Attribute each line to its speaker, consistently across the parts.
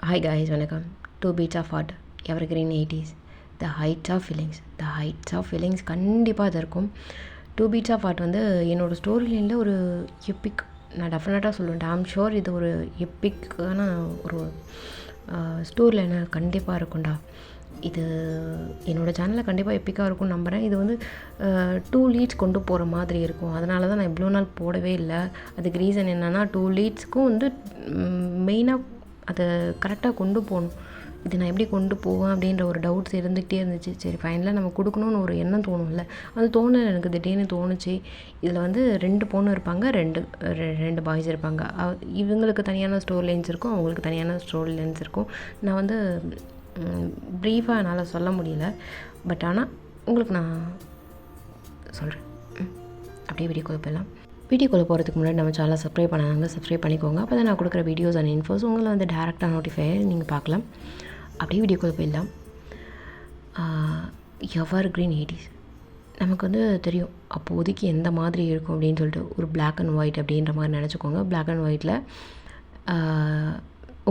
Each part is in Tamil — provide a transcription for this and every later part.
Speaker 1: Hi guys, வணக்கம். 2 beats of art, evergreen 80s. The heights of feelings கண்டிப்பாக அது இருக்கும். 2 beats of art வந்து என்னோடய ஸ்டோரி லைனில் ஒரு எப்பிக், நான் டெஃபினட்டாக சொல்லுவேன். ஐம் ஷோர் இது ஒரு எப்பிக்கான ஒரு ஸ்டோரி லைனை கண்டிப்பாக இருக்கும்டா. இது என்னோடய சேனலில் கண்டிப்பாக எப்பிக்காக இருக்கும்னு நம்புகிறேன். இது வந்து 2 லீட்ஸ் கொண்டு போகிற மாதிரி இருக்கும். அதனால தான் நான் இவ்வளோ நாள் போடவே இல்லை. அதுக்கு ரீசன் என்னென்னா 2 லீட்ஸ்க்கும் வந்து மெயினாக அதை கரெக்டாக கொண்டு போகணும். இது நான் எப்படி கொண்டு போவேன் அப்படின்ற ஒரு டவுட்ஸ் இருந்துகிட்டே இருந்துச்சு. சரி ஃபைனலாக நம்ம கொடுக்கணுன்னு ஒரு எண்ணம் தோணும்ல, அது எனக்கு திடீர்னு தோணுச்சு. இதில் வந்து 2 பொண்ணு இருப்பாங்க, 2 பாய்ஸ் இருப்பாங்க. இவங்களுக்கு தனியான ஸ்டோரி லைன்ஸ் இருக்கும், அவங்களுக்கு தனியான ஸ்டோரி லைன்ஸ் இருக்கும். நான் வந்து ப்ரீஃபாக என்னால் சொல்ல முடியல, பட் ஆனால் உங்களுக்கு நான் சொல்கிறேன். அப்படியே வீடியோக்குள்ளே போயிடலாம். வீடியோக்குள்ளே போகிறதுக்கு முன்னாடி நம்ம சேனலை சப்ஸ்கிரைப் பண்ணாங்க, சப்ஸ்கிரைப் பண்ணிக்கோங்க. அப்போ தான் நான் கொடுக்குற வீடியோஸ் அண்ட் இன்ஃபோஸ் உங்களை வந்து டேரெக்டாக நோட்டிஃபை நீங்கள் பார்க்கலாம். அப்படியே வீடியோக்குள்ளே போயிடலாம். எவர் கிரீன் 80s நமக்கு வந்து தெரியும் அப்போதைக்கு எந்த மாதிரி இருக்கும் அப்படின்னு சொல்லிட்டு. ஒரு பிளாக் அண்ட் ஒயிட் அப்படின்ற மாதிரி நினச்சிக்கோங்க. பிளாக் அண்ட் ஒயிட்டில்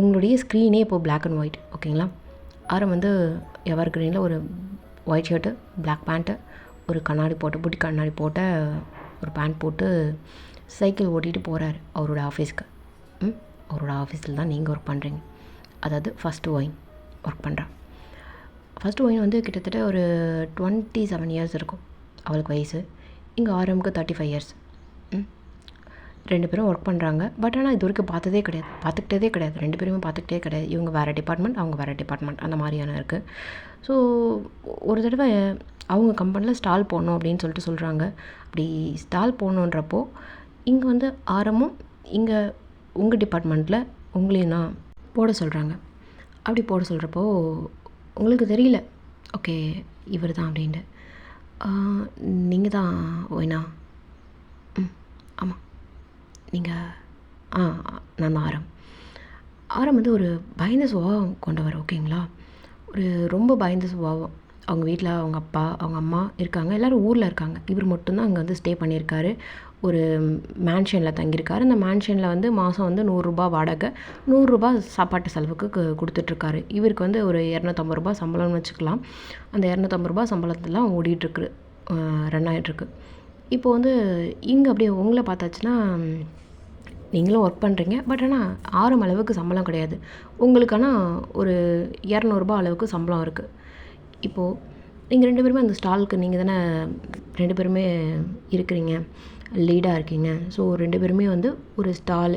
Speaker 1: உங்களுடைய ஸ்க்ரீனே இப்போது பிளாக் அண்ட் ஒயிட், ஓகேங்களா. ஆரம் வந்து எவர் கிரீனில் ஒரு ஒயிட் ஷர்ட்டு, பிளாக் பேண்ட்டு, ஒரு கண்ணாடி போட்டு புட்டி கண்ணாடி போட்ட ஒரு பேண்ட் போட்டு சைக்கிள் ஓட்டிகிட்டு போகிறாரு அவரோட ஆஃபீஸ்க்கு. அவரோட ஆஃபீஸில் தான் நீங்கள் ஒர்க் பண்ணுறீங்க. அதாவது ஃபஸ்ட்டு ஒயின் ஒர்க் பண்ணுறான். ஃபஸ்ட்டு ஒயின் வந்து கிட்டத்தட்ட ஒரு 27 இயர்ஸ் இருக்கும் அவளுக்கு வயசு. இங்கே ஆரம்புக்கு 35 இயர்ஸ். 2 பேரும் ஒர்க் பண்ணுறாங்க. பட் ஆனால் இது வரைக்கும் பார்த்துக்கிட்டதே கிடையாது. 2 பேருமே பார்த்துக்கிட்டே கிடையாது. இவங்க வேறு டிபார்ட்மெண்ட், அவங்க வேறு டிபார்ட்மெண்ட், அந்த மாதிரியான இருக்குது. ஸோ ஒரு தடவை அவங்க கம்பெனியில் ஸ்டால் போடணும் அப்படின்னு சொல்லிட்டு சொல்கிறாங்க. அப்படி ஸ்டால் போடணுன்றப்போ இங்கே வந்து ஆரம்பம் இங்கே உங்கள் டிபார்ட்மெண்ட்டில் உங்களையும் தான் போட சொல்கிறாங்க. அப்படி போட சொல்கிறப்போ உங்களுக்கு தெரியல, ஓகே இவர் தான் அப்படின்ட்டு. நீங்கள் தான் ஓய்னா? ஆமாம் நீங்கள். நான் ஆரம் வந்து ஒரு பயந்த சுபாவம் கொண்டவர், ஓகேங்களா. ஒரு ரொம்ப பயந்த சுபாவம். அவங்க வீட்டில் அவங்க அப்பா அவங்க அம்மா இருக்காங்க, எல்லோரும் ஊரில் இருக்காங்க. இவர் மட்டும்தான் அங்கே வந்து ஸ்டே பண்ணியிருக்காரு. ஒரு மேன்ஷனில் தங்கியிருக்காரு. அந்த மேன்ஷனில் வந்து மாதம் வந்து 100 ரூபா வாடகை, 100 ரூபா சாப்பாட்டு செலவுக்கு கொடுத்துட்ருக்காரு. இவருக்கு வந்து ஒரு 250 ரூபா சம்பளம்னு வச்சுக்கலாம். அந்த 250 ரூபா சம்பளத்தெல்லாம் ஓடிட்டுருக்கு, ரன் ஆகிட்டுருக்கு. இப்போது வந்து இங்கே அப்படியே உங்களை பார்த்தாச்சுன்னா நீங்களும் ஒர்க் பண்ணுறீங்க, பட் ஆனால் 6 அளவுக்கு சம்பளம் கிடையாது உங்களுக்கு. ஆனால் ஒரு 200 ரூபா அளவுக்கு சம்பளம் இருக்குது. இப்போது நீங்கள் 2 பேருமே அந்த ஸ்டாலுக்கு நீங்கள் தானே 2 பேருமே இருக்கிறீங்க, லீடாக இருக்கீங்க. ஸோ 2 பேருமே வந்து ஒரு ஸ்டால்,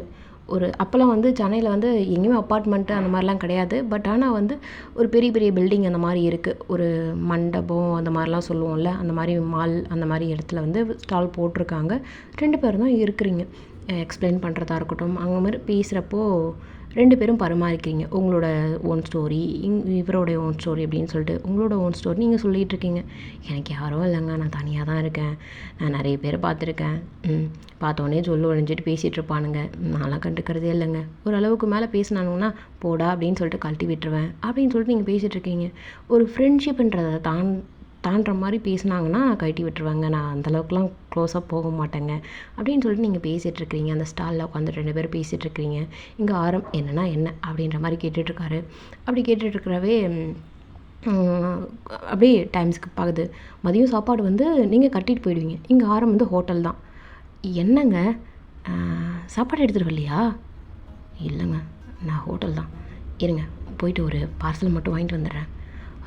Speaker 1: ஒரு அப்போல்லாம் வந்து சென்னையில் வந்து எங்கேயுமே அப்பார்ட்மெண்ட்டு அந்த மாதிரிலாம் கிடையாது. பட் ஆனால் வந்து ஒரு பெரிய பெரிய பில்டிங் அந்த மாதிரி இருக்குது. ஒரு மண்டபம் அந்த மாதிரிலாம் சொல்லுவோம்ல, அந்த மாதிரி மால் அந்த மாதிரி இடத்துல வந்து ஸ்டால் போட்டிருக்காங்க. 2 பேரும் தான் இருக்கிறீங்க. எக்ஸ்பிளைன் பண்ணுறதா இருக்கட்டும், அங்கே மாதிரி பேசுகிறப்போ 2 பேரும் பரிமாறிக்கிறீங்க உங்களோட ஓன் ஸ்டோரி, இவரோடைய ஓன் ஸ்டோரி அப்படின்னு சொல்லிட்டு. உங்களோட ஓன் ஸ்டோரி நீங்கள் சொல்லிகிட்ருக்கீங்க. எனக்கு யாரும் இல்லைங்க, நான் தனியாக தான் இருக்கேன், நான் நிறைய பேரை பார்த்துருக்கேன். பார்த்தோன்னே சொல்லு ஒழிஞ்சிட்டு பேசிகிட்டு இருப்பானுங்க, நான்லாம் கண்டுக்கிறதே இல்லைங்க. ஓரளவுக்கு மேலே பேசினானுங்கன்னா போடா அப்படின்னு சொல்லிட்டு கழட்டி விட்டுருவேன் அப்படின்னு சொல்லிட்டு நீங்கள் பேசிகிட்ருக்கீங்க. ஒரு ஃப்ரெண்ட்ஷிப்புன்றதை தாண்டுற மாதிரி பேசினாங்கன்னா நான் கழட்டி விட்டுருவேங்க, நான் அந்தளவுக்குலாம் க்ளோஸாக போக மாட்டேங்க அப்படின்னு சொல்லிட்டு நீங்கள் பேசிகிட்ருக்கிறீங்க. அந்த ஸ்டாலில் உட்காந்து 2 பேரும் பேசிகிட்ருக்கிறீங்க. இங்கே ஆரம் என்னன்னா என்ன அப்படின்ற மாதிரி கேட்டுட்ருக்காரு. அப்படி கேட்டுட்ருக்கிறவே அப்படியே டைம் ஸ்கிப் ஆகுது. மதியம் சாப்பாடு வந்து நீங்கள் கட்டிட்டு போயிடுவீங்க. இங்கே ஆரம் வந்து ஹோட்டல் தான். என்னங்க சாப்பாடு எடுத்துகிட்டு வரலையா? இல்லைங்க நான் ஹோட்டல் தான், இருங்க போயிட்டு ஒரு பார்சல் மட்டும் வாங்கிட்டு வந்துடுறேன்.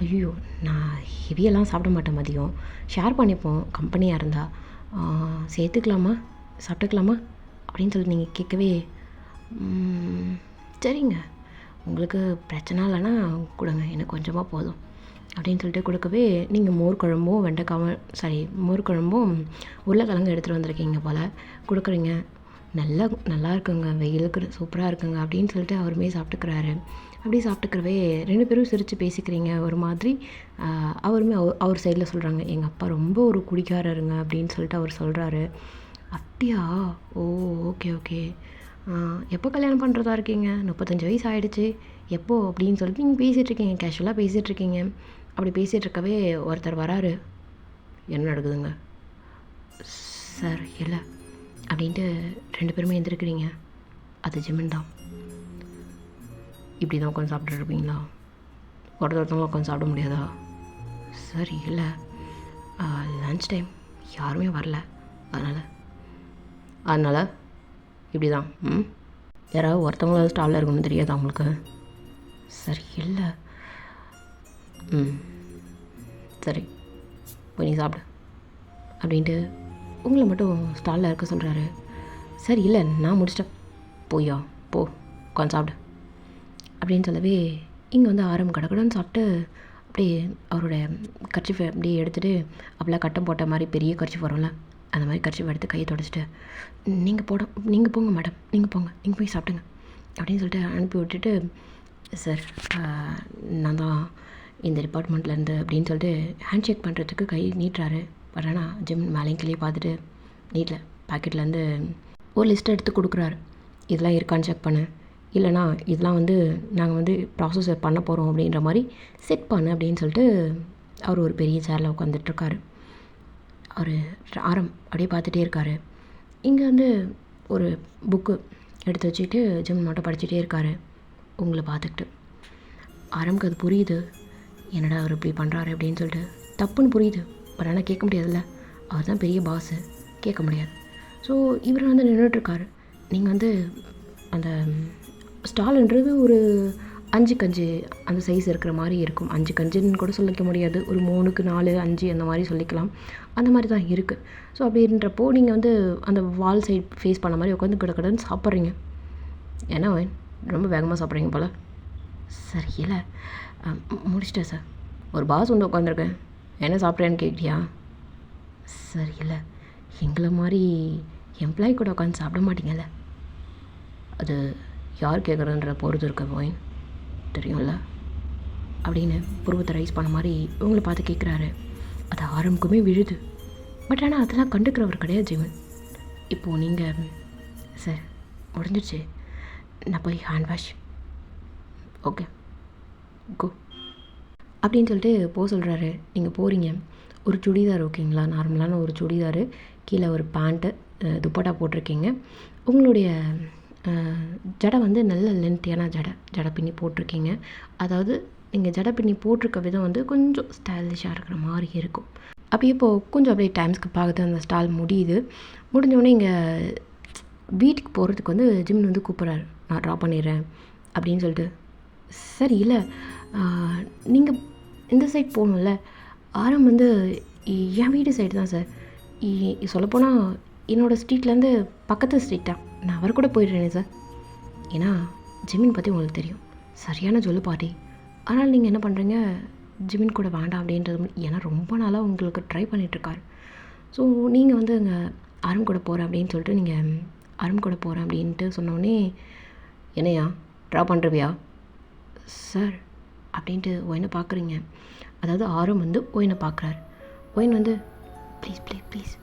Speaker 1: ஐயோ நான் ஹெவியெல்லாம் சாப்பிட மாட்டேன், மதியம் ஷேர் பண்ணிப்போம் கம்பெனியாக இருந்தால், சேர்த்துக்கலாமா சாப்பிட்டுக்கலாமா அப்படின்னு சொல்லிட்டு நீங்கள் கேட்கவே, சரிங்க உங்களுக்கு பிரச்சனை இல்லைன்னா கொடுங்க, எனக்கு கொஞ்சமாக போதும் அப்படின்னு சொல்லிட்டு கொடுக்கவே, நீங்கள் மோர் குழம்பும் மோர் குழம்பும் உருளைக்கிழங்கு எடுத்துகிட்டு வந்திருக்கீங்க போல் கொடுக்குறீங்க. நல்லா இருக்குங்க, வெயிலுக்கு சூப்பராக இருக்குங்க அப்படின்னு சொல்லிட்டு அவருமே சாப்பிட்டுக்கிறாரு. அப்படி சாப்பிட்டுக்கிறவே 2 பேரும் சிரித்து பேசிக்கிறீங்க ஒரு மாதிரி. அவருமே அவர் சைடில் சொல்கிறாங்க, எங்கள் அப்பா ரொம்ப ஒரு குடிக்காரருங்க அப்படின்னு சொல்லிட்டு அவர் சொல்கிறாரு. அப்படியா? ஓ ஓகே. எப்போ கல்யாணம் பண்ணுறதா இருக்கீங்க? 35 வயசு ஆகிடுச்சு, எப்போ அப்படின்னு சொல்லிட்டு நீங்கள் பேசிகிட்ருக்கீங்க, கேஷுவலாக பேசிகிட்ருக்கீங்க. அப்படி பேசிகிட்ருக்கவே ஒருத்தர் வராரு. என்ன நடக்குதுங்க சார்? இல்லை அப்படின்ட்டு 2 பேருமே எழுந்திருக்கிறீங்க. அது ஜிம்மன் தான். இப்படி தான் உட்காந்து சாப்பிட்டுட்டு இருப்பீங்களா? ஒருத்தவங்களும் உட்காந்து சாப்பிட முடியாதா? சார் இல்லை, லன்ச் டைம் யாருமே வரல, அதனால் இப்படி தான். யாராவது ஒருத்தவங்களாவது ஸ்டாலில் இருக்கணும்னு தெரியாதா உங்களுக்கு? சரி இல்லை. சரி போய் நீ சாப்பிடு அப்படின்ட்டு உங்களை மட்டும் ஸ்டாலில் இருக்க சொல்கிறாரு. சரி இல்லை, நான் முடிச்சிட்டேன், போய்யா போ உட்காந்து சாப்பிடு அப்படின்னு சொல்லவே இங்கே வந்து ஆரம் கடகடன்னு சாப்பிட்டு அப்படியே அவரோட கர்ச்சிஃபை அப்படியே எடுத்துகிட்டு அப்படிலாம் கட்டம் போட்ட மாதிரி பெரிய கர்ச்சிஃப் வரும்ல, அந்த மாதிரி கர்ச்சிஃபை எடுத்து கையை தொடச்சிட்டு நீங்கள் போங்க மேடம், நீங்கள் போங்க, நீங்கள் போய் சாப்பிடுங்க அப்படின்னு சொல்லிட்டு அனுப்பி விட்டுட்டு, சார் நான் தான் இந்த டிபார்ட்மெண்ட்லேருந்து அப்படின்னு சொல்லிட்டு ஹேண்ட் ஷேக் பண்ணுறதுக்கு கை நீட்டுறாரு. பட் ஆனால் ஜிம் மேலேயும் கீழே பார்த்துட்டு நீட்டில் பாக்கெட்லேருந்து ஒரு லிஸ்ட்டை எடுத்து கொடுக்குறாரு. இதெல்லாம் இருக்கான்னு செக் பண்ணு, இல்லைனா இதெல்லாம் வந்து நாங்கள் வந்து ப்ராசஸ் பண்ண போகிறோம் அப்படின்ற மாதிரி செட் பண்ணு அப்படின்னு சொல்லிட்டு அவர் ஒரு பெரிய சேரில் உட்காந்துட்ருக்காரு. அவர் ஆரம் அப்படியே பார்த்துட்டே இருக்கார். இங்கே வந்து ஒரு புக்கு எடுத்து வச்சுக்கிட்டு ஜிம் மட்டும் படிச்சுட்டே இருக்கார் உங்களை பார்த்துக்கிட்டு. ஆரம்புக்கு அது புரியுது, என்னடா அவர் இப்படி பண்ணுறாரு அப்படின்னு சொல்லிட்டு தப்புன்னு புரியுது. பட் ஆனால் கேட்க முடியாதுல்ல, அவர் தான் பெரிய பாஸு, கேட்க முடியாது. ஸோ இவர் வந்து நின்றுட்டுருக்காரு. நீங்கள் வந்து அந்த ஸ்டால்ன்றது ஒரு 5க்கு 5 அந்த சைஸ் இருக்கிற மாதிரி இருக்கும். 5க்கு 5ன்னு கூட சொல்லிக்க முடியாது, ஒரு 3க்கு 4, 5 அந்த மாதிரி சொல்லிக்கலாம். அந்த மாதிரி தான் இருக்குது. ஸோ அப்படின்றப்போ நீங்கள் வந்து அந்த வால் சைட் ஃபேஸ் பண்ண மாதிரி உட்காந்து கடன்னு சாப்பிட்றீங்க. ஏன்னா ரொம்ப வேகமாக சாப்பிட்றீங்க போல். சரி இல்லை, முடிச்சிட்டேன் சார். ஒரு பாஸ் வந்து உட்காந்துருக்கேன், என்ன சாப்பிட்றேன்னு கேட்டியா? சரி இல்லை, எங்களை மாதிரி எம்ப்ளாயி கூட உட்காந்து சாப்பிட மாட்டீங்கல்ல, அது யார் கேட்குறன்ற பொறுத்து இருக்க போய் தெரியும்ல அப்படின்னு புருவத்தை ரைஸ் பண்ண மாதிரி உங்களை பார்த்து கேட்குறாரு. அது ஆரம்புக்குமே விழுது. பட் ஆனால் அதெல்லாம் கண்டுக்கிறவர் கிடையாது ஜீவன். இப்போது நீங்கள் சார் முடிஞ்சிடுச்சு, நான் போய் ஹேண்ட் வாஷ், ஓகே கோ அப்படின்னு சொல்லிட்டு போக சொல்கிறாரு. நீங்கள் போகிறீங்க, ஒரு சுடிதார் ஓகேங்களா, நார்மலான ஒரு சுடிதார், கீழே ஒரு பேண்ட்டு, துப்பட்டா போட்டிருக்கீங்க. உங்களுடைய ஜடை வந்து நல்ல லென்த்தியான ஜடை பின்னி போட்டிருக்கீங்க. அதாவது நீங்கள் ஜடை பின்னி போட்டிருக்க விதம் வந்து கொஞ்சம் ஸ்டைலிஷாக இருக்கிற மாதிரி இருக்கும். அப்படியே இப்போது கொஞ்சம் அப்படியே டைம் ஸ்கிப் ஆகுது, அந்த ஸ்டால் முடியுது. முடிஞ்சோடனே இங்கே வீட்டுக்கு போகிறதுக்கு வந்து ஜிம் வந்து கூப்பிட்றாரு, நான் ட்ராப் பண்ணிடுறேன் அப்படின்னு சொல்லிட்டு. சரி இல்லை, நீங்கள் இந்த சைட் போகணும்ல, ஆரம் வந்து என் வீடு சைடு தான் சார். சொல்லப்போனால் என்னோடய ஸ்ட்ரீட்லேருந்து பக்கத்து ஸ்ட்ரீட் தான், நான் அவர் கூட போயிடுறேனே சார். ஏன்னா ஜிமின் பற்றி உங்களுக்கு தெரியும், சரியான சொல்லு பாட்டி. ஆனால் நீங்கள் என்ன பண்ணுறீங்க, ஜிமின் கூட வேண்டாம் அப்படின்றது. ஏன்னா ரொம்ப நாளாக உங்களுக்கு ட்ரை பண்ணிகிட்ருக்காரு. ஸோ நீங்கள் வந்து அங்கே அருண் கூட போகிறேன் அப்படின்னு சொல்லிட்டு நீங்கள் அருண் கூட போகிறேன் அப்படின்ட்டு சொன்னோடனே, என்னையா ட்ராப் பண்ணுறவியா சார் அப்படின்ட்டு ஒயினை பார்க்குறீங்க. அதாவது ஆரம் வந்து ஒயினை பார்க்குறாரு. ஒயின் வந்து ப்ளீஸ் ப்ளீஸ் ப்ளீஸ்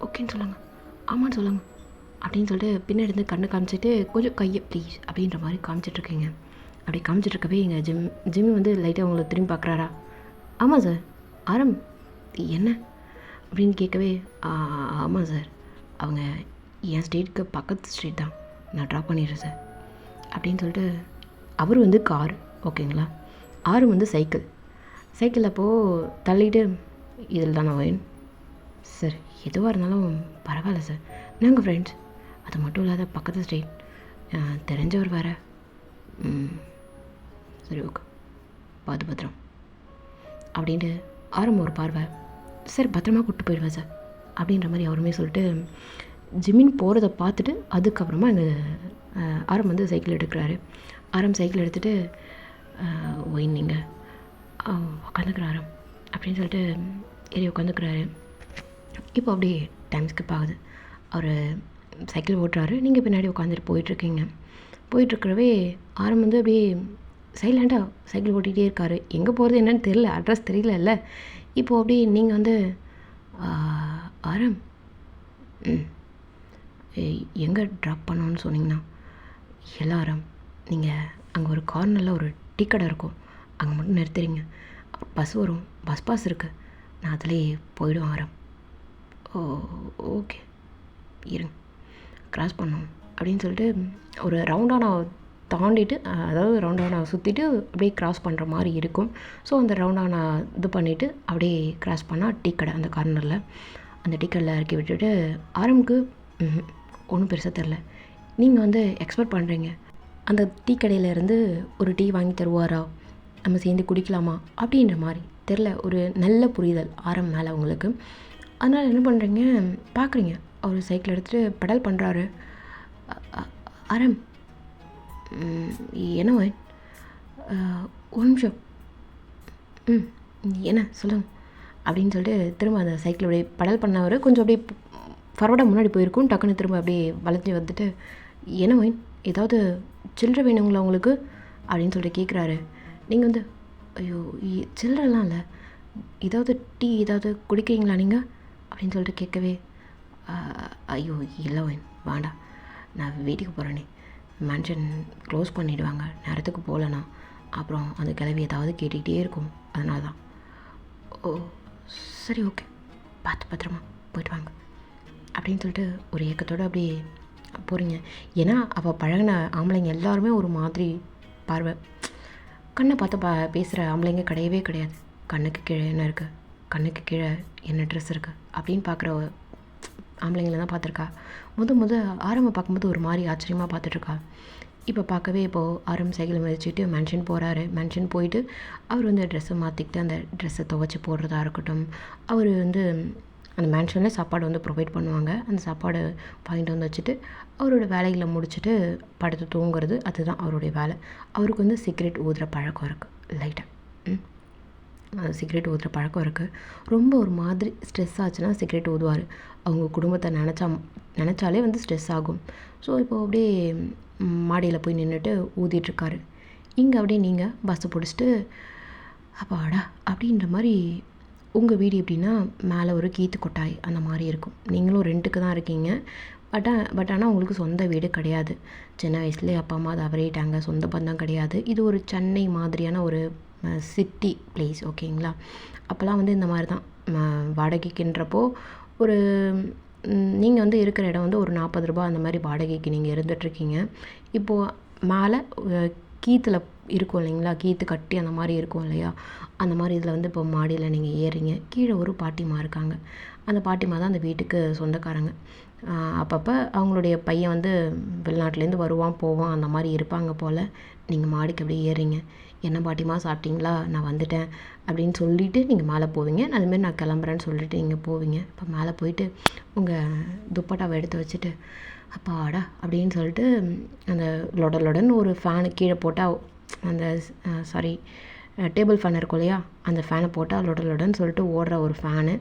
Speaker 1: ஓகேன்னு சொல்லுங்கள், ஆமான்னு சொல்லுங்கள் அப்படின்னு சொல்லிட்டு பின்னாடி இருந்து கண்ணு காமிச்சிட்டு கொஞ்சம் கையை ப்ளீஸ் அப்படின்ற மாதிரி காமிச்சிட்ருக்கீங்க. அப்படி காமிச்சிட்ருக்கவே எங்கள் ஜிம் வந்து லைட்டாக உங்களை திரும்பி பார்க்குறாரா? ஆமாம் சார். ஆரம் என்ன அப்படின்னு கேட்கவே, ஆமாம் சார், அவங்க என் ஸ்ட்ரீட்டுக்கு பக்கத்து ஸ்ட்ரீட் தான், நான் ட்ராப் பண்ணிடுறேன் சார் அப்படின்னு சொல்லிட்டு. அவர் வந்து கார் ஓகேங்களா, ஆரம் வந்து சைக்கிள் அப்போது தள்ளிட்டு, இதில் தான் நான் வேணும் சார், எதுவாக இருந்தாலும் பரவாயில்ல சார், நாங்கள் ஃப்ரெண்ட்ஸ், அது மட்டும் இல்லாத பக்கத்து ஸ்ட்ரீட், தெரிஞ்சவர் வேறு. சரி ஓகே, பார்த்து பத்திரம் அப்படின்ட்டு ஆரம்பம் ஒரு பார்வை, சார் பத்திரமா கூப்பிட்டு போயிடுவேன் சார் அப்படின்ற மாதிரி அவருமே சொல்லிட்டு ஜிமின் போகிறத பார்த்துட்டு அதுக்கப்புறமா எங்கள் ஆரம் வந்து சைக்கிள் எடுக்கிறாரு. ஆரம் சைக்கிள் எடுத்துகிட்டு ஒயின் நீங்கள் உட்காந்துக்கிறாரு அப்படின்னு சொல்லிட்டு ஏறி உட்காந்துக்கிறாரு. இப்போ அப்படியே டைம் ஸ்கிப் ஆகுது. அவர் சைக்கிள் ஓட்டுறாரு, நீங்கள் பின்னாடி உட்காந்துட்டு போயிட்டுருக்கீங்க. போயிட்டுருக்கிறவே ஆரம் வந்து அப்படியே சைலண்டாக சைக்கிள் ஓட்டிகிட்டே இருக்கார். எங்கே போகிறது என்னன்னு தெரில, அட்ரஸ் தெரியல. இப்போது அப்படியே நீங்கள் வந்து ஆரம் எங்கே ட்ராப் பண்ணோன்னு சொன்னீங்கன்னா, எல்லாரும் நீங்கள் அங்கே ஒரு கார்னரில் ஒரு டீ கடை இருக்கும், அங்கே மட்டும் நிறுத்துறீங்க, பஸ் வரும், பஸ் பாஸ் இருக்குது, நான் அதிலே போயிடுவேன் ஆரம். ஓகே இருங்க, க்ராஸ் பண்ணோம் அப்படின்னு சொல்லிட்டு ஒரு ரவுண்டான தாண்டிட்டு அதாவது ரவுண்டானா சுற்றிட்டு அப்படியே கிராஸ் பண்ணுற மாதிரி இருக்கும். ஸோ அந்த ரவுண்டானா இது பண்ணிவிட்டு அப்படியே கிராஸ் பண்ணால் டீ கடை அந்த கார்னரில். அந்த டீ கடையில் இறக்கி விட்டுட்டு ஆரம்புக்கு ஒன்றும் பெருசாக தெரில. நீங்கள் வந்து எக்ஸ்பெக்ட் பண்ணுறீங்க அந்த டீ கடையிலேருந்து ஒரு டீ வாங்கி தருவாரா, நம்ம சேர்ந்து குடிக்கலாமா அப்படின்ற மாதிரி தெரில. ஒரு நல்ல புரிதல் ஆரம் மேலே உங்களுக்கு. அதனால் என்ன பண்ணுறீங்க, பார்க்குறீங்க அவர் சைக்கிள் எடுத்துகிட்டு பெடல் பண்ணுறாரு. ஆரம் என்ன ஒரு நிமிஷம் என்ன சொல்லுங்கள் அப்படின்னு சொல்லிட்டு திரும்ப அந்த சைக்கிள் அப்படியே பெடல் பண்ணவர் கொஞ்சம் அப்படியே ஃபார்வர்டாக முன்னாடி போயிருக்கும். டக்குன்னு திரும்ப அப்படியே வளைஞ்சி வந்துட்டு என்ன ஒயின் ஏதாவது சில்லறை வேணுங்களா உங்களுக்கு அப்படின்னு சொல்லிட்டு கேட்குறாரு. நீங்கள் வந்து ஐயோ சில்லறைலாம் இல்லை, ஏதாவது டீ ஏதாவது குடிக்கிறீங்களா நீங்கள் அப்படின்னு சொல்லிட்டு கேட்கவே ஐயோ இல்லை ஒயின் வேண்டாம், நான் வீட்டுக்கு போகிறேனே, மேன்ஷன் க்ளோஸ் பண்ணிவிடுவாங்க நேரத்துக்கு போகலண்ணா, அப்புறம் அந்த கிளவி ஏதாவது கேட்டுக்கிட்டே இருக்கும், அதனால தான். ஓ சரி ஓகே, பார்த்து பத்திரமா போய்ட்டு வாங்க அப்படின்னு சொல்லிட்டு ஒரு ஏக்கத்தோடு அப்படியே போகிறீங்க. ஏன்னா அவள் பழகின ஆம்பளைங்க எல்லாருமே ஒரு மாதிரி பார்வை, கண்ணை பார்த்து பேசுகிற ஆம்பளைங்க கிடையவே கிடையாது. கண்ணுக்கு கீழே என்ன இருக்குது, கண்ணுக்கு கீழே என்ன ட்ரெஸ் இருக்குது அப்படின்னு பார்க்குற ஆம்பளைங்களை தான் பார்த்துருக்கா. ஆரம்பம் பார்க்கும்போது ஒரு மாதிரி ஆச்சரியமாக பார்த்துட்ருக்கா. இப்போ பார்க்கவே இப்போது ஆரம் சைக்கிள் மிதிச்சுட்டு மென்ஷன் போகிறாரு. மென்ஷன் போயிட்டு அவர் வந்து ட்ரெஸ்ஸை மாற்றிக்கிட்டு அந்த ட்ரெஸ்ஸை துவைச்சி போடுறதா இருக்கட்டும், அவர் வந்து அந்த மேன்ஷனில் சாப்பாடு வந்து ப்ரொவைட் பண்ணுவாங்க. அந்த சாப்பாடு வாங்கிட்டு வந்து வச்சுட்டு அவரோட வேலைகளை முடிச்சுட்டு படுத்து தூங்குறது, அதுதான் அவருடைய வேலை. அவருக்கு வந்து சிகரெட் ஊதுற பழக்கம் இருக்குது லைட்டாக. சிகரெட் ஊதுற பழக்கம் இருக்குது. ரொம்ப ஒரு மாதிரி ஸ்ட்ரெஸ் ஆச்சுன்னா சிகரெட் ஊதுவார். அவங்க குடும்பத்தை நினச்சாலே வந்து ஸ்ட்ரெஸ் ஆகும். ஸோ இப்போது அப்படியே மாடியில் போய் நின்றுட்டு ஊதிட்டுருக்காரு. இங்கே அப்படியே நீங்கள் பஸ்ஸை பிடிச்சிட்டு அப்பாடா அப்படின்ற மாதிரி. உங்கள் வீடு எப்படின்னா மேலே ஒரு கீத்து கொட்டாய் அந்த மாதிரி இருக்கும். நீங்களும் ரெண்ட்டுக்கு தான் இருக்கீங்க. பட் ஆனால் உங்களுக்கு சொந்த வீடு கிடையாது. சின்ன வயசுலேயே அப்பா அம்மா தவறிட்டாங்க, சொந்த பந்தம் கிடையாது. இது ஒரு சென்னை மாதிரியான ஒரு சிட்டி பிளேஸ் ஓகேங்களா. அப்போல்லாம் வந்து இந்த மாதிரி தான் வாடகைக்குன்றப்போ ஒரு நீங்கள் வந்து இருக்கிற இடம் வந்து ஒரு 40 ரூபா அந்த மாதிரி வாடகைக்கு நீங்கள் இருந்துகிட்ருக்கீங்க. இப்போது மேலே கீத்தில் இருக்கும் இல்லைங்களா, கீத்து கட்டி அந்த மாதிரி இருக்கும் இல்லையா, அந்த மாதிரி இதில் வந்து இப்போ மாடியில் நீங்கள் ஏறுறீங்க. கீழே ஒரு பாட்டிமா இருக்காங்க. அந்த பாட்டிமா தான் அந்த வீட்டுக்கு சொந்தக்காரங்க. அப்பப்போ அவங்களுடைய பையன் வந்து வெளிநாட்டிலேருந்து வருவான் போவான் அந்த மாதிரி இருப்பாங்க போல். நீங்கள் மாடிக்கு அப்படியே ஏறுறீங்க. என்ன பாட்டிமா சாப்பிட்டீங்களா, நான் வந்துட்டேன் அப்படின்னு சொல்லிவிட்டு நீங்கள் மேலே போவீங்க. அதுமாரி நான் கிளம்புறேன்னு சொல்லிவிட்டு நீங்கள் போவீங்க. இப்போ மேலே போயிட்டு உங்கள் துப்பட்டாவை எடுத்து வச்சுட்டு அப்பாடா அப்படின்னு சொல்லிட்டு அந்த லொடன்னு ஒரு ஃபேனு கீழே போட்டால் அந்த டேபிள் ஃபேன் இருக்கும் இல்லையா, அந்த ஃபேனை போட்டால் லொடன்னு சொல்லிட்டு ஓடுற ஒரு ஃபேனு,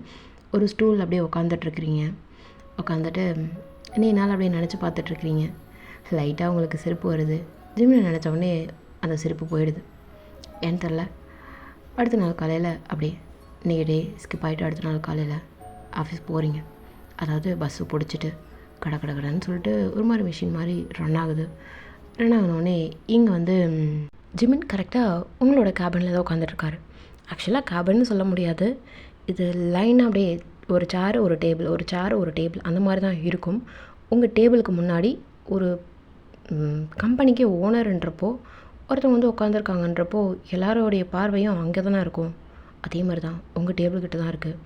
Speaker 1: ஒரு ஸ்டூல் அப்படியே உட்காந்துட்ருக்குறீங்க. உட்காந்துட்டு நீ நாள் அப்படியே நினச்சி பார்த்துட்ருக்குறீங்க. லைட்டாக உங்களுக்கு சிரிப்பு வருது. ஜிம்மில் நினச்ச உடனே அந்த சிரிப்பு போயிடுது. ஏன்னு தெரில. அடுத்த நாள் காலையில் அப்படியே நீங்கள் டே ஸ்கிப் ஆகிட்டு அடுத்த நாள் காலையில் ஆஃபீஸ் போகிறீங்க. அதாவது பஸ்ஸு பிடிச்சிட்டு கடைன்னு சொல்லிட்டு ஒரு மாதிரி மிஷின் மாதிரி ரன் ஆகுது. ரன் ஆகினோடனே இங்கே வந்து ஜிமின் கரெக்டாக உங்களோட கேபினில் தான் உட்காந்துட்ருக்காரு. ஆக்சுவலாக கேபின்னு சொல்ல முடியாது, இது லைனாக அப்படியே ஒரு சேர் ஒரு டேபிள், ஒரு சேர் ஒரு டேபிள் அந்த மாதிரி தான் இருக்கும். உங்கள் டேபிளுக்கு முன்னாடி ஒரு கம்பெனிக்கு ஓனர்ன்றப்போ ஒருத்தவங்க வந்து உட்காந்துருக்காங்கன்றப்போ எல்லாரோடைய பார்வையும் அங்கே தானே இருக்கும். அதே மாதிரி தான் உங்கள் டேபிள்கிட்ட தான் இருக்குது.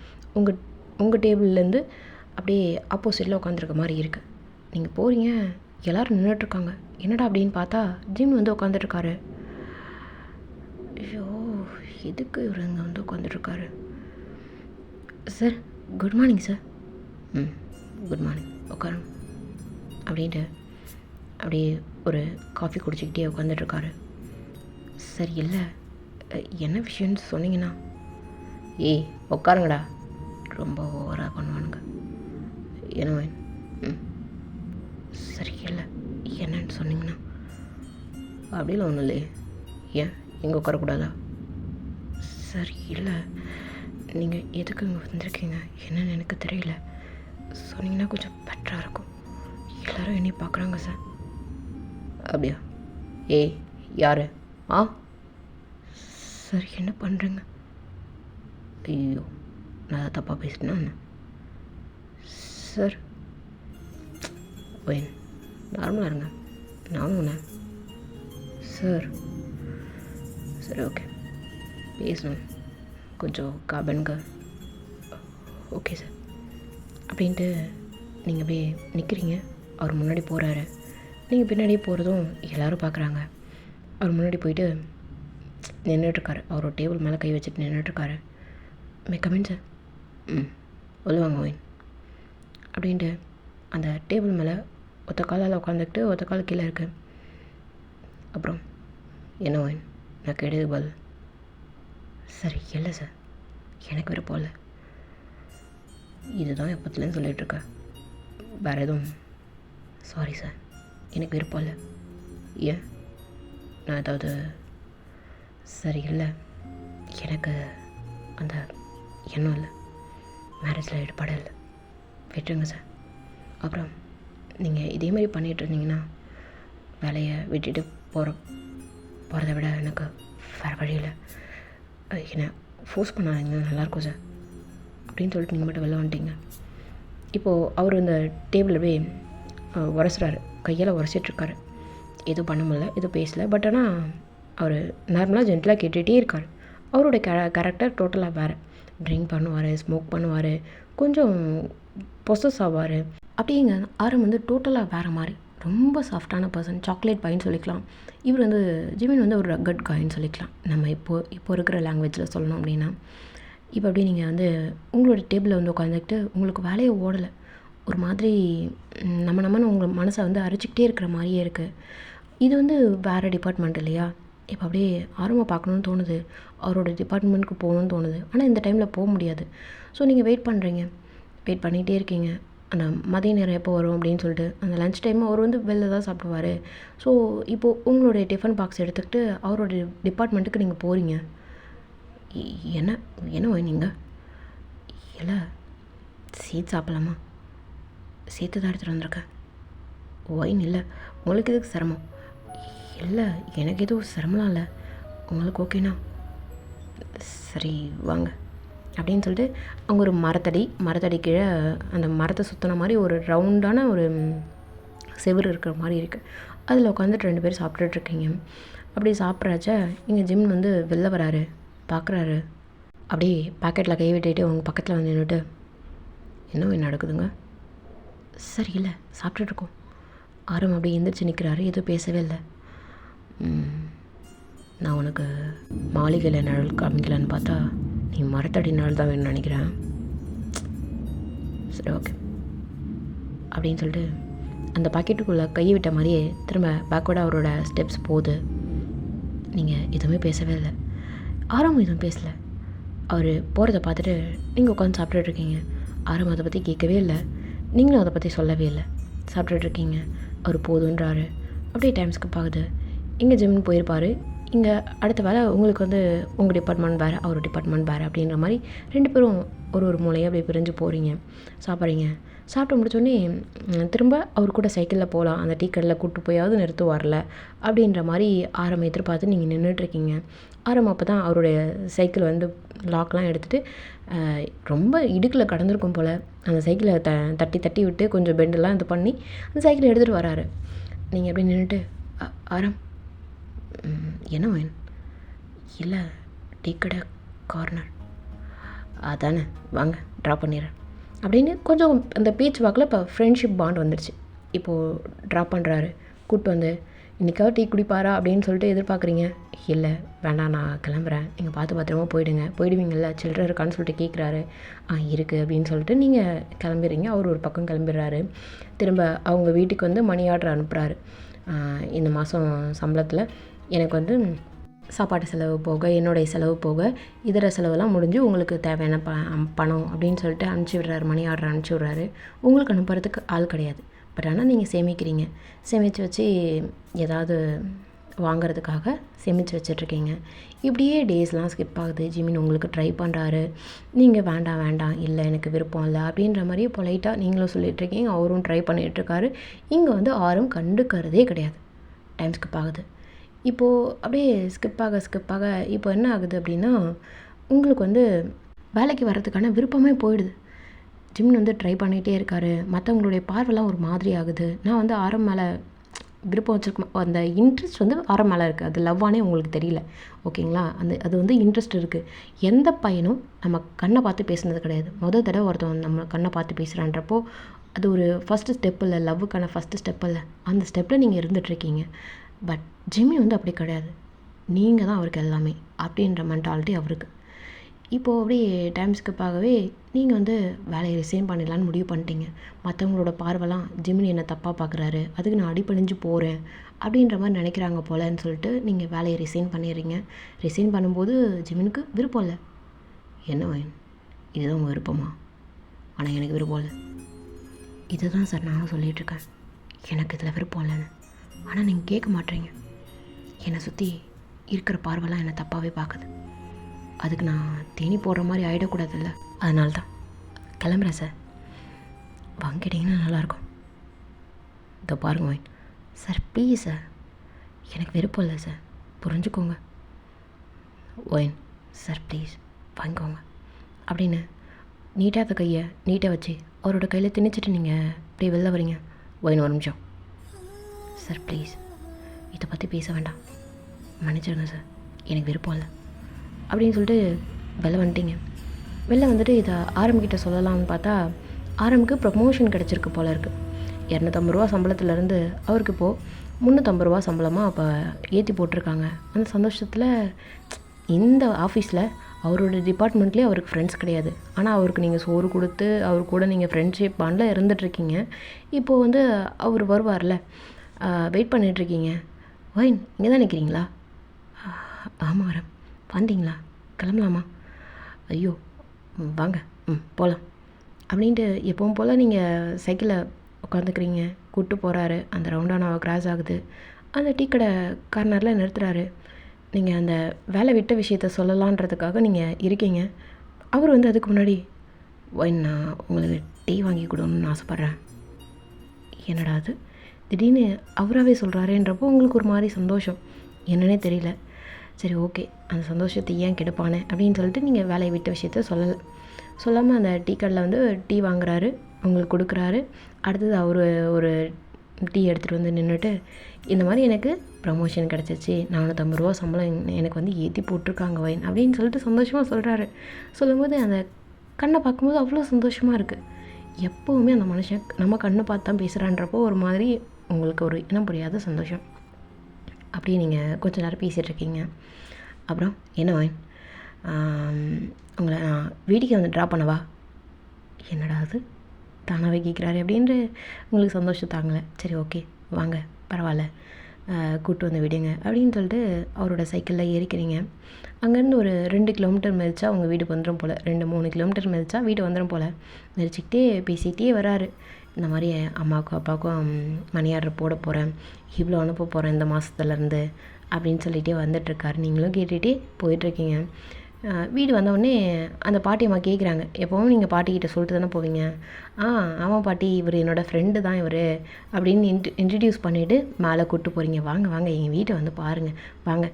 Speaker 1: உங்கள் டேபிள்லேருந்து அப்படியே ஆப்போசிட்டில் உட்காந்துருக்க மாதிரி இருக்குது. நீங்கள் போகிறீங்க, எல்லோரும் நின்றுட்டுருக்காங்க. என்னடா அப்படின்னு பார்த்தா ஜிம் வந்து உட்காந்துட்ருக்காரு. ஐயோ எதுக்கு இவர் இங்கே வந்து உட்காந்துட்ருக்காரு. Sir good morning sir. Good morning, உட்காருங்க அப்படின்ட்டு அப்படியே ஒரு காஃபி குடிச்சிக்கிட்டே உட்காந்துட்ருக்காரு. சரி இல்லை என்ன விஷயம்னு சொன்னீங்கன்னா. ஏய் உட்காருங்கடா, ரொம்ப ஓவராக பண்ணுவானுங்க. என்ன சரி இல்லை என்னன்னு சொன்னீங்கன்னா. அப்படிலாம் ஒன்றும் இல்லையே, ஏன் இங்கே உட்காரக்கூடாதா? சரி இல்லை நீங்கள் எதுக்கு இங்கே வந்திருக்கீங்க என்னன்னு எனக்கு தெரியல, சொன்னீங்கன்னா கொஞ்சம் பெட்டராக இருக்கும். எல்லோரும் என்னை பார்க்குறாங்க சார். அப்படியா? ஏய் யார்? சார் என்ன பண்ணுறேங்க? ஐயோ நான் தப்பாக பேசிட்டேன்னா என்ன? சார் ஒயின் நார்மலாக இருங்க, நானும் சார் சரி ஓகே பேசணும் கொஞ்சம் காபனுங்க. ஓகே சார் அப்படின்ட்டு நீங்கள் போய் நிற்கிறீங்க. அவர் முன்னாடி போகிறாரு. நீங்கள் பின்னாடியே போகிறதும் எல்லோரும் பார்க்குறாங்க. அவர் முன்னாடி போயிட்டு நின்றுட்டுருக்காரு. அவரோட டேபிள் மேலே கை வச்சுட்டு நின்றுட்டுருக்காரு. May come in sir. சொல்லுவாங்க ஒயின் அப்படின்ட்டு அந்த டேபிள் மேலே ஒத்த காலால் உட்காந்துக்கிட்டு ஒத்த கால் கீழே இருக்கு. அப்புறம் என்ன ஒயின் நான் கேட்டது பதில்? சரி இல்லை சார் எனக்கு விருப்பம் இல்லை. இதுதான் எப்போத்துலேருந்து சொல்லிகிட்ருக்கேன். வேறு எதுவும்? சாரி சார் எனக்கு விருப்பம் இல்லை. ஏன் நான் ஏதாவது? சரி இல்லை எனக்கு அந்த எண்ணம் இல்லை. மேரேஜில் ஈடுபாடு இல்லை. விட்டுருங்க சார். அப்புறம் நீங்கள் இதேமாதிரி பண்ணிகிட்டு இருந்தீங்கன்னா வேலையை விட்டுட்டு போகிறத விட எனக்கு வேறு வழி இல்லை. என்னை ஃபோர்ஸ் பண்ணாதீங்க நல்லாயிருக்கும் சார் அப்படின்னு சொல்லிட்டு நீங்கள் மட்டும் வெளில வந்துட்டீங்க. இப்போது அவர் இந்த டேபிளில் போய் உரசுறாரு. கையால் உரசிட்ருக்காரு. எதுவும் பண்ண முடியல, எதுவும் பேசலை. பட் ஆனால் அவர் நார்மலாக ஜென்டலாக கேட்டுகிட்டே இருக்கார். அவரோட கேரக்டர் டோட்டலாக வேறு. ட்ரிங்க் பண்ணுவார், ஸ்மோக் பண்ணுவார், கொஞ்சம் பொசஸ் ஆவார். அப்படிங்க ஆரம் வந்து டோட்டலாக வேறு மாதிரி. ரொம்ப சாஃப்டான பர்சன். சாக்லேட் பாயின்னு சொல்லிக்கலாம். இவர் வந்து ஜிமின் வந்து ஒரு ரக்கட் காயின்னு சொல்லிக்கலாம். நம்ம இப்போ இருக்கிற லாங்குவேஜில் சொல்லணும் அப்படின்னா. இப்போ அப்படியே நீங்கள் வந்து உங்களோட டேபிளில் வந்து உட்காந்துக்கிட்டு உங்களுக்கு வேலையை ஓடலை. ஒரு மாதிரி நம்மன்னு உங்கள் மனசை வந்து அரைச்சிக்கிட்டே இருக்கிற மாதிரியே இருக்குது. இது வந்து வேறு டிபார்ட்மெண்ட் இல்லையா? இப்போ அப்படியே ஆர்வமாக பார்க்கணுன்னு தோணுது. அவரோட டிபார்ட்மெண்ட்டுக்கு போகணுன்னு தோணுது. ஆனால் இந்த டைமில் போக முடியாது. ஸோ நீங்கள் வெயிட் பண்ணுறீங்க. வெயிட் பண்ணிகிட்டே இருக்கீங்க. அந்த மதிய நேரம் எப்போ வரும் அப்படின்னு சொல்லிட்டு. அந்த லன்ச் டைம் அவர் வந்து வெளில தான் சாப்பிடுவார். ஸோ இப்போது உங்களுடைய டிஃபன் பாக்ஸ் எடுத்துக்கிட்டு அவரோட டிபார்ட்மெண்ட்டுக்கு நீங்கள் போகிறீங்க. என்ன நீங்கள் இல்லை சேர்த்து சாப்பிட்லாமா? சேர்த்து தான் எடுத்துகிட்டு வந்திருக்கேன். ஒயின் இல்லை உங்களுக்கு எதுக்கு சிரமம்? இல்லை எனக்கு எதுவும் சிரமலாம் இல்லை. உங்களுக்கு ஓகேண்ணா? சரி வாங்க அப்படின்னு சொல்லிட்டு அவங்க ஒரு மரத்தடி கீழே அந்த மரத்தை சுற்றின மாதிரி ஒரு ரவுண்டான ஒரு செவுரு இருக்கிற மாதிரி இருக்குது. அதில் உட்காந்துட்டு 2 பேர் சாப்பிட்டுட்ருக்கீங்க. அப்படி சாப்பிட்றாச்ச இங்கே ஜிம் வந்து வெளில வராரு. பார்க்குறாரு. அப்படியே பாக்கெட்டில் கை விட்டுட்டு உங்கள் பக்கத்தில் வந்து நின்றுட்டு என்ன நடக்குதுங்க? சரி இல்லை சாப்பிட்டுட்ருக்கோம். ஆரம் அப்படியே எந்திரிச்சு நிற்கிறாரு. எதுவும் பேசவே இல்லை. நான் உனக்கு மாளிகையில் நிழல் காமிக்கலான்னு பார்த்தா நீ மரத்தடி நிழல் தான் வேணும்னு நினைக்கிறேன். சரி ஓகே அப்படின்னு சொல்லிட்டு அந்த பாக்கெட்டுக்குள்ளே கையை விட்ட மாதிரியே திரும்ப பேக்வேர்டாக அவரோட ஸ்டெப்ஸ் போகுது. நீங்கள் எதுவுமே பேசவே இல்லை. ஆரம் எதுவும் பேசலை. அவர் போகிறத பார்த்துட்டு நீங்கள் உட்காந்து சாப்பிட்டுட்ருக்கீங்க. ஆரம் அதை பற்றி கேட்கவே இல்லை. நீங்களும் அதை பற்றி சொல்லவே இல்லை. சாப்பிட்டுட்ருக்கீங்க. அவர் போதுன்றாரு. அப்படியே டைம் ஸ்கிப் ஆகுது. இங்கே ஜிம்னு போயிருப்பார். இங்கே அடுத்த வேலை உங்களுக்கு வந்து உங்கள் டிபார்ட்மெண்ட் வேறு, அவர் டிபார்ட்மெண்ட் வேறு அப்படின்ற மாதிரி 2 பேரும் ஒரு மூலையாக அப்படியே பிரிஞ்சு போகிறீங்க. சாப்பிட்றீங்க. சாப்பிட்டு முடிச்சோடனே திரும்ப அவர் கூட சைக்கிளில் போகலாம், அந்த டீ கடையில் கூப்பிட்டு போயாவது நிறுத்துவார்ல அப்படின்ற மாதிரி ஆரம் எதிர்பார்த்து நீங்கள் நின்றுட்டுருக்கீங்க. ஆரம் அப்போ தான் அவருடைய சைக்கிள் வந்து லாக்லாம் எடுத்துகிட்டு ரொம்ப இடுக்கில் கடந்திருக்கும் போல் அந்த சைக்கிளை தட்டி விட்டு கொஞ்சம் பெண்டெல்லாம் இது பண்ணி அந்த சைக்கிளை எடுத்துகிட்டு வராரு. நீங்கள் எப்படி நின்றுட்டு ஆரம் என்ன வேணும்? இல்லை டீ கடை கார்னர் அதானே வாங்க ட்ராப் பண்ணிடுறேன் அப்படின்னு கொஞ்சம் அந்த பேச்சு வாக்கில் இப்போ ஃப்ரெண்ட்ஷிப் பாண்ட் வந்துடுச்சு. இப்போது ட்ராப் பண்ணுறாரு. கூப்பிட்டு வந்து இன்றைக்காவது டீ குடிப்பாரா அப்படின்னு சொல்லிட்டு எதிர்பார்க்குறீங்க. இல்லை வேண்டாம் நான் கிளம்புறேன், நீங்கள் பார்த்து பத்திரமா போயிடுவீங்கள்ல, சில்லறை இருக்கான்னு சொல்லிட்டு கேட்குறாரு. இருக்குது அப்படின்னு சொல்லிட்டு நீங்கள் கிளம்பிடுறீங்க. அவர் ஒரு பக்கம் கிளம்பிடுறாரு. திரும்ப அவங்க வீட்டுக்கு வந்து மணி ஆர்டர் அனுப்புகிறாரு. இந்த மாதம் சம்பளத்தில் எனக்கு வந்து சாப்பாட்டு செலவு போக என்னுடைய செலவு போக இதர செலவெல்லாம் முடிஞ்சு உங்களுக்கு தேவையான பணம் அப்படின்னு சொல்லிட்டு அனுப்பிச்சி விடுறாரு. மணி ஆர்டர் அனுப்பிச்சி விட்றாரு. உங்களுக்கு அனுப்புறதுக்கு ஆள் கிடையாது. பட் ஆனால் நீங்கள் சேமிக்கிறீங்க. சேமித்து வச்சு ஏதாவது வாங்கிறதுக்காக சேமித்து வச்சிட்ருக்கீங்க. இப்படியே டேஸ்லாம் ஸ்கிப் ஆகுது. ஜிமின் உங்களுக்கு ட்ரை பண்ணுறாரு. நீங்கள் வேண்டாம் இல்லை எனக்கு விருப்பம் இல்லை அப்படின்ற மாதிரியே பொலைட்டாக நீங்களும் சொல்லிகிட்ருக்கீங்க. அவரும் ட்ரை பண்ணிகிட்ருக்காரு. இங்கே வந்து ஆரும் கண்டுக்கிறதே கிடையாது. டைம் ஸ்கிப் ஆகுது. இப்போது அப்படியே ஸ்கிப் ஆக இப்போ என்ன ஆகுது அப்படின்னா உங்களுக்கு வந்து வேலைக்கு வர்றதுக்கான விருப்பமே போயிடுது. ஜிம்னு வந்து ட்ரை பண்ணிகிட்டே இருக்காரு. மற்றவங்களுடைய பார்வைலாம் ஒரு மாதிரி ஆகுது. நான் வந்து ஆரம் மேலே விருப்பம் வச்சுருக்க அந்த இன்ட்ரெஸ்ட் வந்து ஆரம் மேலே இருக்குது. அது லவ்வானே உங்களுக்கு தெரியல. ஓகேங்களா? அது வந்து இன்ட்ரெஸ்ட் இருக்குது. எந்த பையனும் நம்ம கண்ணை பார்த்து பேசுனது கிடையாது. தடவை ஒருத்தவன் நம்ம கண்ணை பார்த்து பேசுகிறான்றப்போ அது ஒரு ஃபஸ்ட்டு ஸ்டெப் இல்லை, லவ்வுக்கான ஃபஸ்ட்டு ஸ்டெப் இல்லை. அந்த ஸ்டெப்பில் நீங்கள் இருந்துகிட்ருக்கீங்க. பட் ஜிம்மி வந்து அப்படி கிடையாது. நீங்கள் தான் அவருக்கு எல்லாமே அப்படின்ற மென்டாலிட்டி அவருக்கு. இப்போது அப்படியே டைம் ஸ்கிப்பாகவே நீங்கள் வந்து வேலையை ரிசைன் பண்ணிடலான்னு முடிவு பண்ணிட்டீங்க. மற்றவங்களோட பார்வைலாம் ஜிமினி என்னை தப்பாக பார்க்குறாரு, அதுக்கு நான் அடிபணிஞ்சு போகிறேன் அப்படின்ற மாதிரி நினைக்கிறாங்க போலன்னு சொல்லிட்டு நீங்கள் வேலையை ரிசைன் பண்ணிடுறீங்க. ரிசைன் பண்ணும்போது ஜிமினுக்கு விருப்பம் இல்லை. என்ன வயன், இதுதான் உங்கள் விருப்பமா? ஆனால் எனக்கு விருப்பம் இல்லை. இதுதான் சார் நானும் சொல்லிகிட்ருக்கேன், எனக்கு இதில் விருப்பம் இல்லைன்னு. ஆனால் நீங்கள் கேட்க மாட்டேறீங்க. என்னை சுற்றி இருக்கிற பார்வைலாம் என்னை தப்பாகவே பார்க்குது. அதுக்கு நான் தேனி போடுற மாதிரி ஆகிடக்கூடாதுல்ல, அதனால தான் கிளம்புறேன் சார். வாங்கிட்டீங்கன்னா நல்லாயிருக்கும். இதோ பாருங்க வைன் சார், ப்ளீஸ் சார், எனக்கு விருப்பம் இல்லை சார், புரிஞ்சுக்கோங்க. ஒயின் சார் ப்ளீஸ் வாங்கிக்கோங்க அப்படின்னு நீட்டாக கையை நீட்டாக வச்சு அவரோட கையில் திணிச்சிட்டு நீங்கள் அப்படியே வெளில வரீங்க. ஒயின் ஒரு நிமிஷம் சார், ப்ளீஸ் இதை பற்றி பேச வேண்டாம், மன்னிச்சிருங்க சார், எனக்கு விருப்பம் இல்லை அப்படின்னு சொல்லிட்டு வெளில வந்துட்டீங்க. வெளில வந்துட்டு இதை ஆரம்பிக்கிட்ட சொல்லலாம்னு பார்த்தா ஆரம்புக்கு ப்ரமோஷன் கிடச்சிருக்கு போல இருக்குது. 250 ரூபா சம்பளத்துலேருந்து அவருக்கு இப்போது 350 ரூபா சம்பளமாக அப்போ ஏற்றி போட்டிருக்காங்க. அந்த சந்தோஷத்தில் இந்த ஆஃபீஸில் அவரோட டிபார்ட்மெண்ட்லேயே அவருக்கு ஃப்ரெண்ட்ஸ் கிடையாது. ஆனால் அவருக்கு நீங்கள் சோறு கொடுத்து அவர் கூட நீங்கள் ஃப்ரெண்ட்ஷிப் பாண்டில் இருந்துகிட்ருக்கீங்க. இப்போது வந்து அவர் வருவார்ல, வெயிட் பண்ணிகிட்ருக்கீங்க. வைன் இங்கே தான் நிற்கிறீங்களா? ஆமாம் வரேன். வந்தீங்களா? கிளம்பலாமா? ஐயோ வாங்க, போகலாம் அப்படின்ட்டு எப்பவும் போல் நீங்கள் சைக்கிளில் உட்காந்துக்கிறீங்க. கூப்பிட்டு போகிறாரு. அந்த ரவுண்டானாவை கிராஸ் ஆகுது. அந்த டீ கடை கார்னரில் நிறுத்துறாரு. நீங்கள் அந்த வேலை விட்ட விஷயத்த சொல்லலான்றதுக்காக நீங்கள் இருக்கீங்க. அவர் வந்து அதுக்கு முன்னாடி ஒயின் நான் உங்களுக்கு டீ வாங்கி கொடுக்கணும்னு ஆசைப்பட்றேன். என்னடா அது திடீர்னு அவராகவே சொல்கிறாரேன்றப்போ உங்களுக்கு ஒரு மாதிரி சந்தோஷம், என்னன்னே தெரியல. சரி ஓகே, அந்த சந்தோஷத்தை ஏன் கெடுப்பானே அப்படின்னு சொல்லிட்டு நீங்கள் வேலையை விட்ட விஷயத்த சொல்லாமல் அந்த டீ கடையில் வந்து டீ வாங்குறாரு, உங்களுக்கு கொடுக்குறாரு. அடுத்தது அவர் ஒரு டீ எடுத்துகிட்டு வந்து நின்றுட்டு, இந்த மாதிரி எனக்கு ப்ரமோஷன் கிடச்சிச்சு, 450 ரூபா சம்பளம் எனக்கு வந்து ஏற்றி போட்டிருக்காங்க வைன் அப்படின்னு சொல்லிட்டு சந்தோஷமாக சொல்கிறாரு. சொல்லும்போது அந்த கண்ணை பார்க்கும்போது அவ்வளோ சந்தோஷமாக இருக்குது. எப்போவுமே அந்த மனுஷன் நம்ம கண்ணை பார்த்து தான் பேசுகிறான்றப்போ ஒரு மாதிரி உங்களுக்கு ஒரு இனம் புரியாத சந்தோஷம். அப்படியே நீங்கள் கொஞ்ச நேரம் பேசிகிட்ருக்கீங்க. அப்புறம் என்ன வைன், உங்களை நான் வீட்டுக்கு வந்து ட்ராப் பண்ணவா? என்னடா அது தானாகவே கேட்குறாரு அப்படின்ட்டு உங்களுக்கு சந்தோஷம் தாங்கலை. சரி ஓகே வாங்க, பரவாயில்ல, கூப்பிட்டு வந்து விடுங்க அப்படின்னு சொல்லிட்டு அவரோட சைக்கிளில் ஏறிக்கிறீங்க. அங்கேருந்து ஒரு 2 கிலோமீட்டர் மிதிச்சா உங்கள் வீட்டுக்கு வந்துடும் போல், 2-3 கிலோமீட்டர் மிதிச்சா வீடு வந்துடும் போல். மிதிச்சிக்கிட்டே பேசிக்கிட்டே வராரு. இந்த மாதிரி அம்மாவுக்கும் அப்பாவுக்கும் மணி ஆர்டர் போட போகிறேன், இவ்வளோ அனுப்ப போகிறேன் இந்த மாதத்துலேருந்து அப்படின்னு சொல்லிகிட்டே வந்துட்டுருக்காரு. நீங்களும் கேட்டுகிட்டே போயிட்டுருக்கீங்க. வீடு வந்தோடனே அந்த பாட்டி அம்மா கேட்குறாங்க, எப்போவும் நீங்கள் பாட்டிக்கிட்ட சொல்லிட்டு தானே போவீங்க? ஆமாம் பாட்டி, இவர் என்னோடய ஃப்ரெண்டு தான் இவர் அப்படின்னு இன்ட்ரடியூஸ் பண்ணிவிட்டு மேலே கூப்பிட்டு போகிறீங்க. வாங்க வாங்க எங்கள் வீட்டை வந்து பாருங்கள், வாங்க,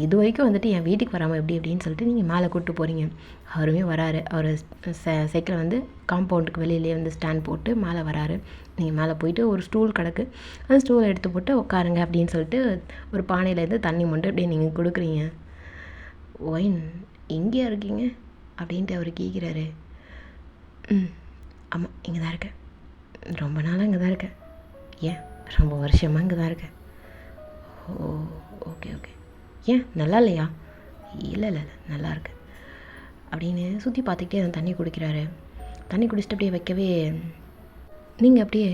Speaker 1: இது வரைக்கும் வந்துட்டு என் வீட்டுக்கு வராமல் எப்படி அப்படின்னு சொல்லிட்டு நீங்கள் மேலே கூப்பிட்டு போகிறீங்க. அவருமே வராரு. அவர் சைக்கிளை வந்து காம்பவுண்டுக்கு வெளியிலே வந்து ஸ்டாண்ட் போட்டு மேலே வராரு. நீங்கள் மேலே போயிட்டு ஒரு ஸ்டூல் கிடக்கு, அந்த ஸ்டூலை எடுத்து போட்டு உட்காருங்க அப்படின்னு சொல்லிட்டு ஒரு பானையிலேருந்து தண்ணி மட்டும் அப்படியே நீங்கள் கொடுக்குறீங்க. ஒயின் எங்கேயா இருக்கீங்க அப்படின்ட்டு அவர் கேட்குறாரு. ஆமாம் இங்கே தான் இருக்கேன், ரொம்ப நாளாக இங்கே தான் இருக்கேன். ஏன் ரொம்ப வருஷமாக இங்கே தான் இருக்கேன். ஓ ஓகே ஓகே, ஏன் நல்லா இல்லையா? இல்லை இல்லை இல்லை நல்லா இருக்கு அப்படின்னு சுற்றி பார்த்துக்கிட்டே அந்த தண்ணி குடிக்கிறாரு. தண்ணி குடிச்சிட்டு அப்படியே வைக்கவே நீங்கள் அப்படியே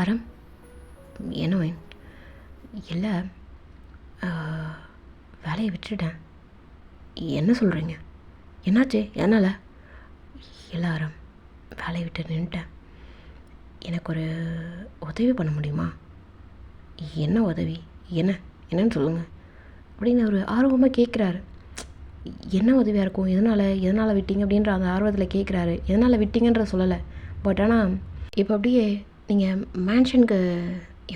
Speaker 1: ஆரம் என்ன வைன்? இல்லை வேலையை விட்டுட்டேன். என்ன சொல்கிறீங்க? என்னாச்சு? என்னால்? எல்லாரும் வேலையை விட்டு நின்றுட்டேன். எனக்கு ஒரு உதவி பண்ண முடியுமா? என்ன உதவி? என்னன்னு சொல்லுங்கள் அப்படின்னு அவர் ஆர்வமாக கேட்குறாரு. என்ன உதவியாக இருக்கும்? எதனால் விட்டீங்க அப்படின்ற அந்த ஆர்வத்தில் கேட்குறாரு. எதனால் விட்டீங்கன்ற சொல்லலை. பட் ஆனால் இப்போ அப்படியே நீங்கள் மேன்ஷனுக்கு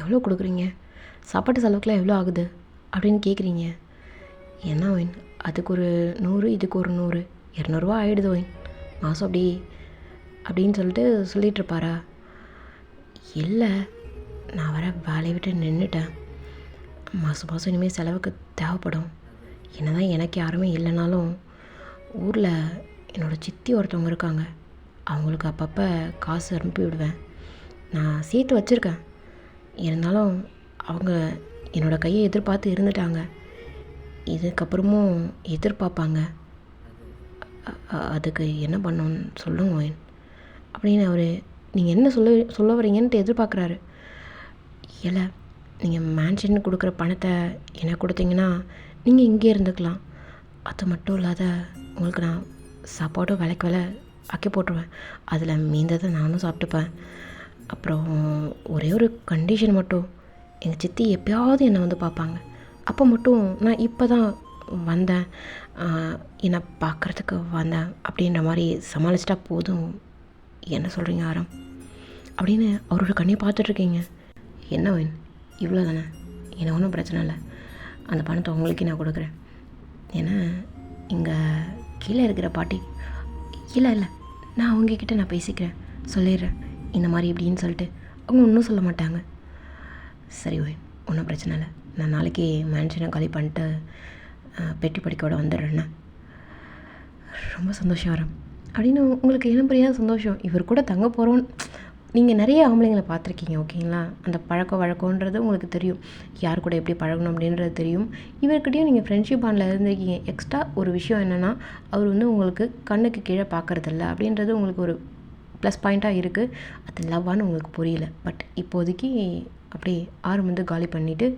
Speaker 1: எவ்வளோ கொடுக்குறீங்க, சாப்பாட்டு செலவுக்குலாம் எவ்வளோ ஆகுது அப்படின்னு கேட்குறீங்க. என்ன வைன், அதுக்கு ஒரு 100, இதுக்கு ஒரு 100, 200 ஆகிடுது வைன் மாதம் அப்படின்னு சொல்லிட்டு சொல்லிகிட்ருப்பாரா? இல்லை நான் வர வேலையை விட்டு நின்றுட்டேன். மாதம் மாதம் இனிமேல் செலவுக்கு தேவைப்படும். என்ன தான் எனக்கு யாருமே இல்லைனாலும் ஊரில் என்னோடய சித்தி ஒருத்தவங்க இருக்காங்க. அவங்களுக்கு அப்பப்போ காசு அனுப்பி விடுவேன். நான் சேர்த்து வச்சுருக்கேன். இருந்தாலும் அவங்க என்னோடய கையை எதிர்பார்த்து இருந்துட்டாங்க. இதுக்கப்புறமும் எதிர்பார்ப்பாங்க. அதுக்கு என்ன பண்ணணும்னு சொல்லுங்க ஒயின் அப்படின்னு அவர் நீங்கள் என்ன சொல்ல வரீங்கன்ட்டு எதிர்பார்க்குறாரு. இல்லை, நீங்கள் மேன்ஷன் கொடுக்குற பணத்தை எனக்கு கொடுத்தீங்கன்னா நீங்கள் இங்கே இருந்துக்கலாம். அது மட்டும் இல்லாத உங்களுக்கு நான் சாப்பாடும் விலைக்கு விலை ஆக்கி போட்டுருவேன். அதில் மீந்ததை நானும் சாப்பிட்டுப்பேன். அப்புறம் ஒரே ஒரு கண்டிஷன் மட்டும், எங்கள் சித்தி எப்போயாவது என்னை வந்து பார்ப்பாங்க. அப்போ மட்டும் நான் இப்போ தான் வந்தேன், என்னை பார்க்குறதுக்கு வந்தேன் அப்படின்ற மாதிரி சமாளிச்சிட்டா போதும். என்ன சொல்கிறீங்க ஆரம் அப்படின்னு அவரோட கண்ணையை பார்த்துட்ருக்கீங்க. என்ன வேணும், இவ்வளோ தானே, எனக்கு ஒன்றும் பிரச்சனை இல்லை. அந்த பணத்தை உங்களுக்கு நான் கொடுக்குறேன். ஏன்னா இங்கே கீழே இருக்கிற பாட்டி இல்லை நான் அவங்கக்கிட்ட நான் பேசிக்கிறேன், சொல்லிடுறேன் இந்த மாதிரி இப்படின்னு சொல்லிட்டு அவங்க ஒன்றும் சொல்ல மாட்டாங்க. சரி ஓய், ஒன்றும் பிரச்சனை இல்லை. நான் நாளைக்கு மேன்ஷனை காலி பண்ணிட்டு பெட்டி படிக்கோட வந்துடுறேண்ணே. ரொம்ப சந்தோஷம் வரும் அப்படின்னு உங்களுக்கு என்ன புரியாத சந்தோஷம். இவர் கூட தங்க போகிறோன்னு நீங்கள் நிறைய ஆம்பளைங்களை பார்த்துருக்கீங்க, ஓகேங்களா? அந்த பழக்கம் வழக்கன்றது உங்களுக்கு தெரியும், யார் கூட எப்படி பழகணும் அப்படின்றது தெரியும். இவர்கிட்டையும் நீங்கள் ஃப்ரெண்ட்ஷிப் பாண்டில் இருந்திருக்கீங்க. எக்ஸ்ட்ரா ஒரு விஷயம் என்னென்னா, அவர் வந்து உங்களுக்கு கண்ணுக்கு கீழே பார்க்குறதில்ல அப்படின்றது உங்களுக்கு ஒரு ப்ளஸ் பாயிண்ட்டாக இருக்குது. அது லவ்வான்னு உங்களுக்கு புரியல. பட் இப்போதைக்கு அப்படியே ஆரம் வந்து காலி பண்ணிவிட்டு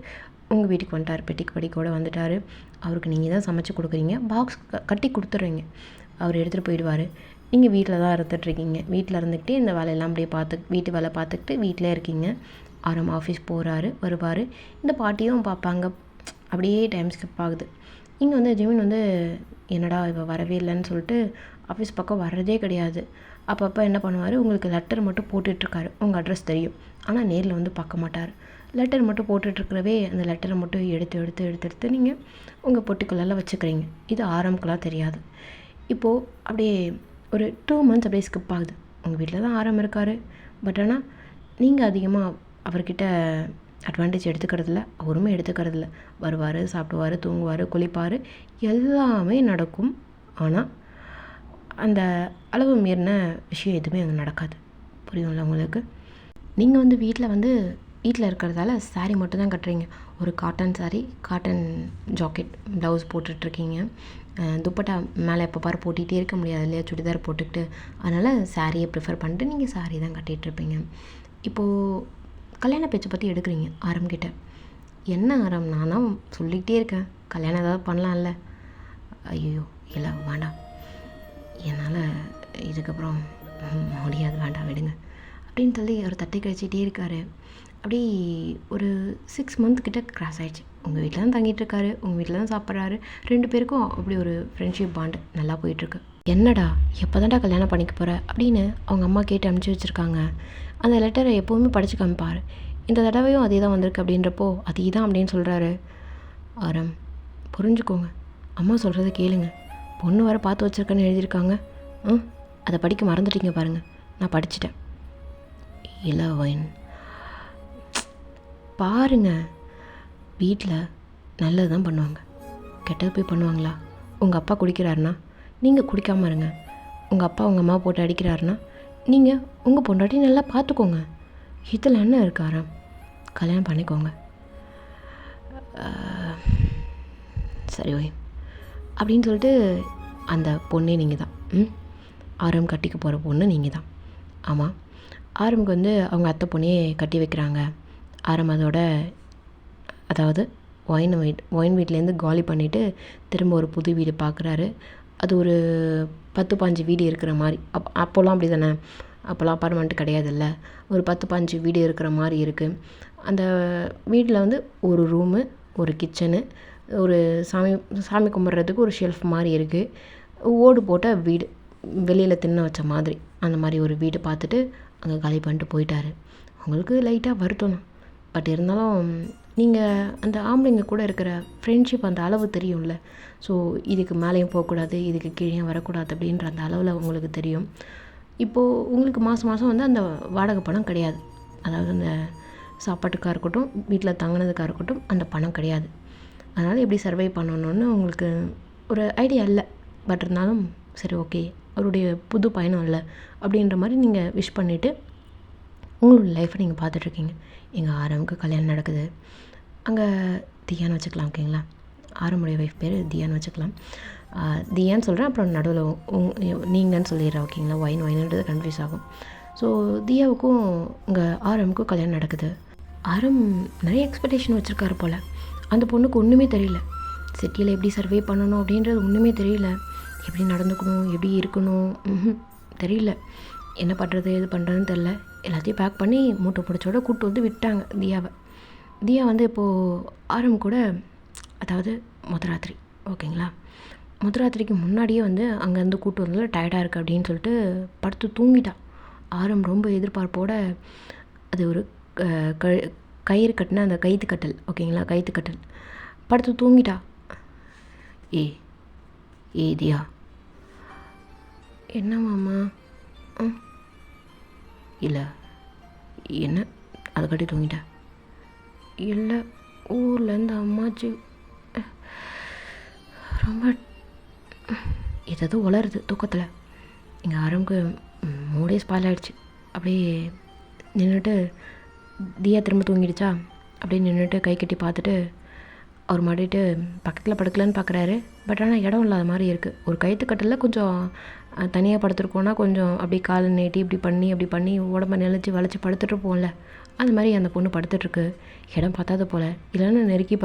Speaker 1: உங்கள் வீட்டுக்கு வந்துட்டார், பெட்டிக்கு படிக்கோடு வந்துட்டார். அவருக்கு நீங்கள் தான் சமைச்சு கொடுக்குறீங்க, பாக்ஸ் கட்டி கொடுத்துட்றீங்க, அவர் எடுத்துகிட்டு போயிடுவார். நீங்கள் வீட்டில் தான் இருந்துகிட்ருக்கீங்க. வீட்டில் இருந்துக்கிட்டே இந்த வேலையெல்லாம் அப்படியே வீட்டு வேலை பார்த்துக்கிட்டு வீட்டிலே இருக்கீங்க. ஆரம் ஆஃபீஸ் போகிறாரு, வருவார். இந்த பாட்டியும் பார்ப்பாங்க. அப்படியே டைம் ஸ்கிப் ஆகுது. இங்கே வந்து ஜெமின் வந்து என்னடா இவ வரவே இல்லைன்னு சொல்லிட்டு ஆஃபீஸ் பக்கம் வர்றதே கிடையாது. அப்பப்போ என்ன பண்ணுவார், உங்களுக்கு லெட்டர் மட்டும் போட்டுட்ருக்காரு. உங்கள் அட்ரஸ் தெரியும், ஆனால் நேரில் வந்து பார்க்க மாட்டார். லெட்டர் மட்டும் போட்டுட்ருக்கிறவே அந்த லெட்டரை மட்டும் எடுத்து நீங்கள் உங்கள் பொட்டிக்குள்ளெல்லாம் வச்சுக்கிறீங்க. இது ஆரம்பக்கெல்லாம் தெரியாது. இப்போது அப்படியே ஒரு 2 months அப்படியே ஸ்கிப் ஆகுது. உங்கள் வீட்டில் தான் ஆரம் இருக்கார். பட் ஆனால் நீங்கள் அதிகமாக அவர்கிட்ட அட்வான்டேஜ் எடுத்துக்கிறதில்ல, அவருமே எடுத்துக்கிறதில்ல. வருவார், சாப்பிடுவார், தூங்குவார், குளிப்பார், எல்லாமே நடக்கும். ஆனால் அந்த அளவு மீறின விஷயம் எதுவுமே அங்கே நடக்காது. புரியும்ல உங்களுக்கு? நீங்கள் வந்து வீட்டில் இருக்கிறதால சாரீ மட்டும் தான் கட்டுறீங்க. ஒரு cotton saree, cotton jacket, blouse போட்டுட்ருக்கீங்க. துப்பட்டா மேலே எப்போ பாரு போட்டிகிட்டே இருக்க முடியாது இல்லையா, சுடிதார் போட்டுக்கிட்டு. அதனால் சாரியை ப்ரிஃபர் பண்ணிட்டு நீங்கள் சாரீ தான் கட்டிகிட்ருப்பீங்க. இப்போது கல்யாண பேச்சை பற்றி எடுக்கிறீங்க ஆரம்கிட்ட. என்ன ஆரம், நான் தான் சொல்லிக்கிட்டே இருக்கேன், கல்யாணம் ஏதாவது பண்ணலாம்ல. ஐயோ இல்லை வேண்டாம், என்னால் இதுக்கப்புறம் முடியாது, வேண்டாம் விடுங்க அப்படின்னு சொல்லி அவர் தட்டை கழிச்சிட்டே இருக்கார். அப்படி ஒரு 6 months கிட்ட கிராஸ் ஆகிடுச்சு. உங்கள் வீட்டில் தான் தங்கிட்டுருக்காரு, உங்கள் வீட்டில் தான் சாப்பிட்றாரு. 2 பேருக்கும் அப்படி ஒரு ஃப்ரெண்ட்ஷிப் பாண்டு நல்லா போயிட்டுருக்கு. என்னடா எப்போ தான்டா கல்யாணம் பண்ணிக்க போகிற அப்படின்னு அவங்க அம்மா கேட்டு அனுப்பிச்சி வச்சுருக்காங்க. அந்த லெட்டரை எப்போவுமே படித்து காமிப்பார். இந்த தடவையும் அதே தான் வந்திருக்கு அப்படின்றப்போ அதே தான் அப்படின்னு சொல்கிறாரு. ஆரம் புரிஞ்சுக்கோங்க, அம்மா சொல்கிறத கேளுங்க. பொண்ணு வர பார்த்து வச்சுருக்கேன்னு எழுதியிருக்காங்க. அதை படிக்க மறந்துட்டீங்க பாருங்கள், நான் படிச்சிட்டேன். இல்லை ஒயின் பாருங்க, வீட்டில் நல்லது தான் பண்ணுவாங்க, கெட்டது போய் பண்ணுவாங்களா? உங்கள் அப்பா குடிக்கிறாருன்னா நீங்கள் குடிக்காமல் இருங்க. உங்கள் அப்பா உங்கள் அம்மா போட்டு அடிக்கிறாருன்னா நீங்கள் உங்கள் பொண்டாட்டி நல்லா பார்த்துக்கோங்க. இதில் என்ன இருக்காரா? கல்யாணம் பண்ணிக்கோங்க. சரி ஓய் அப்படின்னு சொல்லிட்டு அந்த பொண்ணே நீங்கள் தான். ஆரம் கட்டிக்க போகிற பொண்ணு நீங்கள் தான். ஆமாம், ஆரமுக்கு வந்து அவங்க அத்தை பொண்ணையே கட்டி வைக்கிறாங்க. ஆரம் அதாவது ஒயின் வீட்லேருந்து காலி பண்ணிவிட்டு திரும்ப ஒரு புது வீடு பார்க்குறாரு. அது ஒரு 10-15 வீடு இருக்கிற மாதிரி. அப்போல்லாம் அப்படி தானே, அப்போல்லாம் அப்பார்ட்மெண்ட்டு கிடையாதுல்ல. ஒரு 10-15 வீடு இருக்கிற மாதிரி இருக்குது. அந்த வீட்டில் வந்து ஒரு ரூமு, ஒரு கிச்சனு, ஒரு சாமி கும்பிட்றதுக்கு ஒரு ஷெல்ஃப் மாதிரி இருக்குது. ஓடு போட்ட வீடு, வெளியில் தின்ன வச்ச மாதிரி, அந்த மாதிரி ஒரு வீடு பார்த்துட்டு அங்கே காலி பண்ணிட்டு போயிட்டார். உங்களுக்கு லைட்டாக வருத்தம் தான். பட் இருந்தாலும் நீங்கள் அந்த ஆம்பளைங்க கூட இருக்கிற ஃப்ரெண்ட்ஷிப் அந்த அளவு தெரியும்ல. ஸோ இதுக்கு மேலேயும் போகக்கூடாது, இதுக்கு கீழே வரக்கூடாது அப்படின்ற அந்த அளவில் உங்களுக்கு தெரியும். இப்போது உங்களுக்கு மாதம் வந்து அந்த வாடகை பணம் கிடையாது. அதாவது அந்த சாப்பாட்டுக்காக இருக்கட்டும், வீட்டில் தங்கினதுக்காக இருக்கட்டும் அந்த பணம் கிடையாது. அதனால் எப்படி சர்வை பண்ணணுன்னு உங்களுக்கு ஒரு ஐடியா இல்லை. பட் இருந்தாலும் சரி ஓகே, அவருடைய புது பயணம் இல்லை அப்படின்ற மாதிரி நீங்கள் விஷ் பண்ணிவிட்டு உங்களோட லைஃப்பை நீங்கள் பார்த்துட்ருக்கீங்க. எங்கள் ஆரவுக்கு கல்யாணம் நடக்குது. அங்கே தியான்னு வச்சுக்கலாம், ஓகேங்களா? ஆரமுடைய ஒய்ஃப் பேர் தியான்னு வச்சுக்கலாம். தியான்னு சொல்கிறேன், அப்புறம் நடுவில் நீங்கன்னு சொல்லிடுறேன், ஓகேங்களா? ஒயின்ன்றது கன்ஃபியூஸ் ஆகும். ஸோ தியாவுக்கும் இங்கே ஆரமுக்கும் கல்யாணம் நடக்குது. ஆரம் நிறைய எக்ஸ்பெக்டேஷன் வச்சுருக்காரு போல். அந்த பொண்ணுக்கு ஒன்றுமே தெரியல, சிட்டியில் எப்படி சர்வே பண்ணணும் அப்படின்றது ஒன்றுமே தெரியல. எப்படி நடந்துக்கணும், எப்படி இருக்கணும் தெரியல. என்ன பண்ணுறது எது பண்ணுறதுன்னு தெரில. எல்லாத்தையும் பேக் பண்ணி மூட்டை பிடிச்சோட கூப்பிட்டு வந்து விட்டாங்க தியாவை. தியா வந்து இப்போது ஆரம் கூட, அதாவது மொதராத்திரி, ஓகேங்களா? மொதராத்திரிக்கு முன்னாடியே வந்து அங்கேருந்து கூப்பிட்டு வந்ததில் டயர்டாக இருக்குது அப்படின்னு சொல்லிட்டு படுத்து தூங்கிட்டா. ஆரம் ரொம்ப எதிர்பார்ப்போட அது ஒரு கயிறு கட்டின அந்த கைத்து கட்டல், ஓகேங்களா? கைத்து கட்டல் படுத்து தூங்கிட்டா. ஏ தியா, என்ன மாமா? இல்லை என்ன அதை கட்டி தூங்கிட்டா? இல்லை, ஊர்லேருந்து அம்மாச்சி ரொம்ப ஏதோ உளருது தூக்கத்தில். எங்கள் ஆரம்புக்கு மூடே ஸ்பாயில் ஆகிடுச்சு. அப்படியே நின்றுட்டு தியா திரும்ப தூங்கிடுச்சா, அப்படியே நின்றுட்டு கை கட்டி பார்த்துட்டு அவர் மாட்டிட்டு பக்கத்தில் படுக்கலன்னு பார்க்குறாரு. பட் ஆனால் இடம் இல்லாத மாதிரி இருக்குது. ஒரு கயிற்றுக்கட்டில் கொஞ்சம் தனியாக படுத்துருக்கோன்னா கொஞ்சம் அப்படி காலை நீட்டி இப்படி பண்ணி உடம்பை நெளிச்சு வளைச்சி படுத்துட்ருப்போம்ல, அந்த மாதிரி அந்த பொண்ணு படுத்துட்ருக்கு. இடம் பத்தாத போல். இல்லைன்னா நெருக்கி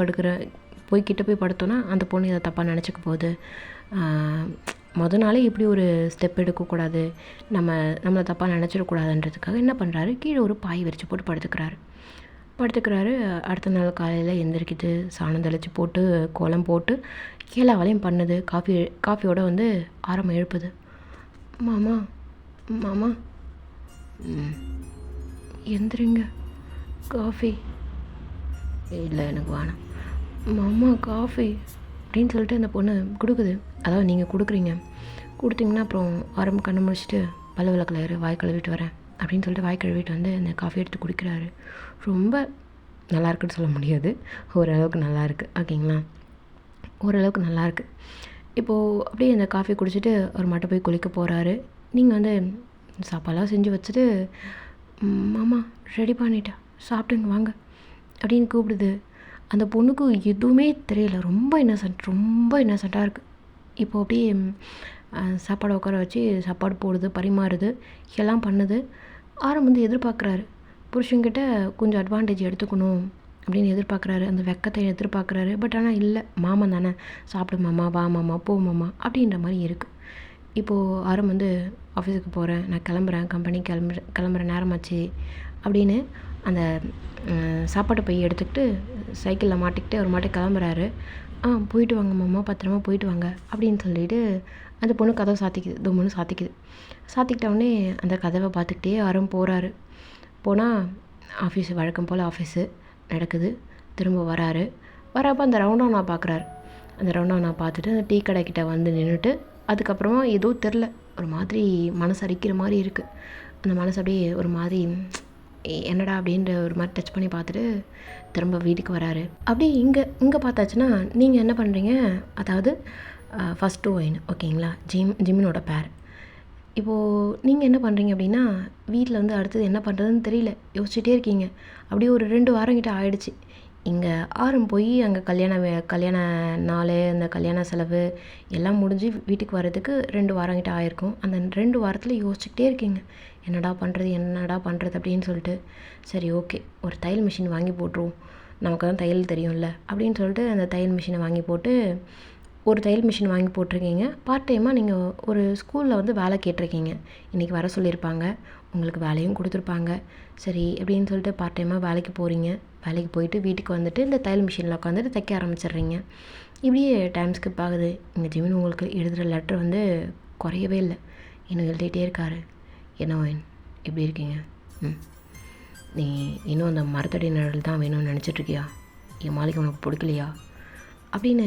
Speaker 1: கிட்ட போய் படுத்தோன்னா அந்த பொண்ணு இதை தப்பாக நினச்சிக்க போகுது. நாளே இப்படி ஒரு ஸ்டெப் எடுக்கக்கூடாது, நம்மளை தப்பாக நினச்சிடக்கூடாதுன்றதுக்காக என்ன பண்ணுறாரு, கீழே ஒரு பாய் விரித்து போட்டு படுத்துக்கிறாரு. அடுத்த நாள் காலையில் எந்திரிக்குது, சாணம் தெளித்து போட்டு கோலம் போட்டு எல்லா வேலையும் பண்ணுது. காஃபியோட வந்து ஆரம்பம் எழுப்புது. மாமா மாமா எந்திரிங்க, காஃபி. இல்லை எனக்கு வேணாம் மாமா காஃபி அப்படின்னு சொல்லிட்டு அந்த பொண்ணு கொடுக்குது. அதாவது நீங்கள் கொடுத்தீங்கன்னா அப்புறம் ஆரம்பம் கண்ணு முடிச்சுட்டு பல்ல விளக்கலையாரு, வாய் கழுவிட்டு வரேன் அப்படின்னு சொல்லிட்டு வாய் கழுவிட்டு வந்து அந்த காஃபி எடுத்து குடிக்கிறாரு. ரொம்ப நல்லா இருக்குன்னு சொல்ல முடியாது, ஓரளவுக்கு நல்லாயிருக்கு, ஓகேங்களா? ஓரளவுக்கு நல்லாயிருக்கு. இப்போது அப்படியே அந்த காஃபி குடிச்சிட்டு அவர் மட்டும் போய் குளிக்க போகிறாரு. நீங்கள் வந்து சாப்பாடெல்லாம் செஞ்சு வச்சுட்டு, மாமா ரெடி பண்ணிட்டா, சாப்பிட்டுங்க வாங்க அப்படின்னு கூப்பிடுது. அந்த பொண்ணுக்கு எதுவுமே தெரியல, ரொம்ப இன்னசென்ட்டாக இருக்குது. இப்போது அப்படியே சாப்பாடை உட்கார வச்சு சாப்பாடு போடுது, பரிமாறுது, எல்லாம் பண்ணுது. ஆரம் வந்து எதிர்பார்க்குறாரு, புருஷன்கிட்ட கொஞ்சம் அட்வான்டேஜ் எடுத்துக்கணும் அப்படின்னு எதிர்பார்க்குறாரு, அந்த வெக்கத்தை எதிர்பார்க்குறாரு. பட் ஆனால் இல்லை, மாமன் தானே, சாப்பிடு மாமா, வா மாமா, போ மாமா அப்படின்ற மாதிரி இருக்குது. இப்போது ஆரம் வந்து ஆஃபீஸுக்கு போகிறேன், நான் கிளம்புறேன், கம்பெனி கிளம்புற நேரமாச்சு அப்படின்னு அந்த சாப்பாட்டு பை எடுத்துக்கிட்டு சைக்கிளில் மாட்டிக்கிட்டு அவர் மாட்டி கிளம்புறாரு. போயிட்டு வாங்க மாமா, பத்திரமா போயிட்டு வாங்க அப்படின்னு சொல்லிட்டு அந்த பொண்ணு கதவை தும்முன்னு சாத்திக்கிட்டவுடனே அந்த கதவை பார்த்துக்கிட்டே ஆரம் போகிறாரு. போனால் ஆஃபீஸு வழக்கம் போல் ஆஃபீஸு நடக்குது. திரும்ப வரப்போ அந்த ரவுண்டானா பார்க்குறாரு. அந்த ரவுண்டானா பார்த்துட்டு அந்த டீ கடைக்கிட்ட வந்து நின்றுட்டு, அதுக்கப்புறமா ஏதோ தெரில, ஒரு மாதிரி மனசு அரிக்கிற மாதிரி இருக்குது. அந்த மனசு அப்படியே ஒரு மாதிரி என்னடா அப்படின்ற ஒரு மாதிரி டச் பண்ணி பார்த்துட்டு திரும்ப வீட்டுக்கு வராரு. அப்படியே இங்கே பார்த்தாச்சுன்னா நீங்கள் என்ன பண்ணுறீங்க, அதாவது ஃபஸ்ட்டு ஒயின், ஓகேங்களா? ஜிமினோட பேர். இப்போது நீங்கள் என்ன பண்ணுறீங்க அப்படின்னா, வீட்டில் வந்து அடுத்தது என்ன பண்ணுறதுன்னு தெரியல, யோசிச்சுட்டே இருக்கீங்க. அப்படியே ஒரு 2 வாரம் கிட்ட ஆயிடுச்சு. இங்கே ஆரம் போய் அங்கே கல்யாண நாள், அந்த கல்யாண செலவு எல்லாம் முடிஞ்சு வீட்டுக்கு வர்றதுக்கு 2 வாரம் கிட்ட ஆயிருக்கும். அந்த 2 வாரத்தில் யோசிச்சுக்கிட்டே இருக்கீங்க, என்னடா பண்ணுறது அப்படின்னு சொல்லிட்டு. சரி ஓகே, ஒரு தையல் மிஷின் வாங்கி போட்டுருவோம், நமக்கு தான் தையல் தெரியும்ல அப்படின்னு சொல்லிட்டு அந்த தையல் மிஷினை வாங்கி போட்டு ஒரு தையல் மிஷின் வாங்கி போட்டிருக்கீங்க. பார்ட் டைமாக நீங்கள் ஒரு ஸ்கூலில் வந்து வேலை கேட்டிருக்கீங்க. இன்றைக்கி வர சொல்லியிருப்பாங்க, உங்களுக்கு வேலையும் கொடுத்துருப்பாங்க. சரி அப்படின்னு சொல்லிட்டு பார்ட் டைமாக வேலைக்கு போகிறீங்க. வேலைக்கு போயிட்டு வீட்டுக்கு வந்துட்டு இந்த தையல் மிஷினில் உட்காந்துட்டு தைக்க ஆரம்பிச்சிடுறீங்க. இப்படியே டைம் ஸ்கிப் ஆகுது. இங்கே ஜிமின் உங்களுக்கு எழுதுகிற லெட்ரு வந்து குறையவே இல்லை, இன்னும் எழுதிகிட்டே இருக்காரு. என்ன வேணும், எப்படி இருக்கீங்க? நீ இன்னும் அந்த மரத்தடி நிழல் தான் வேணும்னு நினச்சிட்ருக்கியா? என் மாளிகை உனக்கு பிடிக்கலையா அப்படின்னு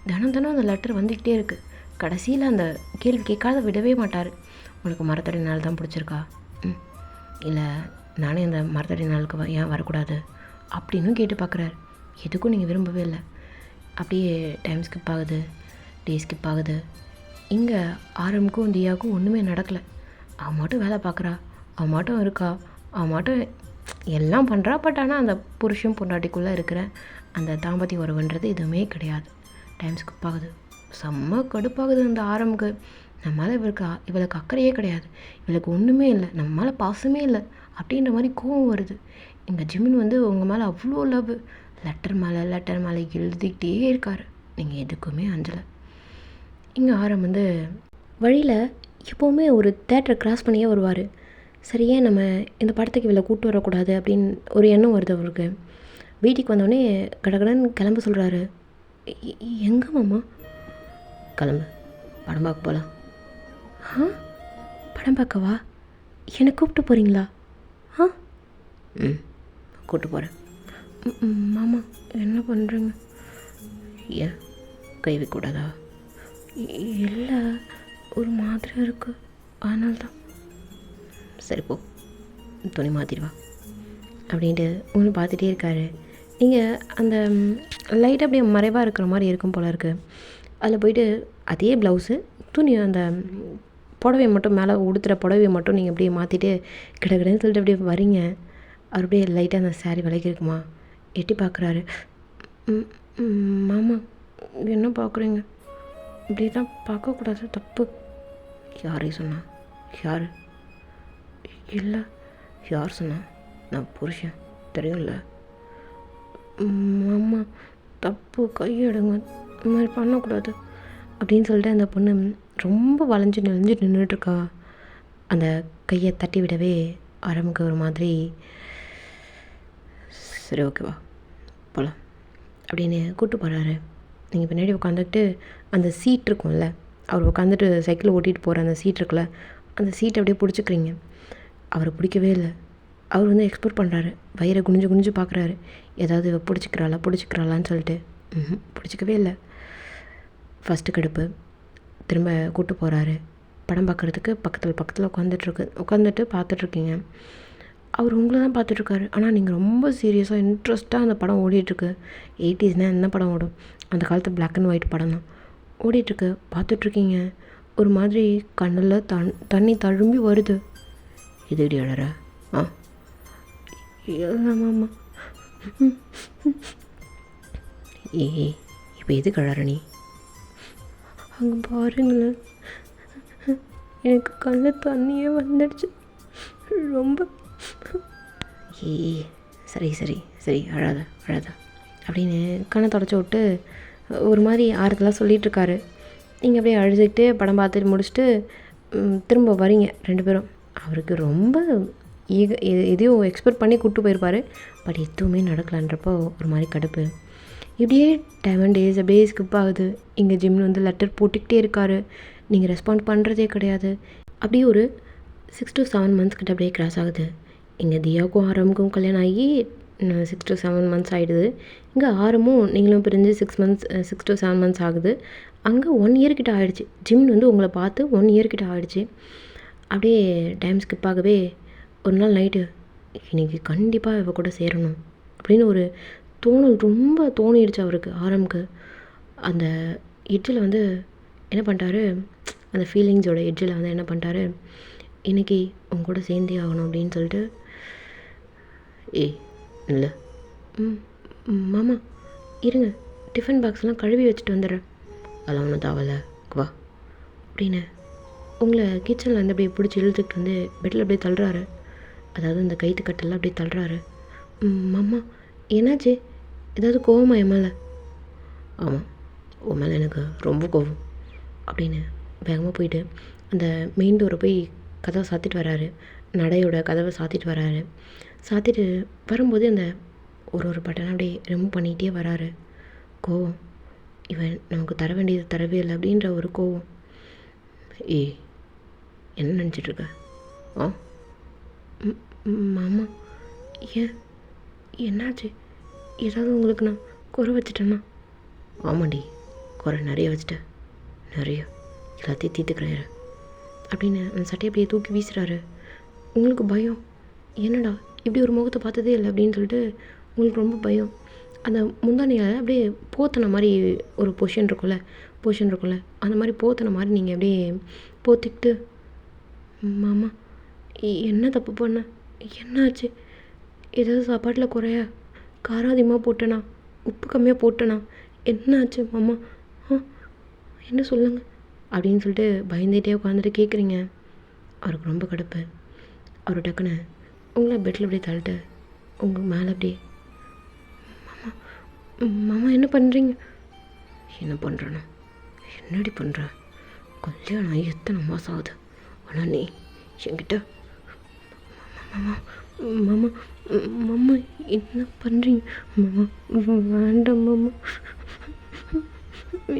Speaker 1: தினம் அந்த லெட்டர் வந்துக்கிட்டே இருக்குது. கடைசியில் அந்த கேள்வி கேட்காத விடவே மாட்டார். உனக்கு மரத்தடி நிழல் தான் பிடிச்சிருக்கா? இல்லை நானே அந்த மரத்தடி நாளுக்கு ஏன் வரக்கூடாது அப்படின்னு கேட்டு பார்க்குறாரு. எதுக்கும் நீங்கள் விரும்பவே இல்லை. அப்படியே டைம் ஸ்கிப் ஆகுது, டே ஸ்கிப் ஆகுது. இங்கே ஆரம்புக்கும் தியாவுக்கும் ஒன்றுமே நடக்கலை. அவன் மட்டும் வேலை பார்க்குறா, அவன் மட்டும் இருக்கா, அவன் மட்டும் எல்லாம் பண்ணுறா. பட் ஆனால் அந்த புருஷன் பொண்டாட்டிக்குள்ளே இருக்கிற அந்த தாம்பத்திய உறவுன்றது எதுவுமே கிடையாது. டைம் ஸ்கிப் ஆகுது, செம்ம கடுப்பாகுது அந்த ஆரம்புக்கு. நம்மளால் இவளுக்கு அக்கறையே கிடையாது, இவளுக்கு ஒன்றுமே இல்லை, நம்ம மேலே பாசமே இல்லை அப்படின்ற மாதிரி கோவம் வருது. எங்கள் ஜிமின் வந்து உங்கள் மேலே அவ்வளோ லவ், லெட்டர் மேலே எழுதிக்கிட்டே இருக்கார். நீங்கள் எதுக்குமே அஞ்சலை. இங்கே ஆரம் வந்து வழியில் எப்போவுமே ஒரு தேட்டரை கிராஸ் பண்ணியே வருவார். சரியே நம்ம இந்த படத்துக்கு இவளை கூப்பிட்டு வரக்கூடாது அப்படின்னு ஒரு எண்ணம் வருது அவருக்கு. வீட்டுக்கு வந்தோடனே கடகடன்னு கிளம்ப சொல்கிறாரு. எங்கே மாமா? கிளம்பு, படம் பார்க்க போகலாம். ஆ, படம் பார்க்கவா? என்னை கூப்பிட்டு போகிறீங்களா? ஆ, கூப்பிட்டு போகிறேன். மாமா என்ன பண்ணுறீங்க? ஏன் கை வைக்கக்கூடாதா? இல்லை, ஒரு மாதிரி இருக்குது, அதனால தான். சரி போ, துணி மாற்றிடுவா அப்படின்ட்டு ஒன்று பார்த்துட்டே இருக்காரு. நீங்கள் அந்த லைட் அப்படியே மறைவாக இருக்கிற மாதிரி இருக்கும் போல இருக்குது. அதில் போயிட்டு அதே ப்ளவுஸு துணி அந்த புடவையை மட்டும் மேலே உடுத்துகிற புடவையை மட்டும் நீங்கள் அப்படியே மாற்றிட்டு கிடக்கிடன்னு சொல்லிட்டு அப்படியே வரீங்க. அவர் அப்படியே லைட்டாக அந்த சாரீ விலைக்கு இருக்குமா எட்டி பார்க்குறாரு. மாமா என்ன பார்க்குறீங்க? இப்படி தான் பார்க்கக்கூடாது, தப்பு. யாரையும் சொன்னா? யார்? இல்லை, யார் சொன்னா? நான் புருஷன், தெரியும்ல. மாமா தப்பு, கையெடுங்க, இந்த மாதிரி பண்ணக்கூடாது அப்படின்னு சொல்லிட்டு அந்த பொண்ணு ரொம்ப வளைஞ்சு நின்றுட்டுருக்கா. அந்த கையை தட்டி விடவே ஆரம்பிக்க ஒரு மாதிரி, சரி ஓகேவா போகலாம் அப்படின்னு கூப்பிட்டு போகிறாரு. நீங்கள் பின்னாடி உட்காந்துக்கிட்டு அந்த சீட் இருக்கும்ல, அவர் உட்காந்துட்டு சைக்கிள் ஓட்டிகிட்டு போகிற அந்த சீட் இருக்குல்ல, அந்த சீட்டை அப்படியே பிடிச்சிக்கிறீங்க. அவரை பிடிக்கவே இல்லை. அவர் வந்து எக்ஸ்போர்ட் பண்ணுறாரு, வயிறை குனிஞ்சு பார்க்குறாரு, ஏதாவது பிடிச்சிக்கிறாளான்னு சொல்லிட்டு. பிடிச்சிக்கவே இல்லை. ஃபஸ்ட்டு கடுப்பு. திரும்ப கூப்பிட்டு போகிறாரு. படம் பார்க்குறதுக்கு பக்கத்தில் உட்காந்துட்டு பார்த்துட்ருக்கீங்க. அவர் உங்களை தான் பார்த்துட்ருக்காரு. ஆனால் நீங்கள் ரொம்ப சீரியஸாக இன்ட்ரெஸ்ட்டாக அந்த படம் ஓடிட்டுருக்கு. 80sனால் என்ன படம் ஓடும்? அந்த காலத்து பிளாக் அண்ட் ஒயிட் படம் தான் ஓடிட்டுருக்கு. பார்த்துட்ருக்கீங்க. ஒரு மாதிரி கண்ணில் தண்ணி தழும்பி வருது. இது இடி அழற? ஆ, ஆமாம்மா. இப்போ எது கழற நீ? அங்கே பாருங்களேன், எனக்கு கண்ணில் தண்ணியே வந்துடுச்சு ரொம்ப. சரி அழாத அப்படின்னு கண்ணை தொடச்சி விட்டு ஒரு மாதிரி ஆறுதலாக சொல்லிகிட்ருக்காரு. நீங்கள் அப்படியே அழுதுகிட்டு படம் பார்த்துட்டு முடிச்சுட்டு திரும்ப வரீங்க 2 பேரும். அவருக்கு ரொம்ப எதையும் எக்ஸ்பெக்ட் பண்ணி கூப்பிட்டு போயிருப்பார். பட் எதுவுமே நடக்கலான்றப்போ ஒரு மாதிரி கடுப்பு. இப்படியே 7 days அப்படியே ஸ்கிப் ஆகுது. இங்கே ஜிம்மில் வந்து லெட்டர் போட்டுக்கிட்டே இருக்கார். நீங்கள் ரெஸ்பாண்ட் பண்ணுறதே கிடையாது. அப்படியே ஒரு 6 to 7 months கிட்ட அப்படியே கிராஸ் ஆகுது. இங்கே தியாவுக்கும் ஆரம்புக்கும் கல்யாணம் ஆகி 6 to 7 months ஆகிடுது. இங்கே ஆரமும் நீங்களும் பிரிஞ்சு 6 to 7 months ஆகுது. அங்கே 1 year கிட்ட ஆகிடுச்சு. ஜிம் வந்து உங்களை பார்த்து 1 year கிட்ட ஆகிடுச்சு. அப்படியே டைம் ஸ்கிப் ஆகவே ஒரு நாள் நைட்டு இன்றைக்கி கண்டிப்பாக இவ கூட சேரணும் அப்படின்னு ஒரு ரொம்ப தோணிடுச்சு அவருக்கு. ஆரம்புக்கு அந்த எட்ஜில் வந்து என்ன பண்ணிட்டாரு, அந்த ஃபீலிங்ஸோட எட்ஜில் வந்து என்ன பண்ணிட்டாரு, இன்றைக்கி உங்க கூட சேர்ந்தே ஆகணும் அப்படின்னு சொல்லிட்டு. இல்லை மாமா இருங்க, டிஃபன் பாக்ஸ்லாம் கழுவி வச்சுட்டு வந்துடுறேன். அதெல்லாம் ஒன்றும் தாவலை, வா அப்படின்னு உங்களை கிச்சனில் வந்து அப்படியே பிடிச்சி இழுத்துக்கிட்டு வந்து பெட்டில் அப்படியே தள்ளுறாரு. அதாவது அந்த கைத்து கட்டெல்லாம் அப்படியே தள்ளுறாரு. மாமா என்னாச்சு, ஏதாவது கோவமா என் மேலே? ஆமாம், உன் மேலே எனக்கு ரொம்ப கோவம் அப்படின்னு வேகமாக போயிட்டு அந்த மெயின் டோரை போய் கதவை சாத்திட்டு வராரு. நடையோட கதவை சாத்திட்டு வராரு. சாத்திட்டு வரும்போது அந்த ஒரு பட்டனை அப்படியே ரிமூவ் பண்ணிகிட்டே வராரு. கோவம், இவன் நமக்கு தர வேண்டியது தரவே இல்லை அப்படின்ற ஒரு கோவம். என்ன நினச்சிட்ருக்க? ஆ மாமா என்னாச்சு? ஏதாவது உங்களுக்கு நான் குறை வச்சுட்டேன்னா? ஆமாண்டி, குறை நிறைய வச்சுட்டேன், நிறைய, எல்லாத்தையும் தீர்த்துக்கிறேன் அப்படின்னு அந்த சட்டையை அப்படியே தூக்கி வீசுகிறாரு. உங்களுக்கு பயம், என்னடா இப்படி ஒரு முகத்தை பார்த்ததே இல்லை அப்படின்னு சொல்லிட்டு உங்களுக்கு ரொம்ப பயம். அந்த முந்தானையால் அப்படியே போத்தின மாதிரி ஒரு பொசிஷன் இருக்கும்ல அந்த மாதிரி போத்தின மாதிரி நீங்கள் அப்படியே போத்திக்கிட்டு, மாமா என்ன தப்பு பண்ணேன், என்னாச்சு, ஏதாவது சாப்பாட்டில் குறையா, காரம் அதிகமாக போட்டேனா, உப்பு கம்மியாக போட்டேனா, என்னாச்சு மாமா, என்ன சொல்லுங்க அப்படின்னு சொல்லிட்டு பயந்துகிட்டே உட்காந்துட்டு கேட்குறீங்க. அவருக்கு ரொம்ப கடுப்பு. அவர் டக்குன்னு உங்களை பெட்டில் அப்படியே தள்ளிட்டு உங்கள் மேலே அப்படியே, மாமா மாமா என்ன பண்ணுறீங்க, என்ன பண்ணுறேன்னா என்னடி பண்ணுறேன், கல்யாணம் எத்தனை மாதம் ஆகுது, ஆனால் நீ என்கிட்ட மாமா மாமா மாமா என்ன பண்ணுறீங்க, மாமா வேண்டாம் மாமா,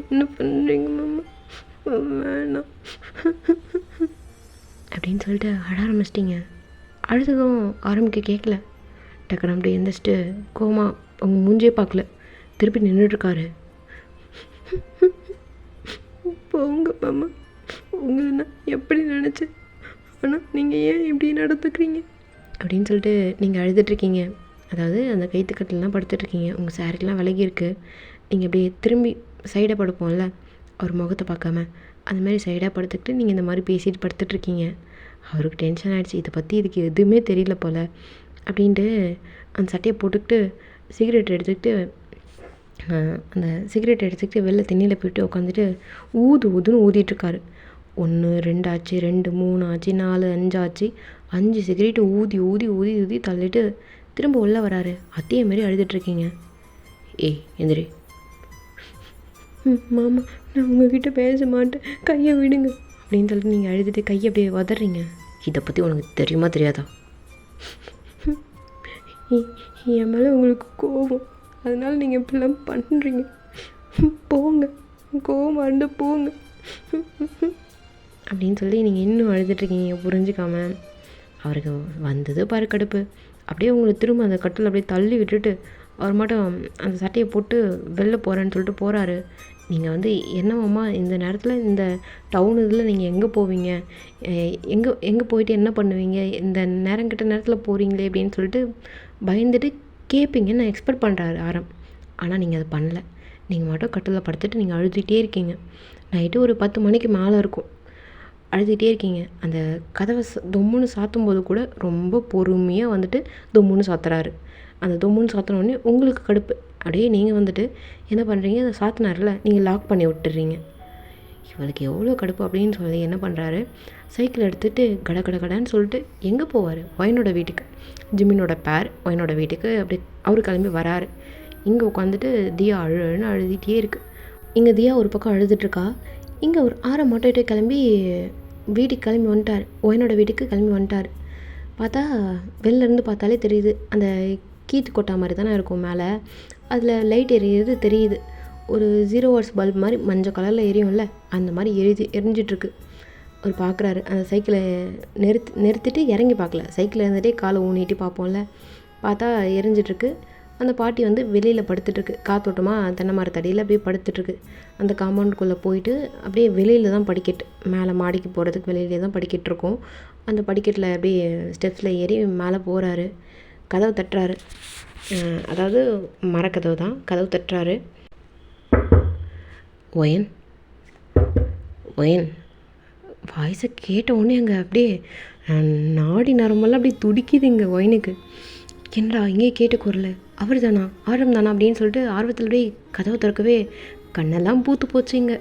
Speaker 1: என்ன பண்ணுறீங்க மாமா, வேணாம் அப்படின்னு சொல்லிட்டு அழ ஆரம்பிச்சிட்டிங்க. அழுதுக்கும் ஆரம்பிக்க கேட்கல. டக்குன்னு அப்படி எந்திரிச்சிட்டு கோமா அவங்க மூஞ்சே பார்க்கல, திருப்பி நின்றுட்டுருக்காரு. போங்க மாமா, உங்களை நான் எப்படி நினச்சேன், ஆனால் நீங்கள் ஏன் இப்படி நடந்துக்கிறீங்க அப்படின்னு சொல்லிட்டு நீங்கள் அழுதுட்ருக்கீங்க. அதாவது அந்த கைத்துக்கட்டிலாம் படுத்துட்ருக்கீங்க, உங்கள் சாரிக்கெலாம் விலகிருக்கு. நீங்கள் அப்படியே திரும்பி சைடாக படுப்போம்ல அவர் முகத்தை பார்க்காம, அந்த மாதிரி சைடாக படுத்துக்கிட்டு நீங்கள் இந்த மாதிரி பேசிட்டு படுத்துட்ருக்கீங்க. அவருக்கு டென்ஷன் ஆகிடுச்சு, இதை பற்றி இதுக்கு எதுவுமே தெரியல போல் அப்படின்ட்டு அந்த சட்டையை போட்டுக்கிட்டு சிகரெட் எடுத்துக்கிட்டு அந்த சிகரெட் எடுத்துக்கிட்டு வெளில தண்ணியில் போய்ட்டு உட்காந்துட்டு ஊதுன்னு ஊதிட்டுருக்காரு. 1 2 ஆச்சு, 2 3 ஆச்சு, 4 5 ஆச்சு, 5 சிகரெட்டு ஊதி தள்ளிட்டு திரும்ப உள்ளே வராரு. அதே மாதிரி அழுதுட்ருக்கீங்க. ஏய் எந்திரி. மாமா நான் உங்ககிட்ட பேச மாட்டேன், கையை விடுங்க அப்படின்னு சொல்லிட்டு நீங்கள் அழுதுட்டு கையை அப்படியே வதறீங்க. இதை பற்றி உனக்கு தெரியுமா தெரியாதா, என் மேலே உங்களுக்கு கோபம், அதனால் நீங்கள் இப்படிலாம் பண்ணுறீங்க, போங்க கோபம் அண்டு போங்க அப்படின்னு சொல்லி நீங்கள் இன்னும் அழுதுட்ருக்கீங்க புரிஞ்சுக்காம. அவருக்கு வந்தது பாரு கடுப்பு. அப்படியே உங்களை திரும்ப அந்த கட்டில் அப்படியே தள்ளி விட்டுட்டு அவர் மட்டும் அந்த சட்டையை போட்டு வெளில போகிறேன்னு சொல்லிட்டு போகிறாரு. நீங்கள் வந்து என்னவாம்மா இந்த நேரத்தில் இந்த டவுன் இதில் நீங்கள் எங்கே போவீங்க, எங்கே போயிட்டு என்ன பண்ணுவீங்க, இந்த நேரங்கிட்ட நேரத்தில் போகிறீங்களே அப்படின்னு சொல்லிட்டு பயந்துட்டு கேட்பீங்கன்னு நான் எக்ஸ்பெக்ட் பண்ணுறாரு ஆரம். ஆனால் நீங்கள் அதை பண்ணல. நீங்கள் மட்டும் கட்டில் படுத்துட்டு நீங்கள் அழுதுகிட்டே இருக்கீங்க. நைட்டு ஒரு 10 மணிக்கு மேலே இருக்கும், அழுதுகிட்டே இருக்கீங்க. அந்த கதவை தொம்முன்னு சாத்தும் போது கூட ரொம்ப பொறுமையாக வந்துட்டு தொம்முன்னு சாத்துறாரு. அந்த தொம்முன்னு சாத்தினோடனே உங்களுக்கு கடுப்பு. அப்படியே நீங்கள் வந்துட்டு என்ன பண்ணுறீங்க, அதை சாத்தினார்ல நீங்கள் லாக் பண்ணி விட்டுறீங்க. இவளுக்கு எவ்வளோ கடுப்பு அப்படின்னு சொல்லி என்ன பண்ணுறாரு, சைக்கிள் எடுத்துகிட்டு கடன்னு சொல்லிட்டு எங்கே போவார், ஒயனோட வீட்டுக்கு. ஜிம்மினோட பேர் ஒயனோட வீட்டுக்கு அப்படி அவர் கிளம்பி வராரு. இங்கே உட்காந்துட்டு தியா அழுன்னு அழுதுகிட்டே இருக்குது. இங்கே தியா ஒரு பக்கம் அழுதுட்ருக்கா. இங்கே ஒரு 6 மொட்டையிட்ட கிளம்பி வீட்டுக்கு கிளம்பி வந்துட்டார், ஒயனோட வீட்டுக்கு கிளம்பி வந்துட்டார். பார்த்தா வெளிலேருந்து பார்த்தாலே தெரியுது, அந்த கீத்து கொட்டா மாதிரி தானே இருக்கும் மேலே, அதில் லைட் எரியுறது தெரியுது. ஒரு 0 வாட்ஸ் பல்ப் மாதிரி மஞ்சள் கலரில் எரியும்ல, அந்த மாதிரி எரிஞ்சிட்ருக்கு. அவர் பார்க்குறாரு. அந்த சைக்கிளை நிறுத்திட்டு இறங்கி பார்க்கல, சைக்கிளில் இருந்துகிட்டே காலை ஊனிட்டு பார்ப்போம்ல, பார்த்தா எரிஞ்சிட்ருக்கு. அந்த பாட்டி வந்து வெளியில் படுத்துட்ருக்கு, காத்தோட்டமாக தென்னை மரத்தடியில் அப்படியே படுத்துட்ருக்கு. அந்த காம்பவுண்டுக்குள்ளே போயிட்டு அப்படியே வெளியில் தான் படிக்கட்டு, மேலே மாடிக்கு போகிறதுக்கு வெளியிலே தான் படிக்கட்டு இருக்கும். அந்த படிக்கட்டில் அப்படியே ஸ்டெப்ஸில் ஏறி மேலே போகிறாரு. கதவு தட்டுறாரு, அதாவது மரக்கதவு தான், கதவு தட்டுறாரு. ஒயன் வாய்ஸை கேட்ட உடனே அங்கே அப்படியே நாடி நரம்பெல்லாம் அப்படியே துடிக்குது இங்கே ஒயனுக்கு. என்னடா இங்கே கேட்ட குரல், அவர் தானா, ஆரம் தானா அப்படின்னு சொல்லிட்டு ஆர்வத்தில் அப்படியே கதவை திறக்கவே கண்ணெல்லாம் பூத்து போச்சு இங்கே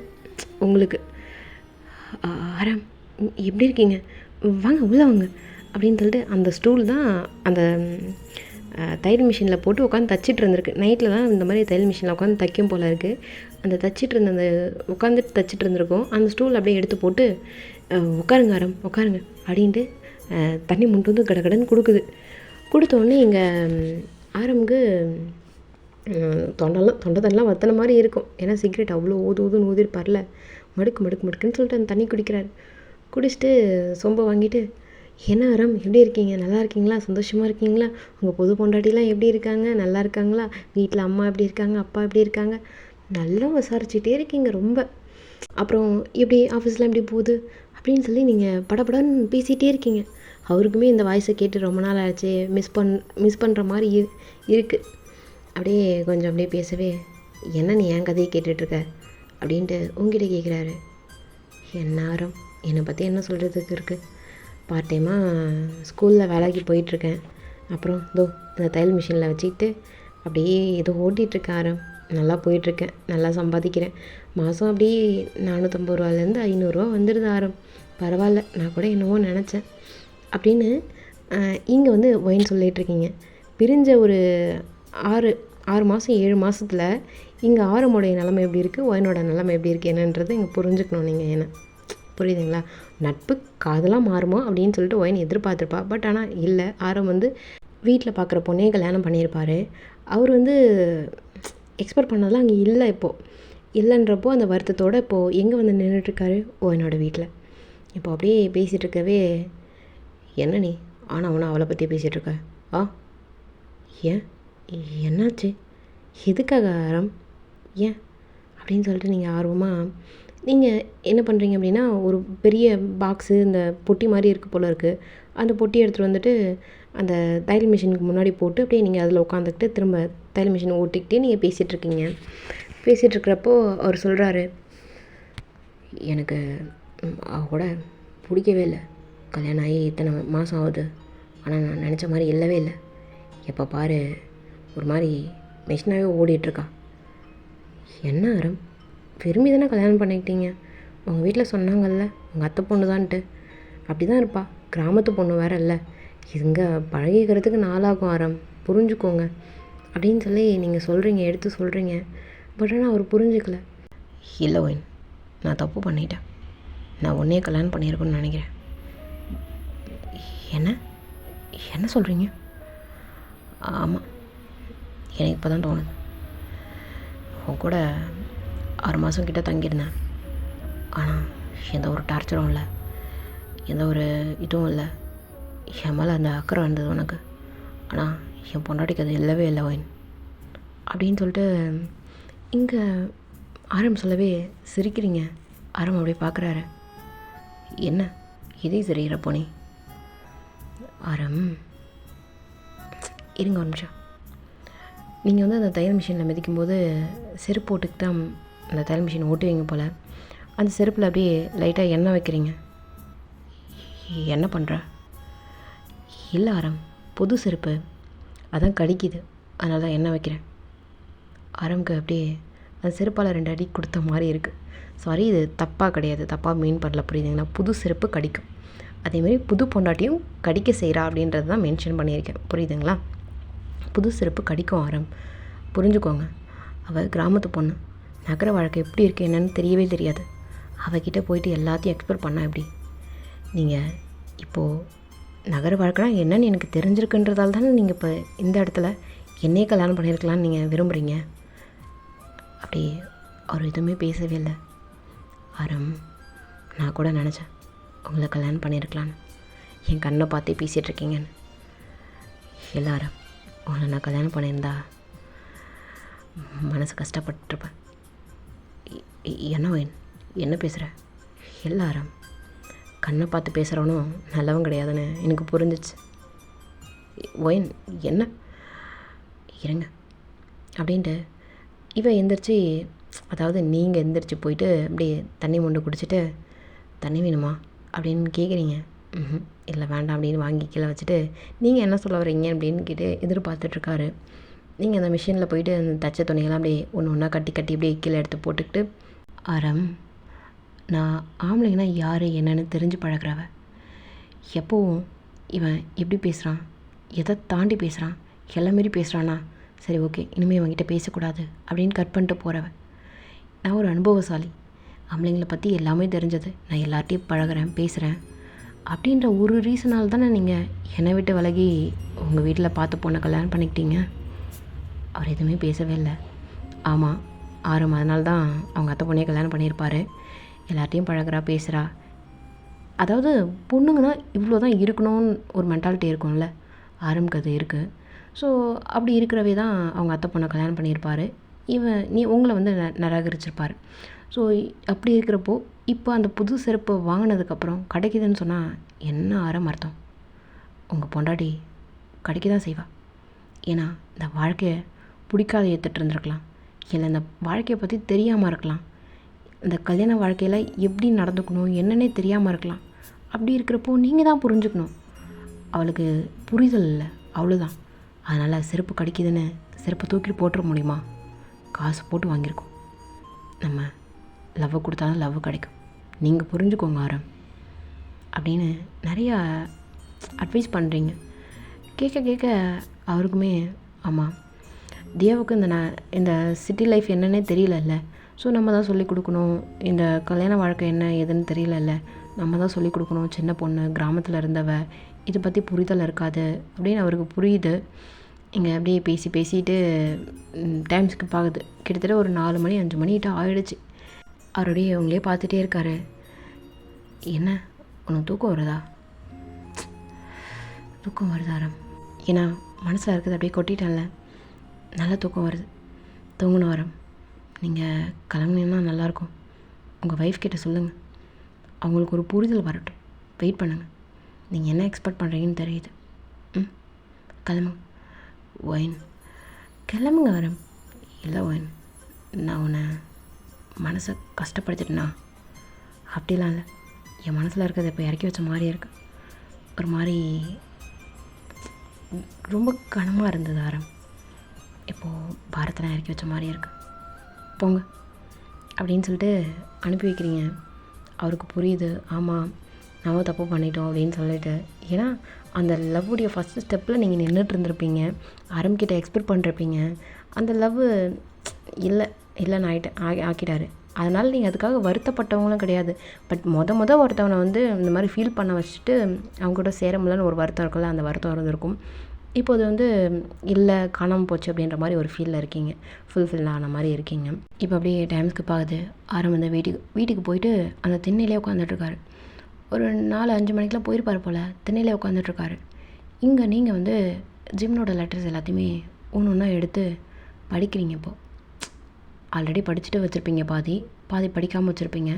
Speaker 1: உங்களுக்கு. ஆரம் எப்படி இருக்கீங்க, வாங்க உள்ளே வாங்க அப்படின்னு சொல்லிட்டு அந்த ஸ்டூல் தான் அந்த தையல் மிஷினில் போட்டு உட்காந்து தச்சிட்டு இருந்திருக்கு. நைட்டில் தான் இந்த மாதிரி தையல் மிஷினில் உட்காந்து தைக்கும் போல் இருக்குது. அந்த தச்சிட்டு இருந்த அந்த உட்காந்துட்டு தச்சிட்டு இருந்திருக்கோம். அந்த ஸ்டூல் அப்படியே எடுத்து போட்டு உட்காருங்க ஆரம் உட்காருங்க அப்படின்ட்டு தண்ணி முண்டு வந்து கடன்னு கொடுக்குது. கொடுத்தோடனே இங்கே ஆரம்புக்கு தொண்டதெல்லாம் வத்தின மாதிரி இருக்கும். ஏன்னா சிகரெட் அவ்வளோ ஊதுன்னு ஊதிருப்பார்ல, மடுக்குன்னு சொல்லிட்டு அந்த தண்ணி குடிக்கிறாரு. குடிச்சிட்டு சொம்பை வாங்கிட்டு, என்ன ஆரம் எப்படி இருக்கீங்க, நல்லா இருக்கீங்களா, சந்தோஷமாக இருக்கீங்களா, உங்கள் புது பொண்டாட்டிலாம் எப்படி இருக்காங்க, நல்லா இருக்காங்களா, வீட்டில் அம்மா எப்படி இருக்காங்க, அப்பா எப்படி இருக்காங்க, நல்லா விசாரிச்சுட்டே இருக்கீங்க ரொம்ப. அப்புறம் எப்படி ஆஃபீஸ்லாம் எப்படி போகுது அப்படின்னு சொல்லி நீங்கள் படபடன்னு பேசிகிட்டே இருக்கீங்க. அவருக்குமே இந்த வாய்ஸை கேட்டு ரொம்ப நாள் ஆச்சு, மிஸ் பண்ணுற மாதிரி இருக்குது. அப்படியே கொஞ்சம் அப்படியே பேசவே, என்ன நீ என் கதையை கேட்டுட்ருக்க அப்படின்ட்டு உங்ககிட்ட கேட்குறாரு. என்ன ஆரம், என்னை பற்றி என்ன சொல்கிறதுக்கு இருக்குது? பார்ட் டைமாக ஸ்கூலில் வேலைக்கு போயிட்டுருக்கேன். அப்புறம் இந்த தையல் மிஷினில் வச்சுக்கிட்டு அப்படியே ஏதோ ஓட்டிகிட்ருக்கேன் ஆரம். நல்லா போயிட்டுருக்கேன், நல்லா சம்பாதிக்கிறேன். மாதம் அப்படியே 450 ரூபாலேருந்து 500 ரூபா வந்துடுது ஆரம். பரவாயில்ல, நான் கூட என்னவோ நினச்சேன் அப்படின்னு இங்கே வந்து ஒயின் சொல்லிகிட்ருக்கீங்க. பிரிஞ்ச ஒரு 6 மாதம் 7 மாதத்தில் இங்கே ஆரமோடைய நிலமை எப்படி இருக்குது, ஒயினோட நிலமை எப்படி இருக்குது என்னன்றதை இங்கே புரிஞ்சுக்கணும் நீங்கள். என்ன புரியுதுங்களா? நட்பு காதலாக மாறுமோ அப்படின்னு சொல்லிட்டு ஒயின் எதிர்பார்த்துருப்பா. பட் ஆனால் இல்லை, ஆரம் வந்து வீட்டில் பார்க்குற பொண்ணையே கல்யாணம் பண்ணியிருப்பார். அவர் வந்து எக்ஸ்பெக்ட் பண்ணதெல்லாம் அங்கே இல்லை. இப்போது இல்லைன்றப்போ அந்த வருத்தத்தோடு இப்போது எங்கே வந்து நின்றுட்டுருக்காரு, என்னோடய வீட்டில். இப்போ அப்படியே பேசிகிட்டு இருக்கவே, என்ன நீ ஆனால் அவளை பற்றி பேசிகிட்ருக்க? ஏன், என்னாச்சு, எதுக்காக ஆரம், ஏன் அப்படின்னு சொல்லிட்டு நீங்கள் ஆர்வமாக நீங்கள் என்ன பண்ணுறீங்க அப்படின்னா, ஒரு பெரிய பாக்ஸு இந்த பொட்டி மாதிரி இருக்குது போல் இருக்குது. அந்த பொட்டி எடுத்துகிட்டு வந்துட்டு அந்த தையல் மிஷினுக்கு முன்னாடி போட்டு அப்படியே நீங்கள் அதில் உட்காந்துக்கிட்டு திரும்ப தையல் மிஷினை ஓட்டிக்கிட்டே நீங்கள் பேசிகிட்ருக்கீங்க. பேசிகிட்ருக்கிறப்போ அவர் சொல்கிறாரு, எனக்கு அவ கூட பிடிக்கவே இல்லை. கல்யாணம் ஆகி இத்தனை மாதம் ஆகுது, ஆனால் நான் நினச்ச மாதிரி இல்லவே இல்லை. எப்போ பாரு ஒரு மாதிரி மிஷினாகவே ஓடிட்டுருக்கா. என்ன ஆரம், விரும்பி தானே கல்யாணம் பண்ணிக்கிட்டீங்க? உங்கள் வீட்டில் சொன்னாங்கல்ல உங்கள் அத்தை பொண்ணு தான்ட்டு. அப்படி தான் இருப்பா, கிராமத்து பொண்ணு வேறு இல்லை. இங்கே பழகிக்கிறதுக்கு நாளாகும் ஆரம், புரிஞ்சுக்கோங்க அப்படின்னு சொல்லி நீங்கள் சொல்கிறீங்க, எடுத்து சொல்கிறீங்க. பட் ஆனால் அவர் புரிஞ்சுக்கல. இல்லை ஒயின், நான் தப்பு பண்ணிட்டேன். நான் உன்னையே கல்யாணம் பண்ணியிருக்கேன்னு நினைக்கிறேன். என்ன என்ன சொல்கிறீங்க? ஆமாம், எனக்கு இப்போ தான் தோணுது. உன் கூட 6 மாதம் கிட்ட தங்கியிருந்தேன். ஆனால் எந்த ஒரு டார்ச்சரும் இல்லை, எந்த ஒரு இதுவும் இல்லை. என் மேலே அந்த அக்கறை வந்தது உனக்கு. ஆனால் என் பொண்டாட்டிக்கு அது இல்லவே இல்லை ஒயின் அப்படின்னு சொல்லிட்டு இங்கே ஆரம் சொல்லவே சிரிக்கிறீங்க. ஆரம் அப்படியே பார்க்குறாரு. என்ன இதே சிரிக்கிற போனி? ஆரம் இருங்க ஒரு நிமிஷம். நீங்கள் வந்து அந்த தையல் மிஷினில் மிதிக்கும்போது செருப்பு போட்டுக்கு தான் அந்த தையல் மிஷின் ஓட்டுவீங்க போல். அந்த செருப்பில் அப்படியே லைட்டாக எண்ணெய் வைக்கிறீங்க. என்ன பண்ணுற? இல்லை ஆரம், புது செருப்பு, அதான் கடிக்குது, அதனால தான் எண்ணெய் வைக்கிறேன். ஆரம்க்கு அப்படியே அந்த செருப்பால் 2 அடி கொடுத்த மாதிரி இருக்குது. சாரி, இது தப்பாக கிடையாது, தப்பாக மீன் பண்ணல, புரியுதுங்களா? புது செருப்பு கடிக்கும், அதேமாரி புது பொண்டாட்டியும் கடிக்க செய்கிறா அப்படின்றது தான் மென்ஷன் பண்ணியிருக்கேன், புரியுதுங்களா? புது செருப்பு கடிக்கும் ஆரம், புரிஞ்சுக்கோங்க. அவள் கிராமத்து பொண்ணு, நகர வாழ்க்கை எப்படி இருக்குது என்னன்னு தெரியவே தெரியாது. அவகிட்ட போயிட்டு எல்லாத்தையும் எக்ஸ்பெக்ட் பண்ணால் எப்படி? நீங்கள் இப்போது நகர வாழ்க்கைனா என்னன்னு எனக்கு தெரிஞ்சிருக்குன்றதால தானே நீங்கள் இப்போ இந்த இடத்துல என்னையே கல்யாணம் பண்ணியிருக்கலான்னு நீங்கள் விரும்புகிறீங்க. அப்படி அவர் எதுவுமே பேசவே இல்லை. ஆரம், நான் கூட நினச்சேன் உங்களை கல்யாணம் பண்ணியிருக்கலான்னு, என் கண்ணை பார்த்தே பேசிகிட்ருக்கீங்கன்னு. எல்லாரும் உங்களை நான் கல்யாணம் பண்ணியிருந்தா மனசு கஷ்டப்பட்டுருப்பேன். என்ன பேசுகிற? எல்லாரும் கண்ணை பார்த்து பேசுகிறவனும் நல்லவன் கிடையாதுன்னு எனக்கு புரிஞ்சிச்சு. ஒயின் என்ன இருங்க அப்படின்ட்டு இவன் எந்திரிச்சு, அதாவது நீங்கள் எந்திரிச்சு போயிட்டு அப்படியே தண்ணி மொண்டு குடிச்சிட்டு, தண்ணி வேணுமா அப்படின்னு கேட்குறீங்க. இல்லை வேண்டாம் அப்படின்னு வாங்கி கீழே வச்சுட்டு, நீங்கள் என்ன சொல்ல வரீங்க அப்படின்னு கேட்டு எதிர்பார்த்துட்ருக்காரு. நீங்கள் அந்த மிஷினில் போயிட்டு அந்த தச்ச துணியெல்லாம் அப்படியே ஒன்று ஒன்றா கட்டி அப்படியே கீழே எடுத்து போட்டுக்கிட்டு, ஆரம், நான் ஆம்பளைங்கன்னா யார் என்னன்னு தெரிஞ்சு பழகிறவ. எப்போவும் இவன் எப்படி பேசுகிறான், எதை தாண்டி பேசுகிறான், எல்லாமாரி பேசுகிறானா, சரி ஓகே இனிமேல் இவன்கிட்ட பேசக்கூடாது அப்படின்னு கட் பண்ணிட்டு போகிறவன். நான் ஒரு அனுபவசாலி, ஆம்பளைங்களை பற்றி எல்லாமே தெரிஞ்சது, நான் எல்லார்ட்டையும் பழகிறேன் பேசுகிறேன் அப்படின்ற ஒரு ரீசனால் தானே நீங்கள் என்னை விட்டு விலகி உங்கள் வீட்டில் பார்த்து பொண்ணை கல்யாணம் பண்ணிக்கிட்டீங்க. அவர் எதுவுமே பேசவே இல்லை. ஆமாம் ஆரம், அதனால தான் அவங்க அத்தை பொண்ணையை கல்யாணம் பண்ணியிருப்பார். எல்லார்ட்டையும் பழகிறா பேசுகிறா. அதாவது பொண்ணுங்கன்னா இவ்வளோ தான் இருக்கணும்னு ஒரு மென்டாலிட்டி இருக்கும்ல, ஆரம்புக்கு அது இருக்குது. ஸோ அப்படி இருக்கிறவே தான் அவங்க அத்தை பொண்ணை கல்யாணம் பண்ணியிருப்பார். உங்களை வந்து நிராகரிச்சிருப்பார். ஸோ அப்படி இருக்கிறப்போ இப்போ அந்த புது செருப்பு வாங்கினதுக்கப்புறம் கிடைக்குதுன்னு சொன்னால் என்ன ஆரம் அர்த்தம்? உங்கள் பொண்டாட்டி கிடைக்க தான் செய்வா. ஏன்னா இந்த வாழ்க்கையை பிடிக்காத ஏற்றுட்டு இருந்திருக்கலாம், இல்லை இந்த வாழ்க்கையை பற்றி தெரியாமல் இருக்கலாம், இந்த கல்யாண வாழ்க்கையில் எப்படி நடந்துக்கணும் என்னன்னே தெரியாமல் இருக்கலாம். அப்படி இருக்கிறப்போ நீங்கள் தான் புரிஞ்சுக்கணும். அவளுக்கு புரிதல் இல்லை, அவ்வளோதான். அதனால் செருப்பு கடிக்குதுன்னு செருப்பை தூக்கிட்டு போட்டுற முடியுமா? காசு போட்டு வாங்கியிருக்கோம். நம்ம லவ்வை கொடுத்தா தான் லவ் கிடைக்கும். நீங்கள் புரிஞ்சுக்கோங்க ஆரம் அப்படின்னு நிறையா அட்வைஸ் பண்ணுறீங்க. கேட்க கேட்க அவருக்குமே ஆமாம், தியாவுக்கு இந்த சிட்டி லைஃப் என்னன்னே தெரியலல்ல, ஸோ நம்ம தான் சொல்லிக் கொடுக்கணும். இந்த கல்யாண வாழ்க்கை என்ன ஏதுன்னு தெரியலல்ல, நம்ம தான் சொல்லிக் கொடுக்கணும். சின்ன பொண்ணு, கிராமத்தில் இருந்தவ, இதை பற்றி புரிதல் இருக்காது அப்படின்னு அவருக்கு புரியுது. இங்கே அப்படியே பேசிட்டு டைம் ஸ்கிப் ஆகுது. கிட்டத்தட்ட ஒரு 4 மணி 5 மணிகிட்ட ஆகிடுச்சு. அவருடைய அவங்களே பார்த்துட்டே இருக்காரு. என்ன உனக்கு தூக்கம் வருதா? தூக்கம் வருது ஆரம். ஏன்னா மனசில் இருக்கிறது அப்படியே கொட்டிட்டேன்ல, நல்லா தூக்கம் வருது. தூங்கணும் ஆரம். நீங்கள் கிளம்புனீங்கன்னா நல்லாயிருக்கும். உங்கள் ஒய்ஃப் கிட்ட சொல்லுங்கள், அவங்களுக்கு ஒரு புரிதல் வரட்டும். வெயிட் பண்ணுங்கள். நீங்கள் என்ன எக்ஸ்பெக்ட் பண்ணுறீங்கன்னு தெரியுது. கிளம்புங்க. ஒயின் கிளம்புங்க ஆரம். இல்லை ஒயின், நான் உன்னை மனசை கஷ்டப்படுத்திட்டேனா? அப்படிலாம் இல்லை. என் மனசில் இருக்கிறத இப்போ இறக்கி வச்ச மாதிரியே இருக்கு. ஒரு மாதிரி ரொம்ப கனமாக இருந்தது ஆரம். இப்போது பாரத்தெல்லாம் இறக்கி வச்ச மாதிரியே இருக்கு. போங்க அப்படின்னு சொல்லிட்டு அனுப்பி வைக்கிறீங்க. அவருக்கு புரியுது, ஆமாம் நம்ம தப்பு பண்ணிட்டோம் அப்படின்னு சொல்லிட்டு. ஏன்னா அந்த லவ்வுடைய ஃபஸ்ட்டு ஸ்டெப்பில் நீங்கள் நின்றுட்டு இருந்திருப்பீங்க, ஆரம்பிக்கிட்ட எக்ஸ்பெக்ட் பண்ணிருப்பீங்க. அந்த லவ் இல்லைன்னு ஆக்கிட்டாரு. அதனால் நீங்கள் அதுக்காக வருத்தப்பட்டவங்களும் கிடையாது. பட் ஒருத்தவனை வந்து இந்த மாதிரி ஃபீல் பண்ண வச்சுட்டு அவங்க கூட சேர முடியலன்னு ஒரு வருத்தம் இருக்குல்ல, அந்த வருத்தம் இருந்திருக்கும். இப்போ அது வந்து இல்லை, காணாமல் போச்சு அப்படின்ற மாதிரி ஒரு ஃபீலில் இருக்கீங்க, ஃபுல்ஃபில் ஆன மாதிரி இருக்கீங்க. இப்போ அப்படியே டைம் ஸ்கிப் ஆகுது. ஆரம் வந்து வீட்டுக்கு போயிட்டு அந்த திண்ணையிலே உட்காந்துட்ருக்காரு. ஒரு 4-5 மணிக்கெலாம் போயிருப்பார் போல். திண்ணையிலே உட்காந்துட்ருக்காரு. இங்கே நீங்கள் வந்து ஜிம்னோட லெட்டர்ஸ் எல்லாத்தையுமே ஒன்று ஒன்றா எடுத்து படிக்கிறீங்க. இப்போது ஆல்ரெடி படிச்சுட்டு வச்சுருப்பீங்க, பாதி படிக்காமல் வச்சுருப்பீங்க.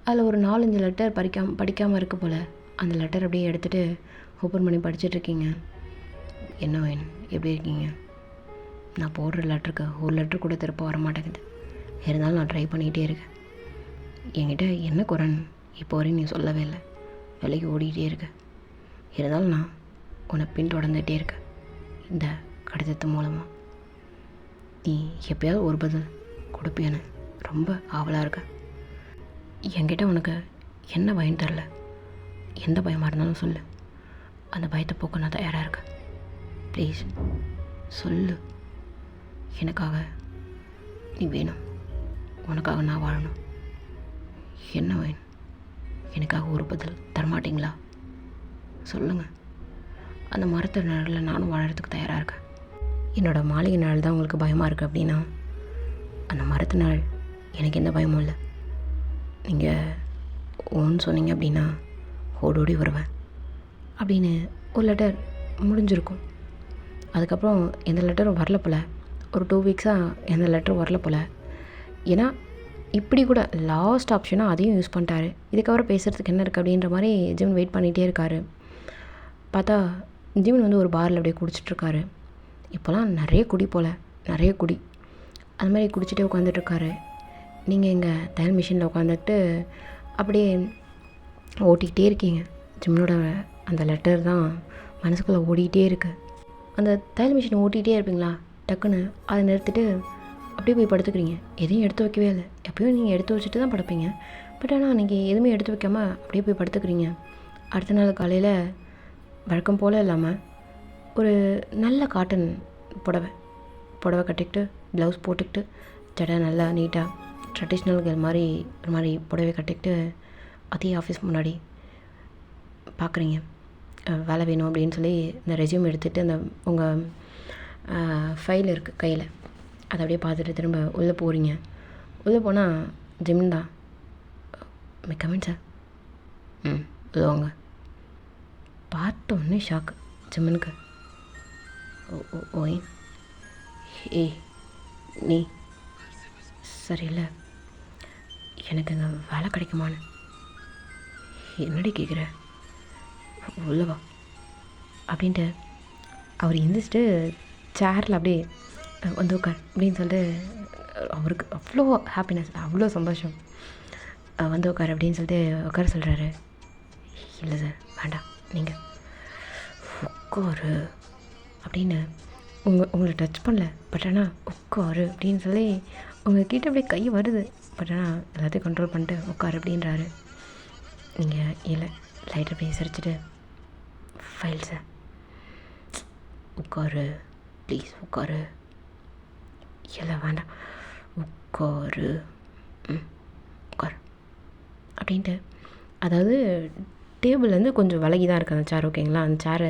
Speaker 1: அதில் ஒரு 4-5 லெட்டர் படிக்காமல் இருக்க போல். அந்த லெட்டர் அப்படியே எடுத்துகிட்டு ஓப்பன் பண்ணி படிச்சுட்ருக்கீங்க. என்ன வேணும், எப்படி இருக்கீங்க? நான் போடுற லெட்டருக்கு ஒரு லெட்டர் கூட திருப்ப வர மாட்டேங்குது. இருந்தாலும் நான் ட்ரை பண்ணிக்கிட்டே இருக்கேன். என்கிட்ட என்ன குறைன்னு இப்போ வரையும் நீ சொல்லவே இல்லை. விலைக்கு ஓடிக்கிட்டே இருக்க. இருந்தாலும் நான் உன்னை பின்தொடர்ந்துகிட்டே இருக்கேன் இந்த கடிதத்து மூலமாக. நீ எப்பயாவது ஒரு பதில் கொடுப்பியான்னு ரொம்ப ஆவலாக இருக்க. என்கிட்ட உனக்கு என்ன பயம் தரல, எந்த பயமாக இருந்தாலும் சொல்லு. அந்த பயத்தை போக்க நான் தயாராக இருக்கேன். ப்ளீஸ் சொல்லு. எனக்காக நீ வேணும், உனக்காக நான் வாழணும். என்ன வேணும்? எனக்காக ஒரு பதில் தரமாட்டிங்களா? சொல்லுங்கள். அந்த மரத்து நிழலில் நானும் வாழறதுக்கு தயாராக இருக்கேன். என்னோடய மாளிகை நிழல் தான் உங்களுக்கு பயமாக இருக்குது அப்படின்னா, அந்த மரத்து நிழல் எனக்கு எந்த பயமும் இல்லை. நீங்கள் ஓன்னு சொன்னீங்க அப்படின்னா ஓடோடி வருவேன் அப்படின்னு ஒரு லெட்டர் முடிஞ்சிருக்கும். அதுக்கப்புறம் எந்த லெட்டரும் வரல போல். ஒரு 2 வீக்ஸாக எந்த லெட்டரும் வரல போல். ஏன்னா இப்படி கூட லாஸ்ட் ஆப்ஷனாக அதையும் யூஸ் பண்ணிட்டாரு. இதுக்கப்புறம் பேசுகிறதுக்கு என்ன இருக்குது அப்படின்ற மாதிரி ஜிம் வெயிட் பண்ணிகிட்டே இருக்கார். பார்த்தா ஜிம் வந்து ஒரு பாரில் அப்படியே குடிச்சிட்ருக்காரு. இப்போலாம் நிறைய குடி போல், நிறைய குடி. அது மாதிரி குடிச்சிட்டே உட்காந்துட்ருக்காரு. நீங்கள் எங்கள் தையல் மிஷினில் உட்காந்துட்டு அப்படியே ஓட்டிக்கிட்டே இருக்கீங்க. ஜிம்னோட அந்த லெட்டர் தான் மனசுக்குள்ளே ஓடிக்கிட்டே இருக்குது. அந்த தையல் மிஷினை ஓட்டிகிட்டே இருப்பீங்களா, டக்குன்னு அதை நிறுத்திட்டு அப்படியே போய் படுத்துக்கிறீங்க. எதையும் எடுத்து வைக்கவே இல்லை. எப்பயும் நீங்கள் எடுத்து வச்சுட்டு தான் படுப்பீங்க. பட் ஆனால் அன்றைக்கி எதுவுமே எடுத்து வைக்காமல் அப்படியே போய் படுத்துக்கிறீங்க. அடுத்த நாள் காலையில் வழக்கம் போல் இல்லாமல் ஒரு நல்ல காட்டன் புடவை கட்டிக்கிட்டு, ப்ளவுஸ் போட்டுக்கிட்டு, ஜடை நல்லா நீட்டாக ட்ரெடிஷ்னல் கேர்ள் மாதிரி ஒரு மாதிரி புடவை கட்டிக்கிட்டு அதே ஆஃபீஸ் முன்னாடி பார்க்குறீங்க. வேலை வேணும் அப்படின்னு சொல்லி இந்த ரெஸ்யூம் எடுத்துகிட்டு அந்த உங்கள் ஃபைல் இருக்குது கையில், அதை அப்படியே பார்த்துட்டு திரும்ப உள்ளே போகிறீங்க. உள்ளே போனால் ஜிம் தான். Comment sir. உள்ளே வாங்க. பார்த்தோன்னே ஷாக்கு ஜிம்முனுக்கு. ஓய் ஏய் நீ சரியில்லை, எனக்கு இங்கே வேலை கிடைக்குமான்னு என்னடி கேட்குற? உள்ளவா அப்படின்ட்டு அவர் எந்திரிச்சிட்டு சேரில் அப்படியே வந்து உட்கார் அப்படின்னு சொல்லிட்டு அவருக்கு அவ்வளோ ஹாப்பினஸ், அவ்வளோ சந்தோஷம். வந்து உட்கார் அப்படின்னு சொல்லிட்டு உட்கார சொல்கிறாரு. இல்லை சார் வேண்டாம், நீங்கள் உட்காரு அப்படின்னு உங்களை டச் பண்ணல, பட் ஆனால் உட்காரு அப்படின்னு சொல்லி உங்கள்கிட்ட அப்படியே கை வருது, பட் ஆனால் எல்லாத்தையும் கண்ட்ரோல் பண்ணிட்டு உட்காரு அப்படின்றாரு. நீங்கள் இல்லை லைட்டை அப்படியே சிரிச்சிட்டு ஃபைல் சார் உட்காரு ப்ளீஸ் உட்காரு. இல்லை வேண்டாம் உட்காரு உட்காரு அப்படின்ட்டு, அதாவது டேபிள்லேருந்து கொஞ்சம் விலகி தான் இருக்குது அந்த சேர், ஓகேங்களா? அந்த சேரை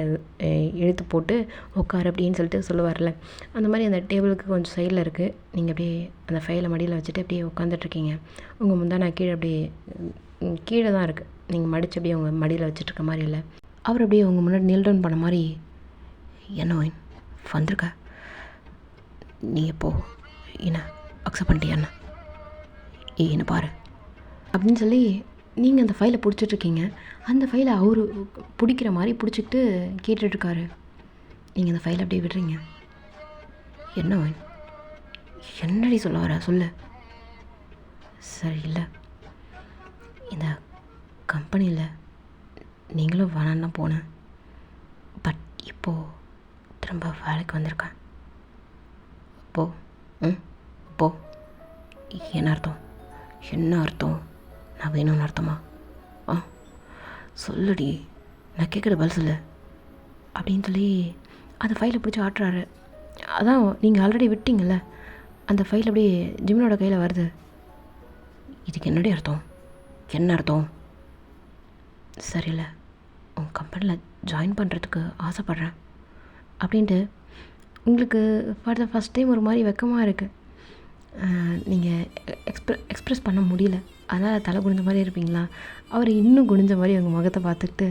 Speaker 1: இழுத்து போட்டு உட்காரு அப்படின்னு சொல்லிட்டு சொல்லுவார்ல, அந்த மாதிரி அந்த டேபிளுக்கு கொஞ்சம் சைடில் இருக்குது. நீங்கள் அப்படியே அந்த ஃபைலை மடியில் வச்சுட்டு அப்படியே உட்காந்துட்ருக்கீங்க. உங்கள் முந்தானை கீழே அப்படியே கீழே தான் இருக்குது, நீங்கள் மடித்து அப்படியே உங்கள் மடியில் வச்சுட்ருக்க மாதிரி இல்லை. அவர் அப்படியே உங்கள் முன்னாடி நீல் டவுன் பண்ண மாதிரி, என்ன வந்திருக்க நீ எப்போ என்ன அக்செப்ட் பண்ணிட்டியா என்ன பாரு அப்படின்னு சொல்லி நீங்கள் அந்த ஃபைலை பிடிச்சிட்ருக்கீங்க. அந்த ஃபைலை அவரு பிடிக்கிற மாதிரி பிடிச்சிக்கிட்டு கேட்டுட்ருக்காரு. நீங்கள் அந்த ஃபைலை அப்படியே விடுறீங்க. என்ன என்னடி சொல்ல வர சொல்லு. சரி இல்லை, இந்த கம்பெனியில் நீங்களும் வேணான்னு தான் போனேன், பட் இப்போது திரும்ப வேலைக்கு வந்திருக்கேன். போ என்ன அர்த்தம்? என்ன அர்த்தம்? நான் வேணும்னு அர்த்தமா? சொல்லுடி, நான் கேட்குற பதில் சொல்லு அப்படின்னு சொல்லி அந்த ஃபைலை பிடிச்சி ஆட்டுறாரு. அதான் நீங்கள் ஆல்ரெடி விட்டீங்கள்ல, அந்த ஃபைல் அப்படியே ஜிம்னோட கையில் வருது. இதுக்கு என்னடி அர்த்தம்? என்ன அர்த்தம்? சரியில்லை, உங்கள் கம்பெனியில் ஜாயின் பண்ணுறதுக்கு ஆசைப்பட்றேன் அப்படின்ட்டு உங்களுக்கு ஃபார் த ஃபஸ்ட் டைம் ஒரு மாதிரி வெக்கமாக இருக்குது. நீங்கள் எக்ஸ்ப்ரெஸ் பண்ண முடியல, அதனால் தலை குனிஞ்ச மாதிரி இருப்பீங்களா? அவர் இன்னும் குனிஞ்ச மாதிரி உங்கள் முகத்தை பார்த்துக்கிட்டு,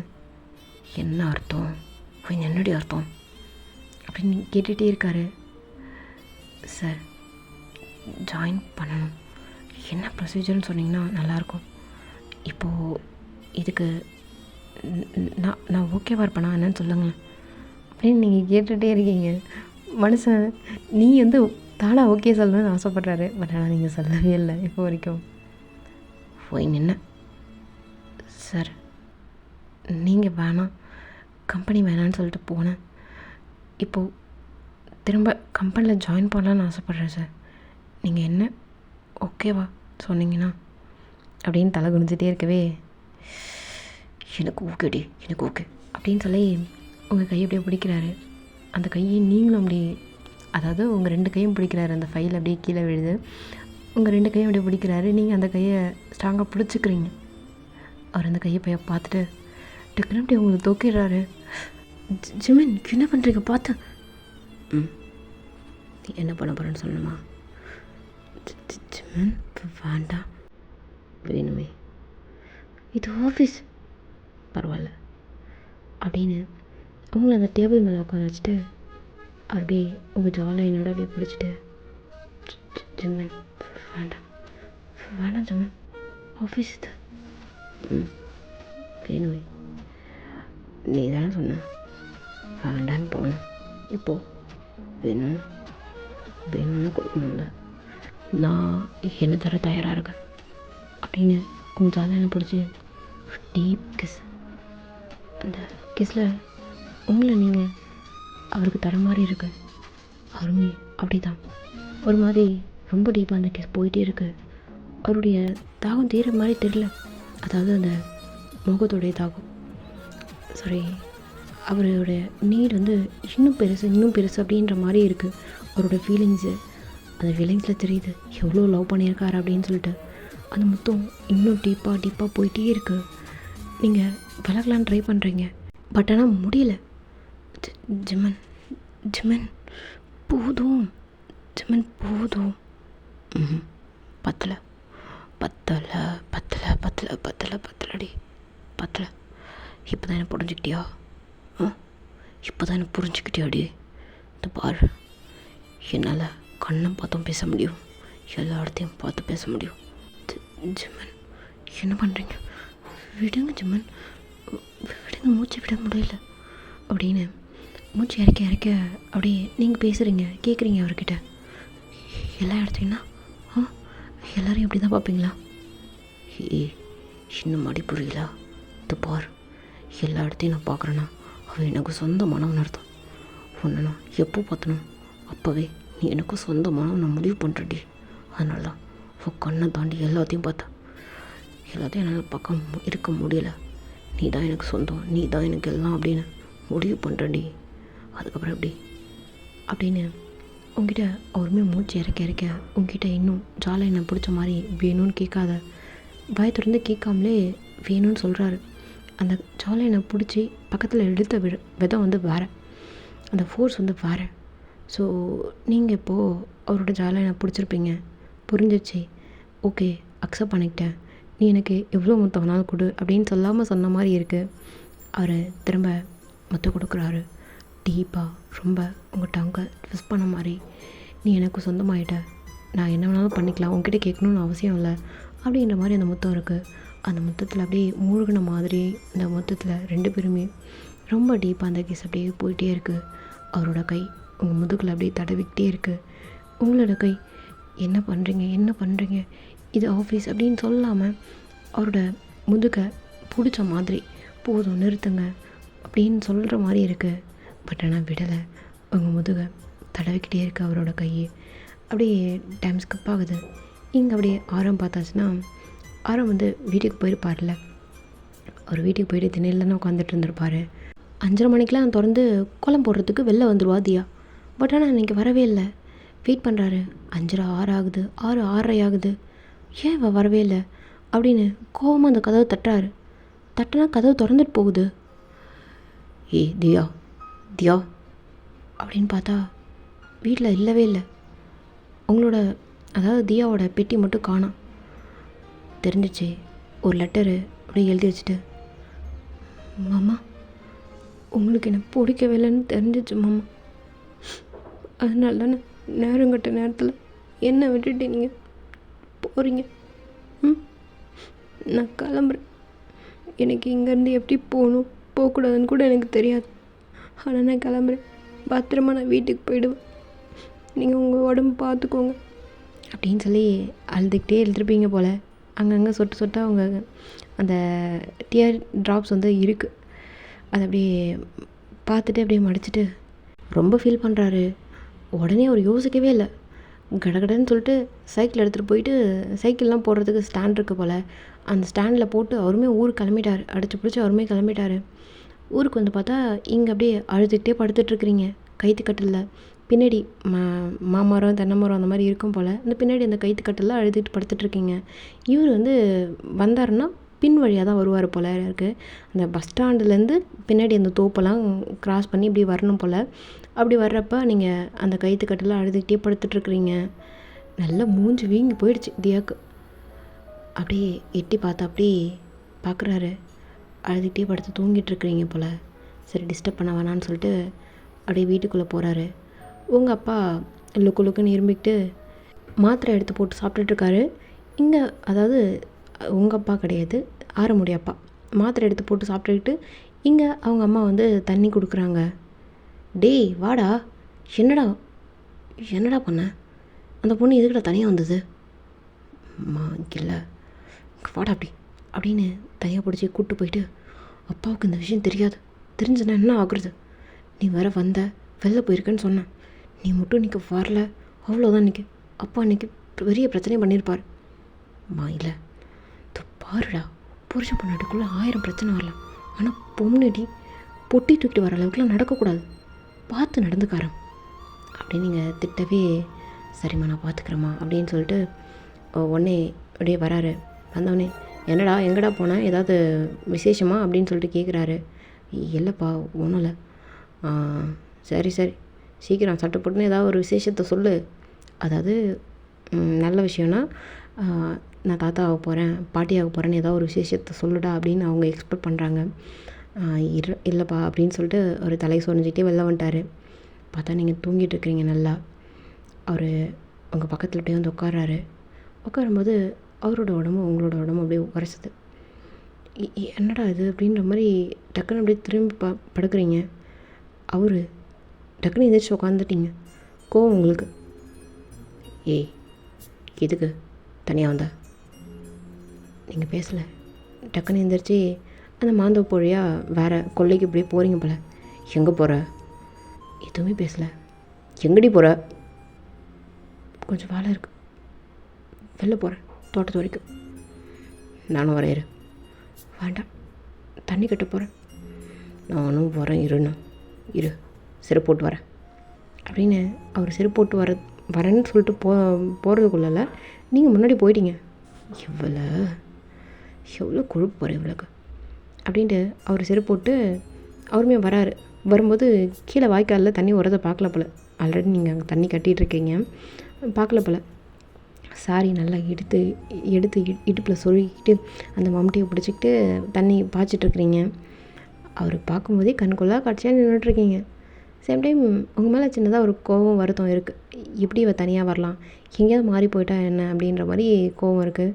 Speaker 1: என்ன அர்த்தம்? கொஞ்சம் என்னடி அர்த்தம் அப்படின்னு கேட்டுகிட்டே இருக்காரு. சார் ஜாயின் பண்ணணும், என்ன ப்ரொசீஜர்னு சொன்னிங்கன்னா நல்லாயிருக்கும். இப்போது இதுக்கு நான் ஓகேவா இருப்பேனா என்னன்னு சொல்லுங்களேன் அப்படின்னு நீங்கள் கேட்டுகிட்டே இருக்கீங்க. மனுஷன் நீ தானாக ஓகே சொல்லணும்னு ஆசைப்பட்றாரு, பட் ஆனால் நீங்கள் சொல்லவே இல்லை இப்போ வரைக்கும். போய் நின்ன சார், நீங்கள் வேணாம் கம்பெனி வேணான்னு சொல்லிட்டு போனேன், இப்போது திரும்ப கம்பெனியில் ஜாயின் பண்ணலான்னு ஆசைப்பட்றேன் சார், நீங்கள் என்ன ஓகேவா சொன்னீங்கன்னா அப்படின்னு தலை குனிஞ்சிட்டே இருக்கவே, எனக்கு ஓகேடி எனக்கு ஓகே அப்படின்னு சொல்லி உங்கள் கையை அப்படியே பிடிக்கிறாரு. அந்த கையை நீங்களும் அப்படி, அதாவது உங்கள் 2 கையும் பிடிக்கிறாரு. அந்த ஃபைல் அப்படியே கீழே விழுது, உங்கள் 2 கையும் அப்படியே பிடிக்கிறாரு. நீங்கள் அந்த கையை ஸ்ட்ராங்காக பிடிச்சிக்கிறீங்க. அவர் அந்த கையை போய் பார்த்துட்டு டக்குனு அப்படியே உங்களுக்கு தூக்கிடுறாரு. ஜிமின் என்ன பண்ணுறீங்க பார்த்து? என்ன பண்ண போகிறேன்னு சொல்லணுமா? ஜிமின் வேண்டாம், வேணுமே, இது ஆஃபீஸ், பரவாயில்ல அப்படின்னு உங்களை அந்த டேபிள் மேலே உட்கார வச்சுட்டு அப்படியே உங்கள் ஜாலைனோட அப்படியே பிடிச்சிட்டு, ஜிம்மன் வேண்டாம் வேண்டாம் ஜிம்மன், ஆஃபீஸ் இது. வேணுமே, நீ தானே சொன்ன வேண்டான்னு போனேன், இப்போது வேணும்னு கொடுக்கணும்ல, நான் என்ன தர தயாராக இருக்கேன் அப்படின்னு உங்கள் ஜாலைனை பிடிச்சி டீப் கிஸ். அந்த கிஸ்ஸில் உங்களை நீங்கள் அவருக்கு தர மாதிரி இருக்கு. அவருமே அப்படி தான் ஒரு மாதிரி ரொம்ப டீப்பாக அந்த கிஸ் போயிட்டே இருக்குது. அவருடைய தாகம் தீர மாதிரி தெரியல, அதாவது அந்த முகத்தோடைய தாகம், சாரி அவருடைய நீட் இன்னும் பெருசு அப்படின்ற மாதிரி இருக்குது. அவரோட ஃபீலிங்ஸு, அந்த ஃபீலிங்ஸில் தெரியுது எவ்வளோ லவ் பண்ணியிருக்காரு அப்படின்னு சொல்லிட்டு. அந்த முத்தம் இன்னும் டீப்பாக போயிட்டே இருக்குது. நீங்கள் விலகலான்னு ட்ரை பண்ணுறீங்க, பட் ஆனால் முடியல. ஜிம்மன் போதும், ஜிம்மன் போதும், பத்தலை இப்போ தான் என்ன புரிஞ்சுக்கிட்டியா? இப்போ தான் என்ன புரிஞ்சுக்கிட்டியாடி? இந்த பாரு, என்னால் கண்ணை பார்த்தும் பேச முடியும், எல்லா இடத்தையும் பார்த்து பேச முடியும். ஜிம்மன் என்ன பண்ணுறீங்க? விடுங்க ஜிம்மன், விடுங்க, மூச்சு விட முடியல அப்படின்னு மூச்சு இறக்க இறக்க அப்படியே நீங்கள் பேசுகிறீங்க கேட்குறீங்க அவர்கிட்ட. எல்லா இடத்துலையும்னா எல்லோரும் எப்படி தான் பார்ப்பீங்களா? இன்னும் மாடி புரியல. இது பார், எல்லா இடத்தையும் நான் பார்க்குறேன்னா அவள் எனக்கு சொந்தமானவன் அர்த்தம். உன்னை நான் எப்போ பார்த்தனும் அப்போவே நீ எனக்கு சொந்தமானவன் நான் முடிவு பண்ணுறடி. அதனால தான் உன் கண்ணை தாண்டி எல்லாத்தையும் பார்த்தேன். எல்லாத்தையும் என்னால் பார்க்க இருக்க முடியலை. நீ தான் எனக்கு சொந்தம், நீ தான் எனக்கு எல்லாம் அப்படின்னு முடிவு பண்ணுறடி. அதுக்கப்புறம் எப்படி அப்படின்னு உங்ககிட்ட அவருமே மூச்சு இறக்க இறக்க உங்ககிட்ட இன்னும் ஜாலியாக என்ன பிடிச்ச மாதிரி வேணும்னு கேட்காத, வாய் திறந்து கேட்காமலே வேணும்னு சொல்கிறாரு. அந்த ஜாலியாக என்னை பிடிச்சி பக்கத்தில் எடுத்த விதம் வந்து வேறு, அந்த ஃபோர்ஸ் வந்து வேறு. ஸோ நீங்கள் இப்போது அவரோட ஜாலியாக என்னை பிடிச்சிருப்பீங்க, புரிஞ்சிச்சு, ஓகே அக்செப்ட் பண்ணிக்கிட்டேன், நீ எனக்கு எவ்வளோ மொத்தம் வேணாலும் கொடு அப்படின்னு சொல்லாமல் சொன்ன மாதிரி இருக்குது. அவர் திரும்ப மொத்தம் கொடுக்குறாரு டீப்பாக, ரொம்ப உங்கள் டங்கை ட்விஸ்ட் பண்ண மாதிரி. நீ எனக்கு சொந்தமாயிட்ட, நான் என்ன வேணாலும் பண்ணிக்கலாம், உங்ககிட்ட கேட்கணுன்னு அவசியம் இல்லை அப்படின்ற மாதிரி அந்த முத்தம் இருக்குது. அந்த முத்தத்தில் அப்படியே மூழ்கின மாதிரி அந்த முத்தத்தில் 2 பேருமே ரொம்ப டீப்பாக அந்த கேஸ் அப்படியே போயிட்டே இருக்குது. அவரோட கை உங்கள் முதுகில் அப்படியே தடவிக்கிட்டே இருக்குது. உங்களோட கை என்ன பண்ணுறீங்க, இது ஆஃபீஸ் அப்படின்னு சொல்லாமல் அவரோட முதுகை பிடிச்ச மாதிரி போதும் நிறுத்துங்க அப்படின்னு சொல்கிற மாதிரி இருக்குது. பட் ஆனால் விடலை, உங்கள் முதுகை தடவிக்கிட்டே இருக்குது அவரோட கையை. அப்படியே டைம் ஸ்கிப் ஆகுது. இங்கே அப்படியே ஆரம் பார்த்தாச்சுன்னா, ஆரம் வந்து வீட்டுக்கு போயிருப்பார்ல, அவர் வீட்டுக்கு போயிட்டு திண்ணையில் தானே உட்காந்துட்டு இருந்திருப்பார். 5:30 மணிக்கெலாம் திறந்து கோலம் போடுறதுக்கு வெளில வந்துடுவா தியா. பட் ஆனால் இன்றைக்கி வரவே இல்லை. வெயிட் பண்ணுறாரு. 5:30 6 ஆகுது, 6 6:30 ஆகுது, ஏன் இவ வரவே இல்லை அப்படின்னு கோவமாக அந்த கதவை தட்டினா கதவு திறந்துட்டு போகுது. ஏய் தியா தியா அப்படின்னு பார்த்தா வீட்டில் இல்லவே இல்லை. உங்களோட அதாவது தியாவோட பெட்டி மட்டும் காணோம். தெரிஞ்சிச்சு. ஒரு லெட்டரு அப்படியே எழுதி வச்சுட்டு, மாமா உங்களுக்கு என்ன பிடிக்கவே இல்லைன்னு தெரிஞ்சிச்சு மாமா, அதனால தானே நேரங்கட்ட நேரத்தில் என்னை விட்டுட்டு நீங்கள் போகிறீங்க. நான் கிளம்புறேன். எனக்கு இங்கேருந்து எப்படி போகணும் போகக்கூடாதுன்னு கூட எனக்கு தெரியாது. ஆனால் நான் கிளம்புறேன். பத்திரமா நான் வீட்டுக்கு போயிடுவேன். நீங்கள் உங்கள் உடம்பு பார்த்துக்கோங்க அப்படின்னு சொல்லி அழுதுகிட்டே எழுதிருப்பீங்க போல். அங்கங்கே சொட்டு சொட்டாக அவங்க அந்த டியர் ட்ராப்ஸ் வந்து இருக்குது. அதை அப்படியே பார்த்துட்டு அப்படியே மடிச்சிட்டு ரொம்ப ஃபீல் பண்ணுறாரு. உடனே அவர் யோசிக்கவே இல்லை. கடகடன்னு சொல்லிட்டு சைக்கிள் எடுத்துகிட்டு போயிட்டு சைக்கிள்லாம் போடுறதுக்கு ஸ்டாண்ட் இருக்குது போல், அந்த ஸ்டாண்டில் போட்டு அவருமே ஊருக்கு கிளம்பிட்டார். அடிச்சு பிடிச்சி அவருமே கிளம்பிட்டார். ஊருக்கு வந்து பார்த்தா இங்கே அப்படியே அழுதுகிட்டே படுத்துட்ருக்குறீங்க கைத்துக்கட்டில். பின்னாடி மாமரம் தென்னை மரம் அந்த மாதிரி இருக்கும் போல், அந்த பின்னாடி அந்த கைத்துக்கட்டில் அழுதுகிட்டு படுத்துட்ருக்கீங்க. இவர் வந்து வந்தாருன்னா பின் வழியாக தான் வருவார் போல் இருக்குது. அந்த பஸ் ஸ்டாண்டுலேருந்து பின்னாடி அந்த தோப்பெல்லாம் க்ராஸ் பண்ணி இப்படி வரணும் போல். அப்படி வர்றப்ப நீங்கள் அந்த கைத்துக்கட்டில் அழுதுகிட்டே படுத்துட்ருக்குறீங்க. நல்லா மூஞ்சி வீங்கி போயிடுச்சு தியாவுக்கு. அப்படியே எட்டி பார்த்தா அப்படியே பார்க்குறாரு. அழுதுகிட்டே படுத்து தூங்கிட்டுருக்குறீங்க போல். சரி டிஸ்டர்ப் பண்ண வேணான்னு சொல்லிட்டு அப்படியே வீட்டுக்குள்ளே போகிறாரு. உங்கள் அப்பா லுக்கு லுக்குன்னு இரும்பிக்கிட்டு மாத்திரை எடுத்து போட்டு சாப்பிட்டுட்ருக்காரு. இங்கே அதாவது உங்கள் அப்பா கிடையாது, ஆரமுடைய அப்பா மாத்திரை எடுத்து போட்டு சாப்பிட்டுக்கிட்டு இங்கே அவங்க அம்மா வந்து தண்ணி கொடுக்குறாங்க. டேய் வாடா, என்னடா பண்ண, அந்த பொண்ணு எதுக்கிட்ட தனியாக வந்தது? அம்மா இல்லை வாடா அப்படின்னு தனியாக பிடிச்சி கூப்பிட்டு போயிட்டு, அப்பாவுக்கு இந்த விஷயம் தெரியாது, தெரிஞ்சுனா என்ன ஆகுறது, நீ வர வந்த வெளில போயிருக்கேன்னு சொன்னேன், நீ மட்டும் இன்றைக்கி வரல அவ்வளோதான், இன்றைக்கி அப்பா இன்றைக்கி பெரிய பிரச்சனையும் பண்ணியிருப்பார். அம்மா இல்லை பாருடா, புருஷன் பொண்ணாட்டுக்குள்ளே 1000 பிரச்சனை வரலாம், ஆனால் பொண்ணுடி பொட்டி தூக்கிட்டு வர அளவுக்குலாம் நடக்கக்கூடாது, பார்த்து நடந்துக்காரன் அப்படின்னு நீங்கள் திட்டவே, சரிம்மா நான் பார்த்துக்கிறேம்மா அப்படின்னு சொல்லிட்டு உடனே அப்படியே வராரு. வந்தவொடனே என்னடா எங்கடா போனேன், ஏதாவது விசேஷமா அப்படின்னு சொல்லிட்டு கேட்குறாரு. இல்லைப்பா ஒன்றும் இல்லை. சரி சீக்கிரம் சட்டை போட்டுன்னு ஏதாவது ஒரு விசேஷத்தை சொல்லு, அதாவது நல்ல விஷயம்னா நான் தாத்தா ஆக போகிறேன் பாட்டி ஆக போகிறேன்னு ஏதாவது ஒரு விசேஷத்தை சொல்லுடா அப்படின்னு அவங்க எக்ஸ்பெக்ட் பண்ணுறாங்க. இல்லைப்பா அப்படின்னு சொல்லிட்டு ஒரு தலை சொரிஞ்சிக்கிட்டே வெளில வந்துட்டார். பார்த்தா நீங்கள் தூங்கிட்டு இருக்கிறீங்க நல்லா. அவர் உங்கள் பக்கத்தில் அப்படியே வந்து உட்காரும்போது அவரோட உடம்பு உங்களோட உடம்பு அப்படியே உரைச்சிது. என்னடா இது அப்படின்ற மாதிரி டக்குன்னு அப்படியே திரும்பி படுக்கிறீங்க. அவர் டக்குன்னு எந்திரிச்சு உட்காந்துட்டீங்க. கோவம் உங்களுக்கு. ஏய், எதுக்கு தனியாக வந்தா? நீங்கள் பேசலை. டக்குன்னு எந்திரிச்சு அந்த மாந்தோப்பு வழியாக வேறு கொல்லைக்கு இப்படியே போகிறீங்க போல. எங்கே போகிற? எதுவுமே பேசலை. எங்கடி போகிற? கொஞ்சம் வேலை இருக்குது, வெளில போகிறேன், தோட்டத்து வரைக்கும். நானும் வரேன். வேண்டாம், தண்ணி கட்ட போகிறேன். நானும் வரேன், இரு செருப்பு போட்டு வரேன் அப்படின்னு அவர் செருப்பு போட்டு வரேன்னு சொல்லிட்டு போகிறதுக்குள்ள நீங்கள் முன்னாடி போயிட்டீங்க. எவ்வளோ கொழுப்பு போகிற இவ்வளோக்கு அப்படின்ட்டு அவர் செருப்பு போட்டு அவருமே வராரு. வரும்போது கீழே வாய்க்காலில் தண்ணி வரதை பார்க்கல போல். ஆல்ரெடி நீங்கள் அங்கே தண்ணி கட்டிகிட்ருக்கீங்க, பார்க்கல போல். சாரி நல்லா எடுத்து இடுப்பில் சொருகிக்கிட்டு அந்த மம்முட்டியை பிடிச்சிக்கிட்டு தண்ணி பாய்ச்சிட்ருக்குறீங்க. அவர் பார்க்கும்போதே கண்கொள்ளா காட்சியாக நின்றுட்டுருக்கீங்க. சேம் டைம் உங்கள் மேலே சின்னதாக ஒரு கோபம் வருத்தம் இருக்குது. எப்படி இவ தனியாக வரலாம், எங்கேயாவது மாறி போயிட்டா என்ன அப்படின்ற மாதிரி கோபம் இருக்குது.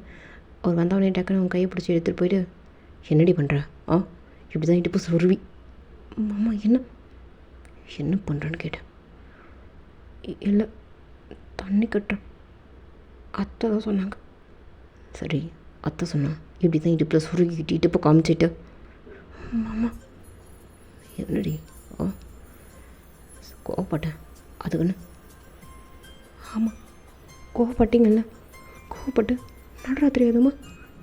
Speaker 1: அவர் வந்தவொடனே டக்குன்னு அவங்க கையை பிடிச்சி எடுத்துகிட்டு போயிட்டு, என்னடி பண்ணுற? இப்படி தான் இடுப்பு சொருவி. மாமா என்ன பண்ணுறேன்னு கேட்டேன். இல்லை, தண்ணி கட்டுறேன், அத்தை தான் சொன்னாங்க. சரி, அத்தை சொன்னான் இப்படி தான் இடுப்பில் சுருகிக்கிட்டு இடுப்பை காமிச்சிட்டு. மாமா என்னடி? கோவப்பட்டேன் அதுக்குன்னு. ஆமாம், கோவப்பட்டீங்கல்ல, கோவப்பட்டு நடுராத்திரி எதுமா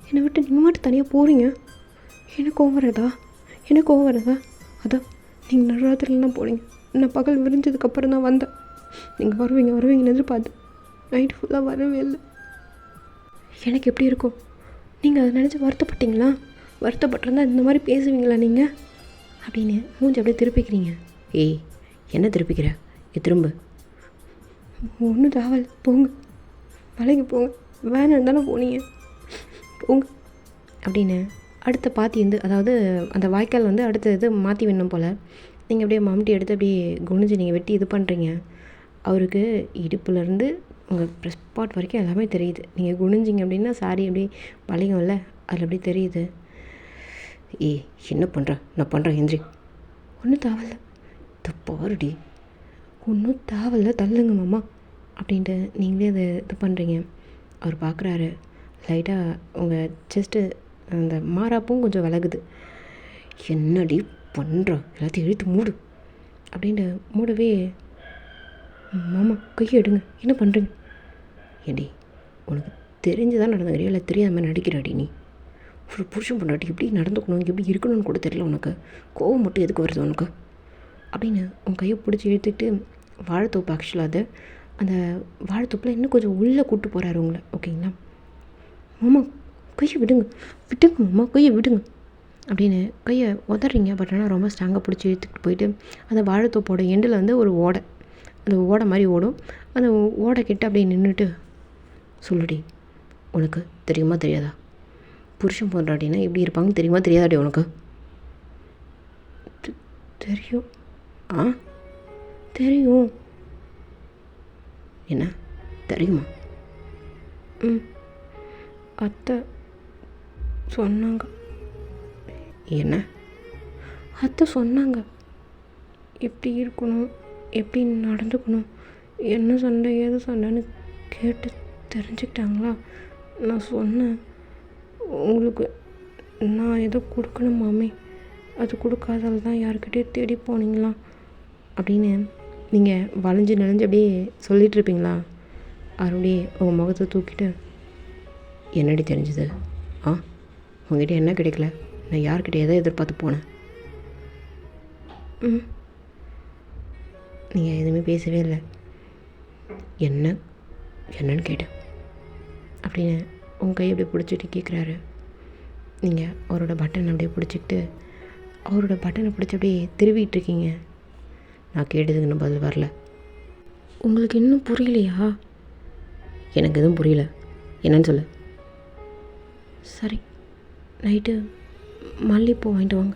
Speaker 1: என்னை விட்டு நீங்கள் மட்டும் தனியாக போகிறீங்க. எனக்கு கோவம் வரதா? அதான் நீங்கள் நடுராத்திரிலாம் போனீங்க. நான் பகல் விரிஞ்சதுக்கப்புறம் தான் வந்தேன். நீங்கள் வருவீங்கன்னு எதிர்பார்த்து நைட்டு ஃபுல்லாக வரவே இல்லை. எனக்கு எப்படி இருக்கும்? நீங்கள் அதை நினச்சி வருத்தப்பட்டீங்களா? வருத்தப்பட்டிருந்தா இந்த மாதிரி பேசுவீங்களா நீங்கள் அப்படின்னு மூஞ்சி அப்படியே திருப்பிக்கிறீங்க. ஏய், என்ன திருப்பிக்கிற? திரும்ப. ஒன்றும் தாவல், போங்க, மலைக்கு போங்க, வேணான்னு தானே போனீங்க, போங்க அப்படின்னு அடுத்த பாத்தி அதாவது அந்த வாய்க்கால் அடுத்த இது மாற்றி வேணும் போல். நீங்கள் அப்படியே மம்முட்டி எடுத்து அப்படியே குனிஞ்சு நீங்கள் வெட்டி இது பண்ணுறீங்க. அவருக்கு இடுப்புலேருந்து உங்கள் ப்ரெஸ் ஸ்பாட் வரைக்கும் எல்லாமே தெரியுது. நீங்கள் குனிஞ்சிங்க அப்படின்னா சாரி அப்படியே வளையும்ல, அதில் அப்படியே தெரியுது. ஏய், என்ன பண்ணுறேன்? நான் பண்ணுறேன், எந்திரி. ஒன்றும் தேவையில்ல, இது பாருடி, ஒன்றும் தேவையில்ல, தள்ளுங்க மாமா அப்படின்ட்டு நீங்களே அதை இது பண்ணுறீங்க. அவர் பார்க்குறாரு. லைட்டாக உங்கள் செஸ்ட்டு அந்த மாறாப்பும் கொஞ்சம் விலகுது. என்னடி பண்ணுற? எல்லாத்தையும் இழுத்து மூடு அப்படின்ட்டு மூடவே, மாமா கையை எடுங்க, என்ன பண்ணுறீங்க? ஏடி, உனக்கு தெரிஞ்சுதான் நடந்துக்கிறியா இல்லை தெரியாமல் நடிக்கிறாடி? நீ ஒரு புருஷன் பொண்டாட்டி எப்படி நடந்துக்கணும், எப்படி இருக்கணும்னு கூட தெரியல உனக்கு. கோவம் மட்டும் எதுக்கு வருது உனக்கு அப்படின்னு உன் கையை பிடிச்சி இழுத்துக்கிட்டு வாழைத்தோப்பு, ஆக்சுவலாக அது அந்த வாழைத்தோப்பில் இன்னும் கொஞ்சம் உள்ளே கூப்பிட்டு போகிறாரு உங்களை. ஓகேங்களா? மாமா கையை விடுங்க மாமா, கையை விடுங்க அப்படின்னு கையை உதறீங்க. பட் ஆனால் ரொம்ப ஸ்ட்ராங்காக பிடிச்சி இழுத்துக்கிட்டு போயிட்டு அந்த வாழைத்தோப்போட எண்டில் ஒரு ஓடை, அந்த ஓடை மாதிரி ஓடும். அந்த ஓடை கிட்ட அப்படியே நின்றுட்டு, சொல்லுடி, உனக்கு தெரியுமா தெரியாதா? புருஷன் பொண்டாட்டினா எப்படி இருப்பாங்கன்னு தெரியுமா தெரியாதாடி உனக்கு? தெரியும். தெரியும். என்ன தெரியுமா? அத்தை சொன்னாங்க. என்ன? அத்தை சொன்னாங்க எப்படி இருக்கணும், எப்படி நடந்துக்கணும், என்ன சண்டை ஏது சண்டைன்னு கேட்டு தெரிஞ்சுக்கிட்டாங்களா? நான் சொன்னேன், உங்களுக்கு நான் எதோ கொடுக்கணும் மாமி, அது கொடுக்காதால தான் யாருக்கிட்டே தேடி போனீங்களா அப்படின்னு நீங்கள் வளைஞ்சு நெளிஞ்சு அப்படியே சொல்லிகிட்ருப்பீங்களா? அப்படியே உங்கள் முகத்தை தூக்கிட்டு, என்னடி தெரிஞ்சுது? உங்ககிட்ட என்ன கிடைக்கல? நான் யார்கிட்ட எதை எதிர்பார்த்து போனேன்? நீங்கள் எதுவுமே பேசவே இல்லை. என்னன்னு கேட்டேன் அப்படின்னு உங்கள் கையை அப்படியே பிடிச்சிட்டு கேட்குறாரு. நீங்கள் அவரோட பட்டன் அப்படியே பிடிச்சிக்கிட்டு அவரோட பட்டனை பிடிச்சி அப்படியே திருவிட்டுருக்கீங்க. நான் கேட்டதுக்கு இன்னும் பதில் வரல. உங்களுக்கு இன்னும் புரியலையா? எனக்கு எதுவும் புரியல, என்னன்னு சொல்லு. சரி, நைட்டு மல்லிகைப்பூ வாங்கிட்டு வாங்க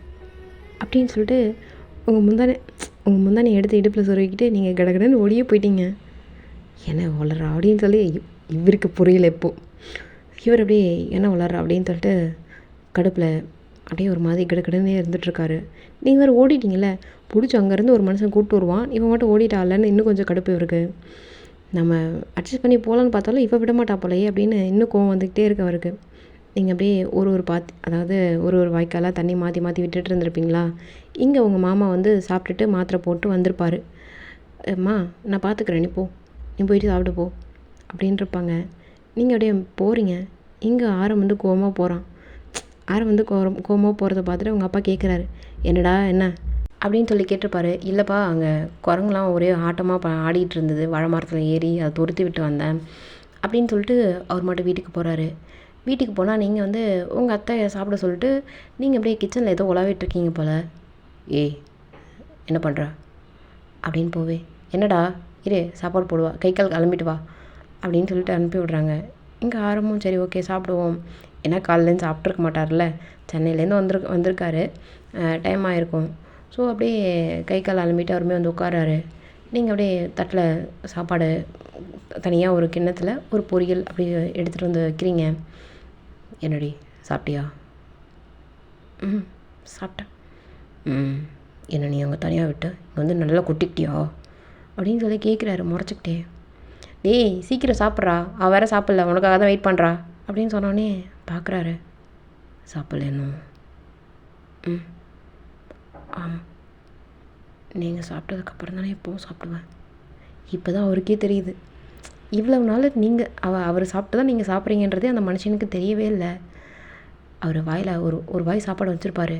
Speaker 1: அப்படின்னு சொல்லிட்டு உங்கள் முந்தானை எடுத்து இடுப்பில் சொருகிக்கிட்டு நீங்கள் கடகடன்னு ஓடியே போயிட்டீங்க. என்ன வளர்றா அப்படின்னு சொல்லி இவருக்கு புரியல. இப்போது இவர் அப்படியே என்ன வளர்றா அப்படின்னு சொல்லிட்டு கடுப்பில் அப்படியே ஒரு மாதிரி கிடக்கிடனே இருந்துகிட்ருக்காரு. நீங்கள் வேறு ஓடிட்டீங்களே, பிடிச்சி அங்கேருந்து ஒரு மனுஷன் கூப்பிட்டு வருவான், இவன் மட்டும் ஓடிட்டாலன்னு இன்னும் கொஞ்சம் கடுப்பு இவருக்கு. நம்ம அட்ஜஸ்ட் பண்ணி போகலான்னு பார்த்தாலும் இவ விட மாட்டா போலையே அப்படின்னு இன்னும் கோவம் வந்துக்கிட்டே இருக்கு அவருக்கு. நீங்கள் அப்படியே ஒரு அதாவது ஒரு வாய்க்காலாக தண்ணி மாற்றி மாற்றி விட்டுட்டு இருந்திருப்பீங்களா. இங்கே உங்கள் மாமா வந்து சாப்பிட்டுட்டு மாத்திரை போட்டு வந்திருப்பார். அம்மா நான் பார்த்துக்குறேன், நீ போயிட்டு சாப்பிட்டு போ அப்படின்ட்டுருப்பாங்க. நீங்கள் அப்படியே போகிறீங்க. இங்கே ஆரம் வந்து கோவமாக போகிறான். ஆரம் வந்து கோவமாக போகிறத பார்த்துட்டு உங்கள் அப்பா கேட்குறாரு, என்னடா என்ன அப்படின்னு சொல்லி கேட்டிருப்பாரு. இல்லைப்பா, அங்கே குரங்குலாம் ஒரே ஆட்டமாக ஆடிட்டு இருந்தது, வாழை மரத்தில் ஏறி அதை துரத்தி விட்டு வந்தேன் அப்படின்னு சொல்லிட்டு அவர் மட்டும் வீட்டுக்கு போகிறாரு. வீட்டுக்கு போனால் நீங்கள் வந்து உங்கள் அத்தையை சாப்பிட சொல்லிட்டு நீங்கள் அப்படியே கிச்சனில் ஏதோ உலாவிட்டுருக்கீங்க போல். ஏய் என்ன பண்ணுற அப்படின்னு போவே, என்னடா இரு சாப்பாடு போடுவா, கை கால் கிளம்பிட்டு வா அப்படின்னு சொல்லிட்டு அனுப்பி விட்றாங்க. இங்கே ஆரம்பம் சரி ஓகே சாப்பிடுவோம், ஏன்னா காலையிலேருந்து சாப்பிட்ருக்க மாட்டார்ல, சென்னையிலேருந்து வந்திருக்காரு, டைம் ஆகிருக்கும். ஸோ அப்படியே கை கால் அலம்பிட்டு அவருமே வந்து உட்காராரு. நீங்கள் அப்படியே தட்டில் சாப்பாடு தனியாக ஒரு கிண்ணத்தில் ஒரு பொரியல் அப்படி எடுத்துகிட்டு வந்து வைக்கிறீங்க. என்னடி சாப்பிட்டியா? சாப்பிட்டேன். என்ன நீ அங்கே தனியாக விட்டு இங்கே வந்து நல்லா கொட்டிக்கிட்டியா அப்படின்னு சொல்லி கேட்குறாரு முறைச்சிக்கிட்டே. டேய் சீக்கிரம் சாப்பிட்றா, அவள் வேறு சாப்பிட்ல, உனக்காக தான் வெயிட் பண்ணுறா அப்படின்னு சொன்னோடனே பார்க்குறாரு. சாப்பிட்ல இன்னும்? ஆமாம், நீங்கள் சாப்பிட்டதுக்கப்புறம் தானே எப்போவும் சாப்பிடுவேன். இப்போ தான் அவருக்கே தெரியுது, இவ்வளவு நாள் நீங்கள் அவர் சாப்பிட்டு தான் நீங்கள் சாப்பிட்றீங்கன்றதே அந்த மனுஷனுக்கு தெரியவே இல்லை. அவர் வாயில் ஒரு வாய் சாப்பாடு வச்சுருப்பார்.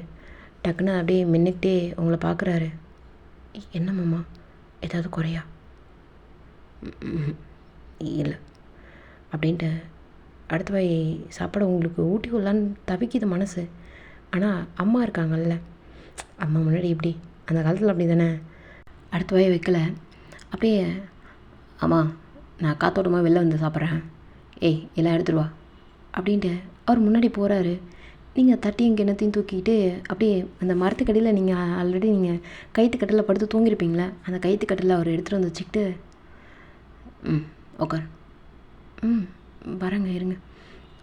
Speaker 1: டக்குன்னு அப்படியே மின்னுக்கிட்டே உங்களை பார்க்குறாரு. என்ன மாமா, ஏதாவது குறையா? இல்லை அப்படின்ட்டு அடுத்த வாய் சாப்பாடு உங்களுக்கு ஊட்டி விடலான்னு தவிக்குது மனசு. ஆனால் அம்மா இருக்காங்கல்ல, அம்மா முன்னாடி இப்படி அந்த காலத்தில் அப்படி தானே, அடுத்த வாய் வைக்கல. அப்படியே ஆமாம் நான் காத்தோட்டமாக வெளில வந்து சாப்பிட்றேன், ஏய் எல்லாம் எடுத்துருவா அப்படின்ட்டு அவர் முன்னாடி போகிறாரு. நீங்கள் தட்டியும் கிணத்தையும் தூக்கிட்டு அப்படியே அந்த மரத்துக்கடியில் நீங்கள் ஆல்ரெடி நீங்கள் கயிற்றுக்கட்டில் படுத்து தூங்கியிருப்பீங்களே, அந்த கயிற்றுக்கட்டில் அவர் எடுத்துகிட்டு வந்து வச்சுக்கிட்டு உக்கார், வரேங்க இருங்க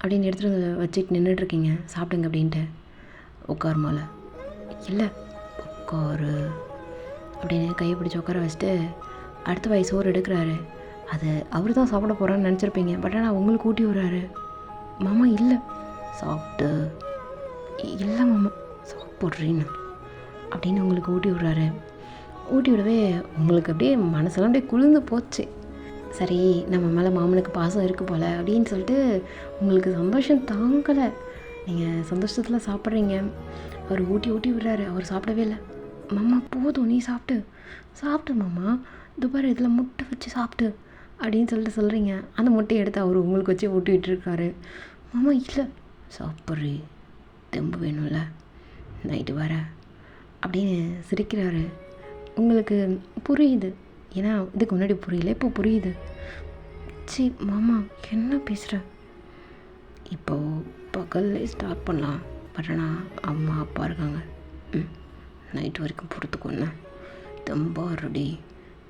Speaker 1: அப்படின்னு எடுத்துகிட்டு வந்து வச்சுட்டு நின்றுட்டுருக்கீங்க, சாப்பிடுங்க அப்படின்ட்டு. உட்கார் மேலே, இல்லை உட்காரு அப்படின்னு கையை பிடிச்சி உட்கார வச்சுட்டு அடுத்த வாய் சோறு எடுக்கிறாரு. அது அவர் தான் சாப்பிட போகிறான்னு நினச்சிருப்பீங்க, பட் ஆனால் உங்களுக்கு ஊட்டி விடுறாரு. மாமா இல்லை சாப்பிட்டு, இல்லை மாமா சாப்பிட்றீன்னு அப்படின்னு உங்களுக்கு ஊட்டி விடுறாரு. ஊட்டி விடவே உங்களுக்கு அப்படியே மனசெல்லாம் அப்படியே குளிர்ந்து போச்சு. சரி நம்ம மேலே மாமனுக்கு பாசம் இருக்குது போல் அப்படின்னு சொல்லிட்டு உங்களுக்கு சந்தோஷம் தாங்கலை. நீங்கள் சந்தோஷத்தில் சாப்பிட்றீங்க, அவர் ஊட்டி விடுறாரு. அவர் சாப்பிடவே இல்லை. மாமா போதும் நீ சாப்பிட்டு மாமா, துபார் இதில் முட்டை வச்சு சாப்பிட்டு அப்படின்னு சொல்லிட்டு சொல்கிறீங்க. அந்த முட்டையை எடுத்து அவர் உங்களுக்கு வச்சு ஊட்டி விட்டுருக்காரு. மாமா இல்லை சாப்பிட்றி, தெம்பு வேணும்ல நைட்டு வர அப்படின்னு சிரிக்கிறாரு. உங்களுக்கு புரியுது, ஏன்னா இதுக்கு முன்னாடி புரியல, இப்போ புரியுது. சி மாமா என்ன பேசுகிற, இப்போது பகல்லே ஸ்டார்ட் பண்ணலாம், பட் ஆனால் அம்மா அப்பா இருக்காங்க, நைட்டு வரைக்கும் பொறுத்துக்கொன்னு தெம்பா ரெடி,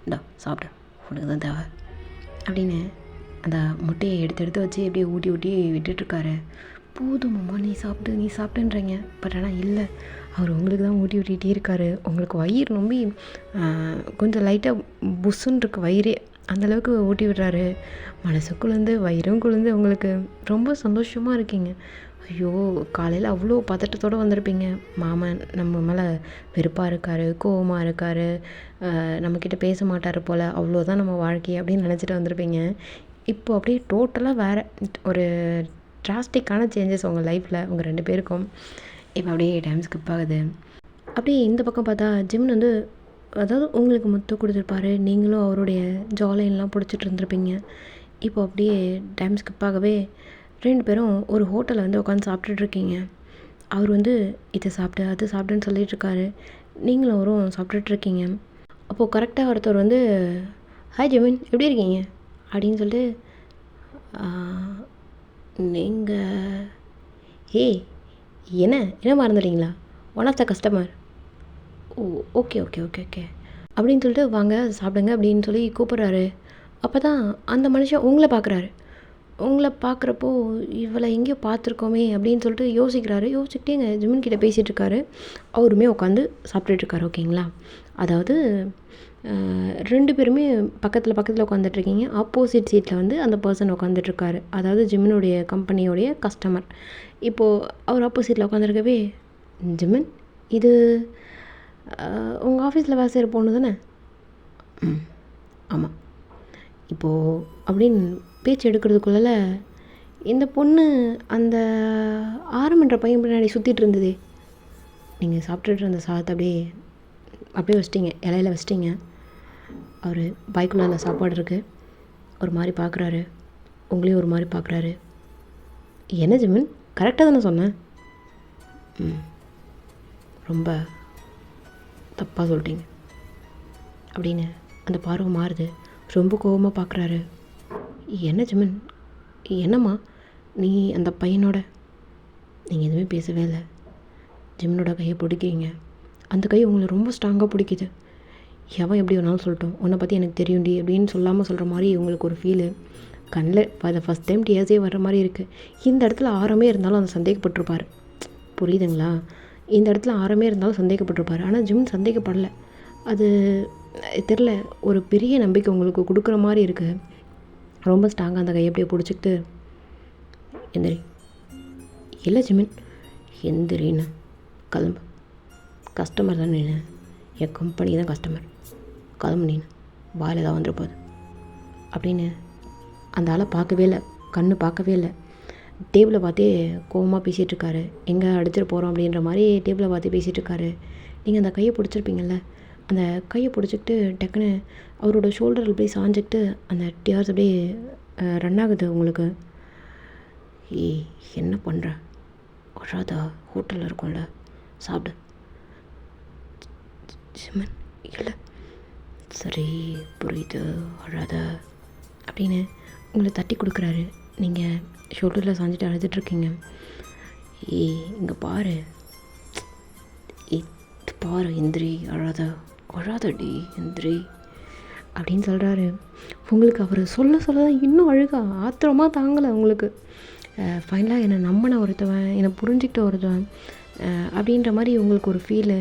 Speaker 1: இந்தா சாப்பிட உனக்கு தான் தேவை அப்படின்னு அந்த முட்டையை எடுத்து வச்சு அப்படியே ஊட்டி விட்டுட்ருக்காரு. போதும் மாமா நீ சாப்பிட்டுன்றீங்க, பட் ஆனால் இல்லை அவர் உங்களுக்கு தான் ஊட்டிகிட்டே இருக்காரு. உங்களுக்கு வயிறு நம்பி கொஞ்சம் லைட்டாக புஷ்ஷுன்னு இருக்குது வயிறே, அந்தளவுக்கு ஊட்டி விடுறாரு. மனசு குளிர்ந்து வயிறும் குளிர்ந்து உங்களுக்கு ரொம்ப சந்தோஷமாக இருக்கீங்க. ஐயோ காலையில் அவ்வளோ பதட்டத்தோடு வந்திருப்பீங்க, மாமன் நம்ம மேலே வெறுப்பாக இருக்கார், கோவமாக இருக்கார், நம்மக்கிட்ட பேச மாட்டார் போல், அவ்வளோதான் நம்ம வாழ்க்கை அப்படின்னு நினச்சிட்டு வந்திருப்பீங்க. இப்போது அப்படியே டோட்டலாக வேறு ஒரு டிராஸ்டிக்கான சேஞ்சஸ் உங்கள் லைஃப்பில் உங்கள் 2 பேருக்கும். இப்போ அப்படியே டைம் ஸ்கிப் ஆகுது. அப்படியே இந்த பக்கம் பார்த்தா ஜிம்னு வந்து அதாவது உங்களுக்கு முத்து கொடுத்துருப்பாரு, நீங்களும் அவருடைய ஜாலியெல்லாம் பிடிச்சிட்டு இருந்திருப்பீங்க. இப்போ அப்படியே டைம் ஸ்கிப் ஆகவே 2 பேரும் ஒரு ஹோட்டலில் வந்து உட்காந்து சாப்பிட்டுட்ருக்கீங்க. அவர் வந்து இதை சாப்பிட்டு அது சாப்பிட்டுன்னு சொல்லிகிட்ருக்காரு, நீங்களும் அவரும் சாப்பிட்டுட்ருக்கீங்க. அப்போது கரெக்டாக ஒருத்தர் வந்து ஹாய் ஜெமின் எப்படி இருக்கீங்க அப்படின்னு சொல்லிட்டு, நீங்கள் என்ன மறந்துட்டீங்களா, one of the customer, oh okay அப்படின்னு சொல்லிட்டு வாங்க சாப்பிடுங்க அப்படின்னு சொல்லி கூப்பிட்றாரு. அப்போ தான் அந்த மனுஷன் உங்களை பார்க்குறாரு. உங்கள பார்க்குறப்போ இவளை எங்கேயோ பார்த்துருக்கோமே அப்படின்னு சொல்லிட்டு யோசிக்கிறாரு. யோசிச்சுக்கிட்டே எங்கள் ஜிமின் கிட்ட பேசிகிட்ருக்காரு. அவருமே உட்காந்து சாப்பிட்டுட்ருக்காரு. ஓகேங்களா? அதாவது 2 பேருமே பக்கத்தில் உட்காந்துட்ருக்கீங்க. ஆப்போசிட் சீட்டில் வந்து அந்த பர்சன் உட்காந்துட்ருக்காரு. அதாவது ஜிமினுடைய கம்பெனியோடைய கஸ்டமர். இப்போது அவர் ஆப்போசிட்டில் உட்காந்துருக்கவே, ஜிமின், இது உங்கள் ஆஃபீஸில் வேலை செய்கிற பொண்ணு தானே? ம், ஆமாம். இப்போது அப்படின்னு பேச்சு எடுக்கிறதுக்குள்ள இந்த பொண்ணு அந்த ஆரம்பன்ற பையன் பின்னாடி சுற்றிட்டு இருந்ததே. நீங்கள் சாப்பிட்டுட்டு இருந்த சாதத்தை அப்படியே வச்சிட்டிங்க, இலையில வச்சிட்டிங்க. அவர் வாய்க்குள்ள சாப்பாடு இருக்குது. ஒரு மாதிரி பார்க்குறாரு, உங்களையும் ஒரு மாதிரி பார்க்குறாரு. என்ன ஜிமின், கரெக்டாக தானே சொன்னேன்? ரொம்ப தப்பாக சொல்லிட்டீங்க அப்படின்னு அந்த பார்வை மாறுது. ரொம்ப கோபமாக பார்க்குறாரு. என்ன ஜிமின், என்னம்மா நீ அந்த பையனோட? நீங்கள் எதுவுமே பேசவே இல்லை. ஜிமினோட கையை பிடிக்கிறீங்க. அந்த கை உங்களை ரொம்ப ஸ்ட்ராங்காக பிடிக்குது. எவன் எப்படி வேணாலும் சொல்லட்டும், உன்னை பற்றி எனக்கு தெரியும்டி அப்படின்னு சொல்லாமல் சொல்கிற மாதிரி உங்களுக்கு ஒரு ஃபீலு. கண்ணில் அதை ஃபஸ்ட் டைம் டியர்ஸே வர்ற மாதிரி இருக்குது. இந்த இடத்துல ஆரமே இருந்தாலும் அந்த சந்தேகப்பட்டிருப்பார். புரியுதுங்களா? இந்த இடத்துல ஆரமே இருந்தாலும் சந்தேகப்பட்டிருப்பார். ஆனால் ஜிமின் சந்தேகப்படலை. அது தெரில, ஒரு பெரிய நம்பிக்கை உங்களுக்கு கொடுக்குற மாதிரி இருக்குது. ரொம்ப ஸ்ட்ராங்காக அந்த கையை அப்படியே பிடிச்சிக்கிட்டு, எந்திரி. இல்லை ஜிமின், எந்திரின்னு கிளம்பு. கஸ்டமர் தான் நீனு, என் கம்பெனி தான் கஸ்டமர். கிளம்பு நீனு, வாயில் தான் வந்துருப்போது அப்படின்னு அந்த ஆளை பார்க்கவே இல்லை, கண்ணு பார்க்கவே இல்லை. டேபிளை பார்த்தே கோவமாக பேசிகிட்ருக்காரு. எங்கே அடிச்சிட்டு போகிறோம் அப்படின்ற மாதிரி டேபிளை பார்த்து பேசிகிட்ருக்காரு. நீங்கள் அந்த கையை பிடிச்சிருப்பீங்கள்ல, அந்த கையை பிடிச்சிக்கிட்டு டக்குன்னு அவரோட ஷோல்டரில் அப்படியே சாஞ்சிக்கிட்டு அந்த டியர்ஸ் அப்படியே ரன் ஆகுது உங்களுக்கு. என்ன பண்ணுற? வராதா? ஹோட்டலில் இருக்கும்ல, சாப்பிடு. ஜிமின், இல்லை, சரி புரியுது, அழாத அப்படின்னு உங்களை தட்டி கொடுக்குறாரு. நீங்கள் ஷோல்டரில் சாஞ்சிட்டு அழுதுட்ருக்கீங்க. இங்கே பாரு, பாரு, எந்திரி, அழாதடி, எந்திரி அப்படின்னு சொல்கிறாரு. உங்களுக்கு அவர் சொல்ல தான் இன்னும் அழுகா ஆத்திரமாக தாங்கலை உங்களுக்கு. ஃபைனலாக என்னை நம்பின ஒருத்தவன், என்னை புரிஞ்சுக்கிட்ட ஒருத்தவன் அப்படின்ற மாதிரி உங்களுக்கு ஒரு ஃபீலு.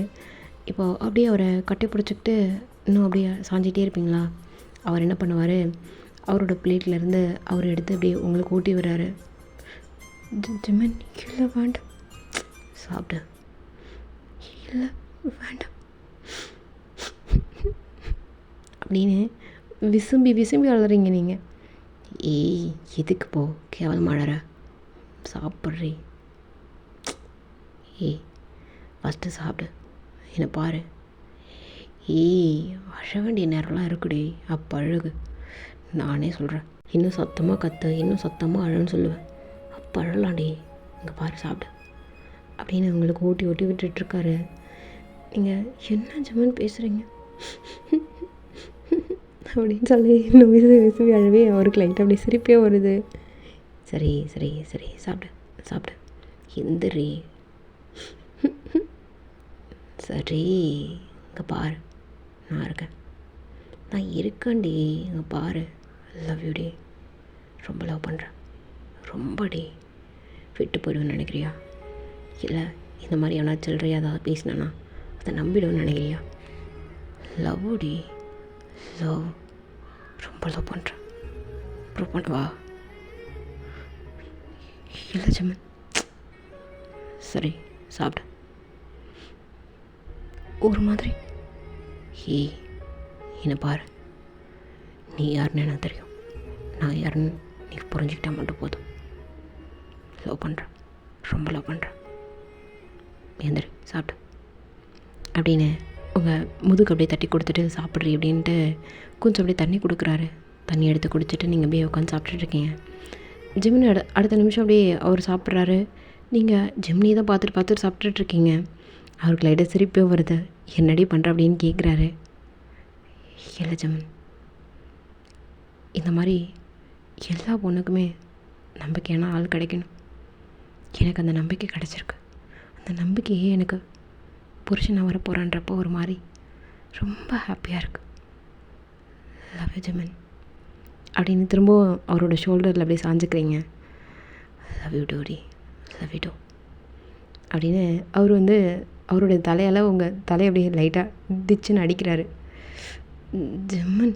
Speaker 1: இப்போ அப்படியே அவரை கட்டி பிடிச்சிக்கிட்டு இன்னும் அப்படியே சாஞ்சிட்டே இருப்பீங்களா? அவர் என்ன பண்ணுவார், அவரோட பிளேட்லேருந்து அவர் எடுத்து அப்படியே உங்களுக்கு ஊட்டி விடுறாரு. ஜிமின், இல்லை வேண்டாம், சாப்பிடு. இல்லை வேண்டாம் அப்படின்னு விசும்பி அழுறீங்க நீங்கள். எதுக்கு போ, கேவலமாக அழற, சாப்பிட்றி. ஃபஸ்ட்டு சாப்பிடு, என்னை பாரு. அழ வேண்டிய நேரம்லாம் இருக்குடி, அப்போ அழுகு. நானே சொல்கிறேன், இன்னும் சத்தமாக கற்று, இன்னும் சத்தமாக அழன்னு சொல்லுவேன். அப்போ அழலாண்டி, இங்கே பாரு, சாப்பிடு அப்படின்னு உங்களுக்கு ஊட்டி விட்டுட்ருக்காரு. நீங்கள் என்ன ஜிமின் பேசுகிறீங்க அப்படின்னு சொல்லி இன்னும் விசும்பி அழவே அவருக்கு லைட்டாக அப்படி சிரிப்பே வருது. சரி சாப்பிடு, எந்திரி. சரி, இங்கே பாரு, நான் இருக்கேன்டி, இங்கே பாரு. லவ் யூ டி, ரொம்ப லவ் பண்ணுறேன், ரொம்படி. விட்டு போயிடுவேன்னு நினைக்கிறியா? இல்லை இந்த மாதிரி எவனா சில்லறையா ஏதாவது பேசினானா அதை நம்பிடுவேன்னு நினைக்கிறியா? லவ் டி, லவ், ரொம்ப லவ் பண்ணுறேன். ப்ரூவ் பண்ணவா? இல்லை ஜிமின், சரி சாப்பிடு. ஒரு மாதிரி என்னை பாரு, நீ யாருன்னு எனக்கு தெரியும், நான் யாருன்னு நீ புரிஞ்சுக்கிட்டா மட்டும் போதும். லவ் பண்ணுறேன், ரொம்ப லவ் பண்ணுறேன். எந்திரி, சாப்பிட்டு அப்படின்னு உங்கள் முதுகு அப்படியே தட்டி கொடுத்துட்டு சாப்பிட்றி அப்படின்ட்டு கொஞ்சம் அப்படியே தண்ணி கொடுக்குறாரு. தண்ணி எடுத்து குடிச்சிட்டு நீங்கள் அப்படியே உட்காந்து சாப்பிட்டுட்ருக்கீங்க. ஜிமினி அடுத்த நிமிஷம் அப்படியே அவர் சாப்பிட்றாரு. நீங்கள் ஜிமினி தான் பார்த்துட்டு சாப்பிட்டுட்ருக்கீங்க. அவருக்கு லைட்டாக சிரிப்பே வருது. என்னடி பண்ணுற அப்படின்னு கேட்குறாரு. இல்லை ஜிமின், இந்த மாதிரி எல்லா பொண்ணுக்குமே நம்பிக்கையான ஆள் கிடைக்கணும். எனக்கு அந்த நம்பிக்கை கிடச்சிருக்கு. அந்த நம்பிக்கையே எனக்கு புருஷனாக வர போகிறான்றப்போ ஒரு மாதிரி ரொம்ப ஹாப்பியாக இருக்குது. லவ் யூ ஜிமின் அப்படின்னு திரும்ப அவரோட ஷோல்டரில் அப்படியே சாஞ்சுக்கிறீங்க. லவ் யூ டோரி, லவ் யூ டூ அப்படின்னு அவர் வந்து அவருடைய தலையால் உங்கள் தலையை அப்படியே லைட்டாக திச்சுன்னு அடிக்கிறாரு. ஜிம்மன்,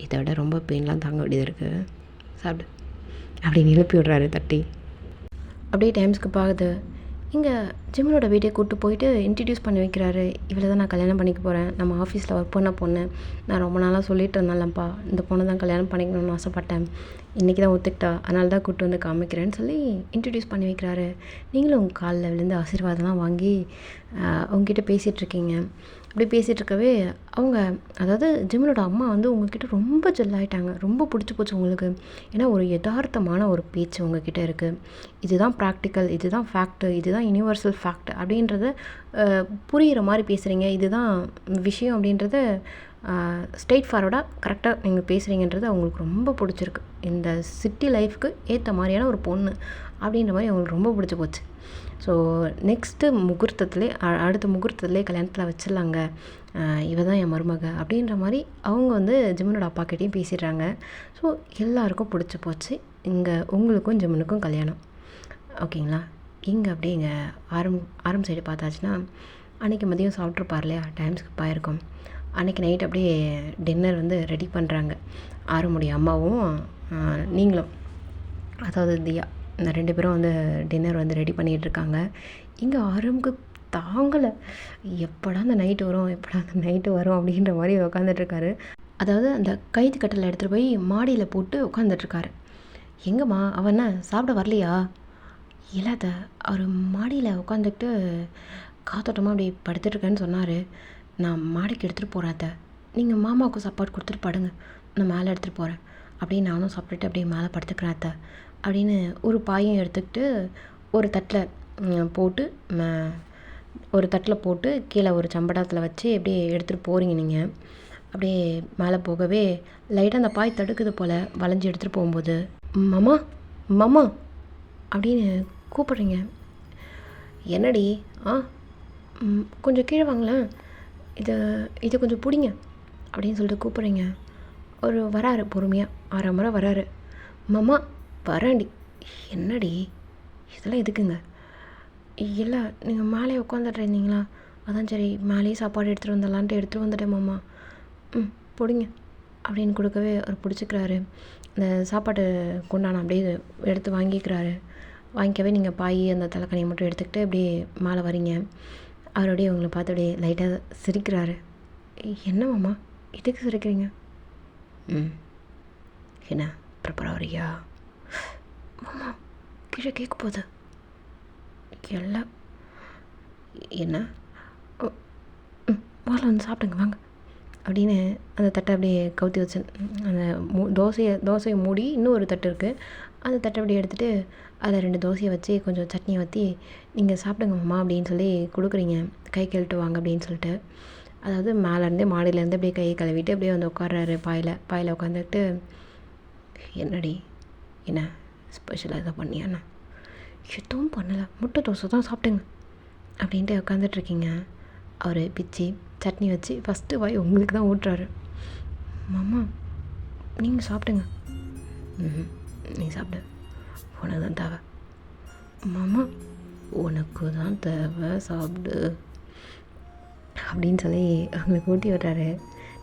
Speaker 1: இதை விட ரொம்ப பெயின்லாம் தாங்க வேண்டியது இருக்குது, சாப்பிடு அப்படின்னு எழுப்பி விட்றாரு தட்டி. அப்படியே டைம் ஸ்கிப் ஆகுது. இங்கே ஜிம்மனோட வீட்டை கூப்பிட்டு போயிட்டு இன்ட்ரடியூஸ் பண்ணி வைக்கிறாரு. இவளை தான் நான் கல்யாணம் பண்ணிக்க போகிறேன், நம்ம ஆஃபீஸில் ஒர்க் பண்ண பொண்ணு, நான் ரொம்ப நாளாக சொல்லிட்டு இருந்தேன்லப்பா, இந்த பொண்ணு தான் கல்யாணம் பண்ணிக்கணும்னு ஆசைப்பட்டேன், இன்றைக்கி தான் ஒத்துக்கிட்டா, அதனால தான் கூப்பிட்டு வந்து காமிக்கிறேன்னு சொல்லி இன்ட்ரடியூஸ் பண்ணி வைக்கிறாரு. நீங்களும் உங்கள் காலில் விழுந்து ஆசீர்வாதம்லாம் வாங்கி அவங்ககிட்ட பேசிகிட்ருக்கீங்க. அப்படி பேசிகிட்ருக்கவே அவங்க, அதாவது ஜிம்மனோட அம்மா வந்து உங்ககிட்ட ரொம்ப ஜெல்லாயிட்டாங்க, ரொம்ப பிடிச்சி போச்சு உங்களுக்கு. ஏன்னா ஒரு யதார்த்தமான ஒரு பேச்சு உங்ககிட்ட இருக்குது. இதுதான் ப்ராக்டிக்கல், இதுதான் ஃபேக்ட்டு, இதுதான் யூனிவர்சல் ஃபேக்ட் அப்படின்றத புரிகிற மாதிரி பேசுகிறீங்க. இதுதான் விஷயம் அப்படின்றத ஸ்ட்ரெயிட் ஃபார்வர்டாக கரெக்டாக நீங்கள் பேசுகிறீங்கன்றது அவங்களுக்கு ரொம்ப பிடிச்சிருக்கு. இந்த சிட்டி லைஃப்க்கு ஏற்ற மாதிரியான ஒரு பொண்ணு அப்படின்ற மாதிரி அவங்களுக்கு ரொம்ப பிடிச்சி போச்சு. ஸோ நெக்ஸ்ட்டு முகூர்த்தத்துலேயே அடுத்த முகூர்த்தத்துலேயே கல்யாணத்தில் வச்சிடலாங்க, இவ தான் என் மருமக அப்படின்ற மாதிரி அவங்க வந்து ஜிம்மனோட அப்பாக்கிட்டையும் பேசிடுறாங்க. ஸோ எல்லாருக்கும் பிடிச்சி போச்சு. இங்கே உங்களுக்கும் ஜிம்மனுக்கும் கல்யாணம், ஓகேங்களா. இங்கே அப்படியே இங்கே ஆரம் சைடு பார்த்தாச்சுன்னா, அன்றைக்கி மதியம் சாப்பிட்ருப்பார் இல்லையா, டைம் ஸ்கிப் ஆகிருக்கும். அன்றைக்கி நைட் அப்படியே டின்னர் வந்து ரெடி பண்ணுறாங்க. ஆரமுடைய அம்மாவும் நீங்களும், அதாவது தியா, இந்த 2 பேரும் வந்து டின்னர் வந்து ரெடி பண்ணிகிட்ருக்காங்க. இங்கே ஆரம்புக்கு தாங்கலை, எப்படா அந்த நைட்டு வரும், எப்படா அந்த நைட்டு வரும் அப்படின்ற மாதிரி உட்காந்துட்ருக்காரு. அதாவது அந்த கைது கட்டலை எடுத்துகிட்டு போய் மாடியில் போட்டு உட்காந்துட்ருக்காரு. எங்கம்மா அவன் என்ன சாப்பிட வரலையா? இல்லாத, அவர் மாடியில் உட்காந்துக்கிட்டு காத்தோட்டமாக அப்படி படுத்துட்ருக்கேன்னு சொன்னார். நான் மாடிக்கு எடுத்துகிட்டு போகிறேன், நீங்கள் மாமாவுக்கு சாப்பாடு கொடுத்துட்டு படுங்க, நான் மேலே எடுத்துகிட்டு போகிறேன் அப்படின்னு நானும் சாப்பிட்டுட்டு அப்படியே மேலே படுத்துக்கிறேன் அத்தை அப்படின்னு ஒரு பாயும் எடுத்துக்கிட்டு ஒரு தட்டில் போட்டு கீழே ஒரு சம்படத்தில் வச்சு அப்படியே எடுத்துகிட்டு போகிறீங்க. நீங்கள் அப்படியே மேலே போகவே லைட்டாக அந்த பாய் தடுக்குது போல், வளைஞ்சி எடுத்துகிட்டு போகும்போது மாமா மாமா அப்படின்னு கூப்பிட்றீங்க. என்னடி? கொஞ்சம் கீழே வாங்களேன், இதை கொஞ்சம் பிடிங்க அப்படின்னு சொல்லிட்டு கூப்பிட்றீங்க. ஒரு வராரு, பொறுமையாக 6 முறை வராரு. மாமா வரேன்டி. என்னடி இதெல்லாம் எதுக்குங்க? இல்லை, நீங்கள் மேலே உட்காந்துட்டு இருந்தீங்களா, அதான் சரி மேலேயே சாப்பாடு எடுத்துகிட்டு வந்துடலான்ட்டு எடுத்துகிட்டு வந்துட்டேன் மாமா. பிடிங்க அப்படின்னு கொடுக்கவே அவர் பிடிச்சிக்கிறாரு. அந்த சாப்பாடு குண்டான அப்படியே எடுத்து வாங்கிக்கவே நீங்கள் பாய் அந்த தலைக்கணியை மட்டும் எடுத்துக்கிட்டு அப்படியே மேலே வரீங்க. அவருடைய உங்களை பார்த்து அப்படியே லைட்டாக சிரிக்கிறாரு. என்ன மாமா இதுக்கு சிரிக்கிறீங்க? என்ன ப்ரிப்பேர் ஆகிறியா? மாமா கீழே கேட்க போகுது எல்லாம். என்ன? முதல்ல வந்து சாப்பிடுங்க வாங்க அப்படின்னு அந்த தட்டை அப்படியே கவுத்தி வச்சு அந்த தோசையை மூடி இன்னும் ஒரு தட்டு இருக்குது, அந்த தட்டை அப்படியே எடுத்துகிட்டு அதில் 2 தோசையை வச்சு கொஞ்சம் சட்னியை ஊற்றி நீங்கள் சாப்பிடுங்க மாமா அப்படின்னு சொல்லி கொடுக்குறீங்க. கை கழுவிட்டு வாங்க அப்படின்னு சொல்லிட்டு. அதாவது மேலேருந்தே மாடியிலேருந்து அப்படியே கையை கழுவிட்டு அப்படியே வந்து உட்கார்றாரு பாயில் உட்காந்துக்கிட்டு. என்னடி என்ன ஸ்பெஷலாக எதாவது பண்ணியாண்ணா? எதுவும் பண்ணலை, முட்டை தோசை தான் சாப்பிட்டுங்க அப்படின்ட்டு உட்காந்துட்ருக்கீங்க. அவர் பிச்சு சட்னி வச்சு ஃபஸ்ட்டு வாய் உங்களுக்கு தான் ஊட்டுறாரு. மாமா நீங்கள் சாப்பிடுங்க. நீ சாப்பிடு, உனக்கு தான் தேவை. மாமா உனக்கு தான் தேவை, சாப்பிடு அப்படின்னு சொல்லி அவங்களுக்கு ஊட்டி விடுறாரு.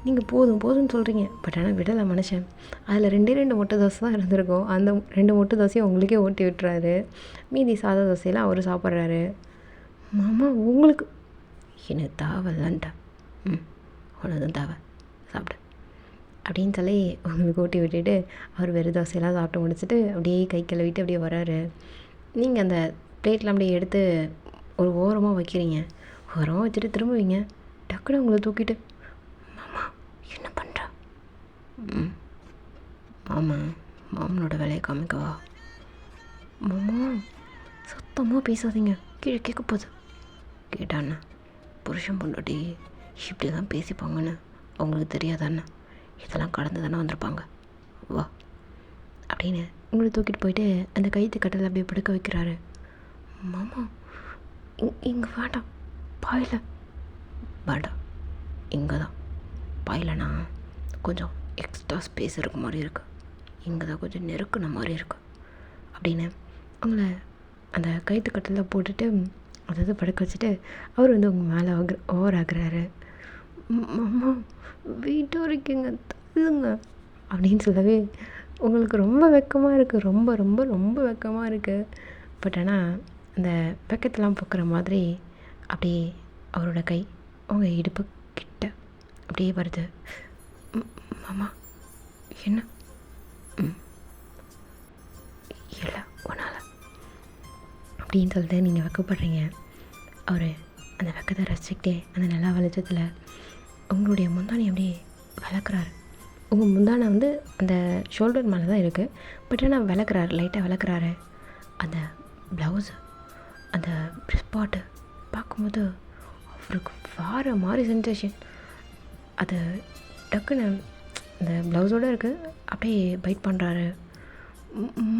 Speaker 1: நீங்கள் போதும்னு சொல்கிறீங்க, பட் ஆனால் விடலை மனுஷன். அதில் 2 முட்டை தோசை தான் இருந்திருக்கும், அந்த 2 முட்டை தோசையும் உங்களுக்கே ஊட்டி விட்டுறாரு. மீதி சாதா தோசையெல்லாம் அவர் சாப்பிட்றாரு. மாமா உங்களுக்கு எனக்கு தேவையில்லன்ட்டா. உனக்கு தான் தேவை, சாப்பிடு அப்படின்னு சொல்லி உங்களுக்கு ஊட்டி விட்டுட்டு அவர் வெறும் தோசையெல்லாம் சாப்பிட்டு முடிச்சுட்டு அப்படியே கை கழுவிட்டு அப்படியே வராரு. நீங்கள் அந்த பிளேட்லாம் அப்படியே எடுத்து ஒரு ஓரமாக வைக்கிறீங்க. ஓரமாக வச்சுட்டு திரும்புவீங்க. டக்குனு உங்களை தூக்கிட்டு மாமா என்ன பண்ணுற? மாமனோட வேலையை காமிக்கவா? மாமா சத்தமாக பேசாதீங்க, கீழே கேட்க போகுது. கேட்டாண்ணா புருஷன் பொண்டாட்டி இப்படி தான் பேசிப்பாங்கன்னு அவங்களுக்கு தெரியாதாண்ணா, இதெல்லாம் கடந்து தானே வந்திருப்பாங்க, வா அப்படின்னு உங்களை தூக்கிட்டு போயிட்டு அந்த கைத்து கட்டில் அப்படியே படுக்க வைக்கிறாரு. மாமா இங்கே வேண்டாம், பாயில் வேண்டாம், இங்கே தான் பாயிலண்ணா கொஞ்சம் எக்ஸ்ட்ரா ஸ்பேஸ் இருக்க மாதிரி இருக்குது, இங்கே தான் கொஞ்சம் நெருக்குன மாதிரி இருக்குது அப்படின்னு அவங்கள அந்த கயிற்று கட்டில் போட்டுட்டு அதாவது படுக்க வச்சுட்டு அவர் வந்து உங்கள் மேலே ஓவர் ஆகுறாரு. அம்மா வீட்டாக இருக்கீங்க தள்ளுங்க அப்படின்னு சொல்லவே உங்களுக்கு ரொம்ப வெக்கமாக இருக்குது, ரொம்ப ரொம்ப ரொம்ப வெக்கமாக இருக்குது. பட் ஆனால் அந்த வெக்கத்தெல்லாம் போக்குற மாதிரி அப்படியே அவரோட கை அவங்க இடுப்பு கிட்ட அப்படியே வருது. மாமா என்ன? இல்லை ஒன்றால் அப்படின்னு சொல்லிட்டு நீங்கள் வெக்கப்படுறீங்க. அவர் அந்த வெக்கத்தை ரசிச்சுக்கிட்டே அந்த நிலா வெளிச்சத்தில் உங்களுடைய முந்தானி அப்படியே விளக்குறாரு. உங்கள் முந்தானை வந்து அந்த ஷோல்டர் மேலே தான் இருக்குது, பட் ஆனால் விளக்குறாரு, லைட்டாக விளக்குறாரு. அந்த ப்ளவுஸு அந்த ஸ்பாட்டு பார்க்கும்போது அவருக்கு வேறு மாதிரி சென்சேஷன். அது டக்குன்னு அந்த ப்ளவுஸோடு இருக்குது, அப்படியே பைட் பண்ணுறாரு.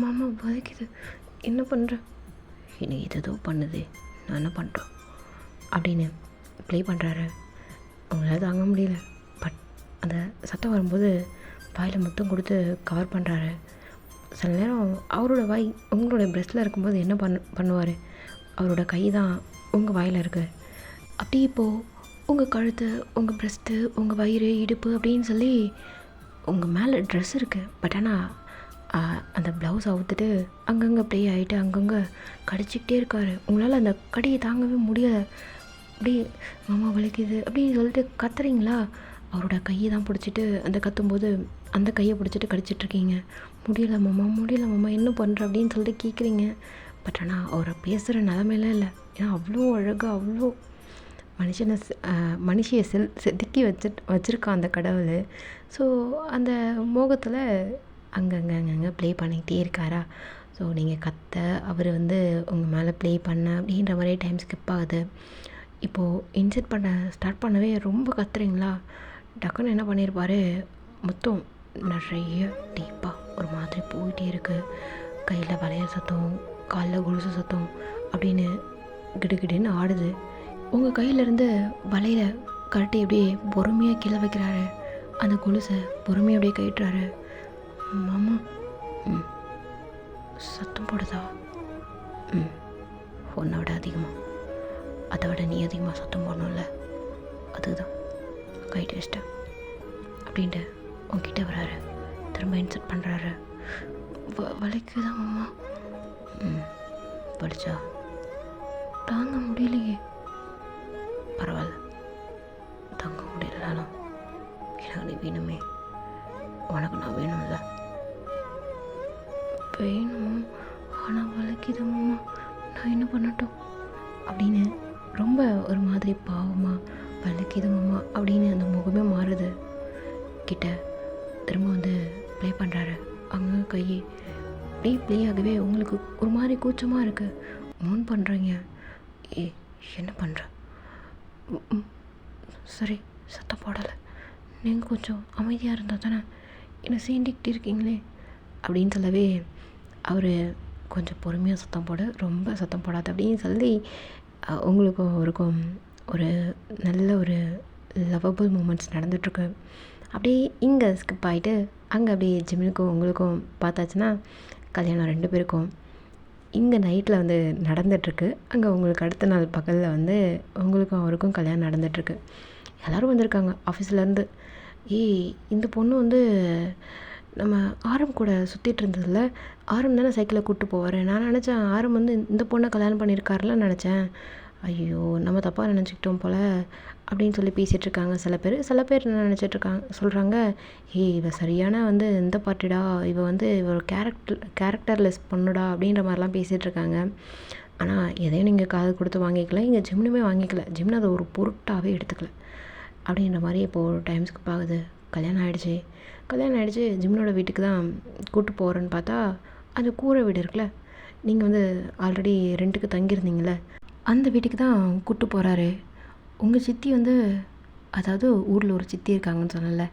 Speaker 1: மாமா வலிக்குது, என்ன பண்ணுற? எனக்கு இது ஏதோ பண்ணுது, நான் என்ன பண்ணுறோம் அப்படின்னு ப்ளே பண்ணுறாரு. அவங்களால தாங்க முடியல. பட் அந்த சத்தம் வரும்போது வாயில் முத்தம் கொடுத்து கவர் பண்ணுறாரு. சில நேரம் அவரோட வாய் உங்களோட ப்ரெஸ்ட்டில் இருக்கும்போது என்ன பண்ணுவார், அவரோட கை தான் உங்கள் வாயில் இருக்குது. அப்படி இப்போது உங்கள் கழுத்து, உங்கள் ப்ரெஸ்ட்டு, உங்கள் வயிறு, இடுப்பு அப்படின்னு சொல்லி உங்கள் மேலே ட்ரெஸ் இருக்குது. பட் ஆனால் அந்த ப்ளவுஸ் அவுத்துட்டு அங்கங்கே ப்ளே ஆகிட்டு அங்கங்கே கடிச்சிக்கிட்டே இருக்கார். உங்களால் அந்த கடியை தாங்கவே முடியலை. அப்படி மாமா வலிக்குது அப்படின்னு சொல்லிட்டு கத்துறீங்களா, அவரோட கையை தான் பிடிச்சிட்டு அந்த கத்தும்போது அந்த கையை பிடிச்சிட்டு கடிச்சிட்ருக்கீங்க. முடியலை மாமா, முடியலை மாமா, என்ன பண்ணுற அப்படின்னு சொல்லிட்டு கேட்குறீங்க. பட் ஆனால் அவரை பேசுகிற நிலமையெல்லாம் இல்லை. ஏன்னா அவ்வளோ அழகாக அவ்வளோ மனுஷியை செதுக்கி வச்சுருக்கான் அந்த கடவுள். ஸோ அந்த மோகத்தில் அங்கங்கே ப்ளே பண்ணிக்கிட்டே இருக்காரா. ஸோ நீங்கள் கத்த அவர் வந்து உங்கள் மேலே ப்ளே பண்ண அப்படின்ற மாதிரியே டைம் ஸ்கிப் ஆகுது. இப்போது இன்செர்ட் பண்ண ஸ்டார்ட் பண்ணவே ரொம்ப கத்துறீங்களா, டக்குன்னு என்ன பண்ணியிருப்பார், மொத்தம் நிறைய டீப்பாக ஒரு மாதிரி போயிட்டே இருக்குது. கையில் வளையல் சத்தம், காலில் கொலுசு சத்தம் அப்படின்னு கிடுகிடுன்னு ஆடுது. உங்கள் கையிலேருந்து வளையல கழட்டி அப்படியே பொறுமையாக கீழே வைக்கிறாரு. அந்த கொலுசை பொறுமையாக அப்படியே கட்டுறாரு. மாமா சத்தம் போடுதா? உன்னை விட அதிகமாக, அதை விட நீ அதிகமாக சத்தம் போடணும்ல, அதுதான் கைட்டு வச்சிட்டேன் அப்படின்ட்டு உங்ககிட்ட வராரு. திரும்ப இன்செர்ட் பண்ணுறாரு. வலிக்குதான் மாமா? படிச்சா தாங்க முடியலையே. பரவாயில்ல, தாங்க முடியலனாலும் எனக்கு நீ வேணுமே, உனக்கு நான் வேணும்ல. வேணும், ஆனால் வலிக்குது மாமா, நான் என்ன பண்ணட்டும் அப்படின்னு ரொம்ப ஒரு மாதிரி பாவமாக வலிக்குது மாமா அப்படின்னு அந்த முகமே மாறுது. கிட்ட திரும்ப வந்து ப்ளே பண்ணுறாரு. அங்கே கையை ப்ளே ஆகவே உங்களுக்கு ஒரு மாதிரி கூச்சமாக இருக்குது. மூன் பண்ணுறீங்க. என்ன பண்ணுற? சரி சத்தம் போடலை, நீங்கள் கொஞ்சம் அமைதியாக இருந்தால் தானே, என்னை சீண்டிக்கிட்டு இருக்கீங்களே அப்படின்னு சொல்லவே அவர் கொஞ்சம் பொறுமையாக சத்தம் போட, ரொம்ப சத்தம் போடாது அப்படின்னு சொல்லி உங்களுக்கும் அவருக்கும் ஒரு நல்ல ஒரு லவ்வபிள் மூமெண்ட்ஸ் நடந்துகிட்ருக்கு. அப்படியே இங்கே ஸ்கிப் ஆகிட்டு அங்கே அப்படியே ஜிம்முக்கும் உங்களுக்கும் பார்த்தாச்சுன்னா கல்யாணம் 2 பேருக்கும் இங்கே நைட்டில் வந்து நடந்துகிட்ருக்கு. அங்கே உங்களுக்கு அடுத்த நாள் பகலில் வந்து உங்களுக்கும் அவருக்கும் கல்யாணம் நடந்துகிட்ருக்கு. எல்லோரும் வந்திருக்காங்க ஆஃபீஸ்லேருந்து. இந்த பொண்ணு வந்து நம்ம ஆரம் கூட சுற்றிட்டு இருந்ததில்ல, ஆரம் தானே சைக்கிளை கூப்பிட்டு போவார். நான் நினச்சேன் ஆரம் வந்து இந்த பொண்ணை கல்யாணம் பண்ணியிருக்காருல நினச்சேன். ஐயோ நம்ம தப்பாக நினச்சிக்கிட்டோம் போல் அப்படின்னு சொல்லி பேசிகிட்ருக்காங்க சில பேர் என்ன நினச்சிட்ருக்காங்க, சொல்கிறாங்க, இவ சரியான வந்து இந்த பார்ட்டிடா, இவ வந்து இவ கேரக்டர்லெஸ் பொண்ணுடா அப்படின்ற மாதிரிலாம் பேசிகிட்ருக்காங்க. ஆனால் எதையும் நீங்கள் காது கொடுத்து வாங்கிக்கல, இங்கே ஜிம்னுமே வாங்கிக்கல, ஜிம்னு அதை ஒரு பொருட்டாகவே எடுத்துக்கல அப்படின்ற மாதிரி இப்போது டைம் ஸ்கிப் ஆகுது. கல்யாணம் ஆகிடுச்சு. ஜிம்னோட வீட்டுக்கு தான் கூப்பிட்டு போகிறேன்னு பார்த்தா அந்த கூரை வீடு இருக்குல்ல, நீங்கள் வந்து ஆல்ரெடி ரெண்ட்டுக்கு தங்கியிருந்தீங்கள, அந்த வீட்டுக்கு தான் கூப்பிட்டு போகிறாரு. உங்கள் சித்தி வந்து, அதாவது ஊரில் ஒரு சித்தி இருக்காங்கன்னு சொன்னல,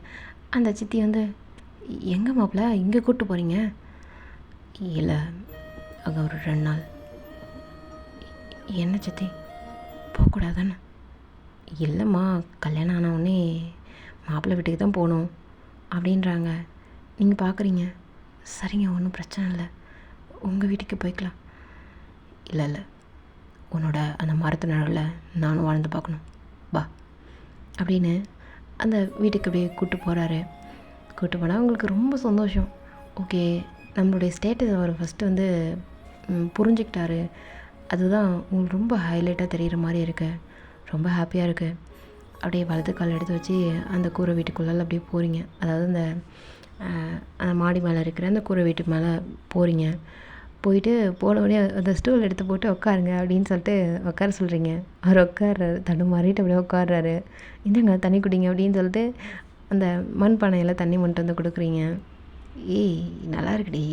Speaker 1: அந்த சித்தி வந்து, எங்கே மாப்பிள்ள இங்கே கூப்பிட்டு போகிறீங்க? இல்லை அங்கே ஒரு 2 நாள். என்ன சித்தி போகக்கூடாதானே? இல்லைம்மா, கல்யாணம் ஆனவுடனே மாப்பிள்ளை வீட்டுக்கு தான் போகணும், அப்படின்றாங்க. நீங்கள் பார்க்குறீங்க, சரிங்க ஒன்றும் பிரச்சனை இல்லை, உங்கள் வீட்டுக்கு போய்க்கலாம். இல்லை இல்லை, உன்னோட அந்த மரத்து நிழலில் நானும் வாழ்ந்து பார்க்கணும், வா அப்படின்னு அந்த வீட்டுக்கு அப்படியே கூப்பிட்டு போகிறாரு. கூப்பிட்டு போனால் அவங்களுக்கு ரொம்ப சந்தோஷம். ஓகே, நம்மளுடைய ஸ்டேட்டஸ் அவர் ஃபஸ்ட்டு வந்து புரிஞ்சுக்கிட்டாரு. அதுதான் உங்களுக்கு ரொம்ப ஹைலைட்டாக தெரிகிற மாதிரி இருக்குது. ரொம்ப ஹாப்பியாக இருக்குது. அப்படியே வலது கால் எடுத்து வச்சு அந்த கூரை வீட்டுக்குள்ளால் அப்படியே போகிறீங்க. அதாவது அந்த மாடி மேலே இருக்கிற அந்த கூரை வீட்டுக்கு மேலே போகிறீங்க. போயிட்டு போனவுடனே அந்த ஸ்டூல் எடுத்து போட்டு உட்காருங்க அப்படின்னு சொல்லிட்டு உட்கார சொல்கிறீங்க. அவர் உட்கார்றாரு, தடுமாறிட்டு அப்படியே உட்கார்றாரு. இந்தாங்க தண்ணி குடிங்க அப்படின்னு சொல்லிட்டு அந்த மண் பானையில் தண்ணி மட்டும் வந்து கொடுக்குறீங்க. ஏய் நல்லா இருக்குடி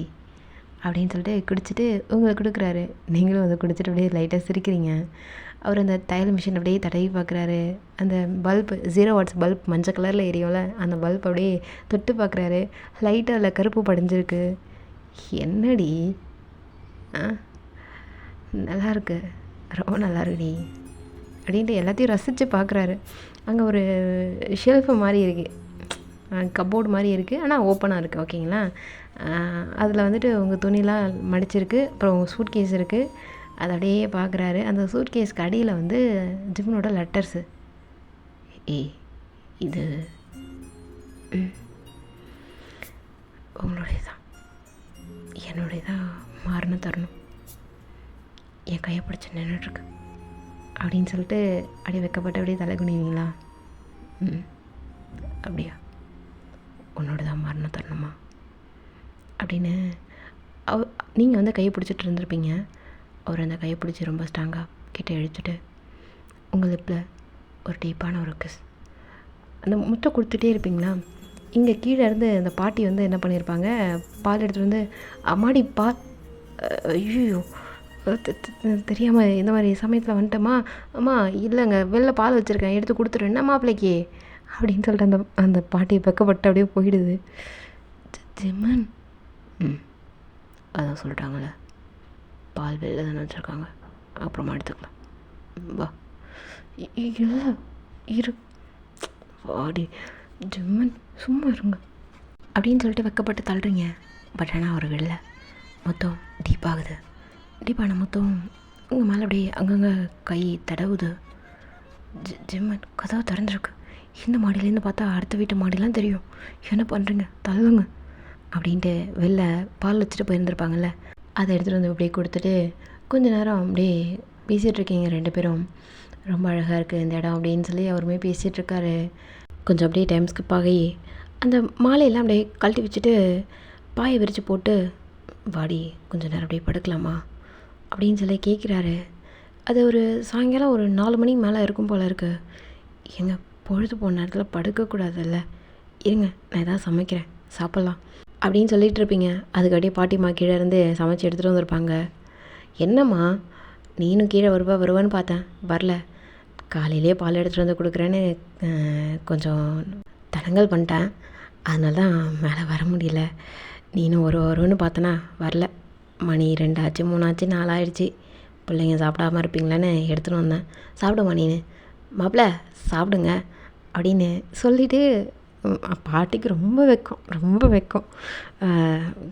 Speaker 1: அப்படின்னு சொல்லிட்டு குடிச்சிட்டு உங்களுக்கு கொடுக்குறாரு. நீங்களும் அதை குடிச்சிட்டு அப்படியே லைட்டாக சிரிக்கிறீங்க. அவர் அந்த தையல் மிஷின் அப்படியே தடவி பார்க்குறாரு. அந்த பல்ப் 0 வாட்ஸ் பல்ப் மஞ்சள் கலரில் எரியும்ல, அந்த பல்ப் அப்படியே தொட்டு பார்க்குறாரு. லைட்டாக அதில் கருப்பு படிஞ்சிருக்கு. என்னடி நல்லா இருக்கு, ரொம்ப நல்லா இருக்குடி அப்படின்ட்டு எல்லாத்தையும் ரசித்து பார்க்குறாரு. அங்கே ஒரு ஷெல்ஃபு மாதிரி இருக்குது, கப்போர்டு மாதிரி இருக்குது, ஆனால் ஓப்பனாக இருக்குது. ஓகேங்களா, அதில் வந்துட்டு உங்கள் துணிலாம் மடிச்சிருக்கு. அப்புறம் உங்கள் சூட் கேஸ் இருக்குது. அதை அப்படியே பார்க்குறாரு. அந்த சூட் கேஸ்க்கு அடியில் வந்து ஜிம்னோட லெட்டர்ஸு. ஏய் இது உங்களுடைய தான், என்னுடைய தான் மாறின தரணும், என் கையை பிடிச்சி நின்றுட்டுருக்கு அப்படின்னு சொல்லிட்டு அப்படியே வைக்கப்பட்டு அப்படியே தலை குனிவீங்களா? அப்படியா, உன்னோட தான் மாறின தரணுமா அப்படின்னு நீங்கள் வந்து கையை பிடிச்சிட்டு இருந்திருப்பீங்க. அவர் அந்த கையை பிடிச்சி ரொம்ப ஸ்ட்ராங்காக கிட்ட இழுத்துட்டு உங்கள் லிப்பில் ஒரு டீப்பான ஒரு கிஸ், அந்த முட்டை கொடுத்துட்டே இருப்பீங்களா? இங்கே கீழே இருந்து அந்த பாட்டி வந்து என்ன பண்ணியிருப்பாங்க, பால் எடுத்துகிட்டு வந்து அம்மாடி பால், ஐயோ தெரியாமல் இந்த மாதிரி சமயத்தில் வந்துட்டோமா, அம்மா இல்லைங்க வெளில பால் வச்சுருக்கேன் எடுத்து கொடுத்துருவேன் என்ன மாப்பிள்ளைக்கு அப்படின்னு சொல்லிட்டு அந்த அந்த பாட்டி வெக்கப்பட்டு அப்படியே போயிடுது. ஜிம்மன் அதான் சொல்லிட்டாங்களே, பால் வெளில தானே வச்சுருக்காங்க, அப்புறமா எடுத்துக்கலாம், வா. இல்லை இரு, வாடி ஜிம்மன் சும்மா இருங்க அப்படின்னு சொல்லிட்டு வெக்கப்பட்டு தள்ளுறீங்க. பட் ஆனால் அவர் வெளில மொத்தம் டீப்பாகுது. டீப்பான மொத்தம் உங்கள் மேலே அப்படியே அங்கங்கே கை தடவுது. ஜிம்மன் கதவு திறந்துருக்கு. இந்த மாடியிலேருந்து பார்த்தா அடுத்த வீட்டு மாடிலாம் தெரியும். என்ன பண்ணுறீங்க, தள்ளுங்க அப்படின்ட்டு வெளில பால் வச்சுட்டு போயிருந்துருப்பாங்கல்ல, அதை எடுத்துகிட்டு வந்து அப்படியே கொடுத்துட்டு கொஞ்ச நேரம் அப்படியே பேசிகிட்ருக்கீங்க 2 பேரும். ரொம்ப அழகாக இருக்குது இந்த இடம் அப்படின்னு சொல்லி அவருமே பேசிகிட்ருக்காரு. கொஞ்சம் அப்படியே டைம் ஸ்கிப் ஆகி அந்த மாலையெல்லாம் அப்படியே கழட்டி வச்சுட்டு பாயை விரித்து போட்டு, வாடி கொஞ்சம் நேரம் அப்படியே படுக்கலாமா அப்படின்னு சொல்லி கேட்குறாரு. அது ஒரு சாயங்காலம் ஒரு 4 மணிக்கு மேலே இருக்கும் போல் இருக்குது. எங்க பொழுது போன நேரத்தில் படுக்கக்கூடாதுல்ல, இருங்க நான் எதாவது சமைக்கிறேன் சாப்பிட்லாம் அப்படின்னு சொல்லிகிட்டு இருப்பீங்க. அதுக்காட்டியே பாட்டிம்மா கீழே இருந்து சமைச்சு எடுத்துகிட்டு வந்திருப்பாங்க. என்னம்மா நீனும் கீழே வருவான்னு பார்த்தேன், வரல, காலையிலே பால் எடுத்துகிட்டு வந்து கொடுக்குறேன்னு கொஞ்சம் தடங்கல் பண்ணிட்டேன், அதனால தான் மேலே வர முடியல. நீனும் வருன்னு பார்த்தனா வரல, மணி 2 ஆச்சு 3 ஆச்சு 4 ஆயிடுச்சு, பிள்ளைங்க சாப்பிடாமல் இருப்பீங்களான்னு எடுத்துகிட்டு வந்தேன், சாப்பிடுமா நீனு, மாப்பிள்ள சாப்பிடுங்க அப்படின்னு சொல்லிவிட்டு பாட்டிக்கு ரொம்ப வெக்கம்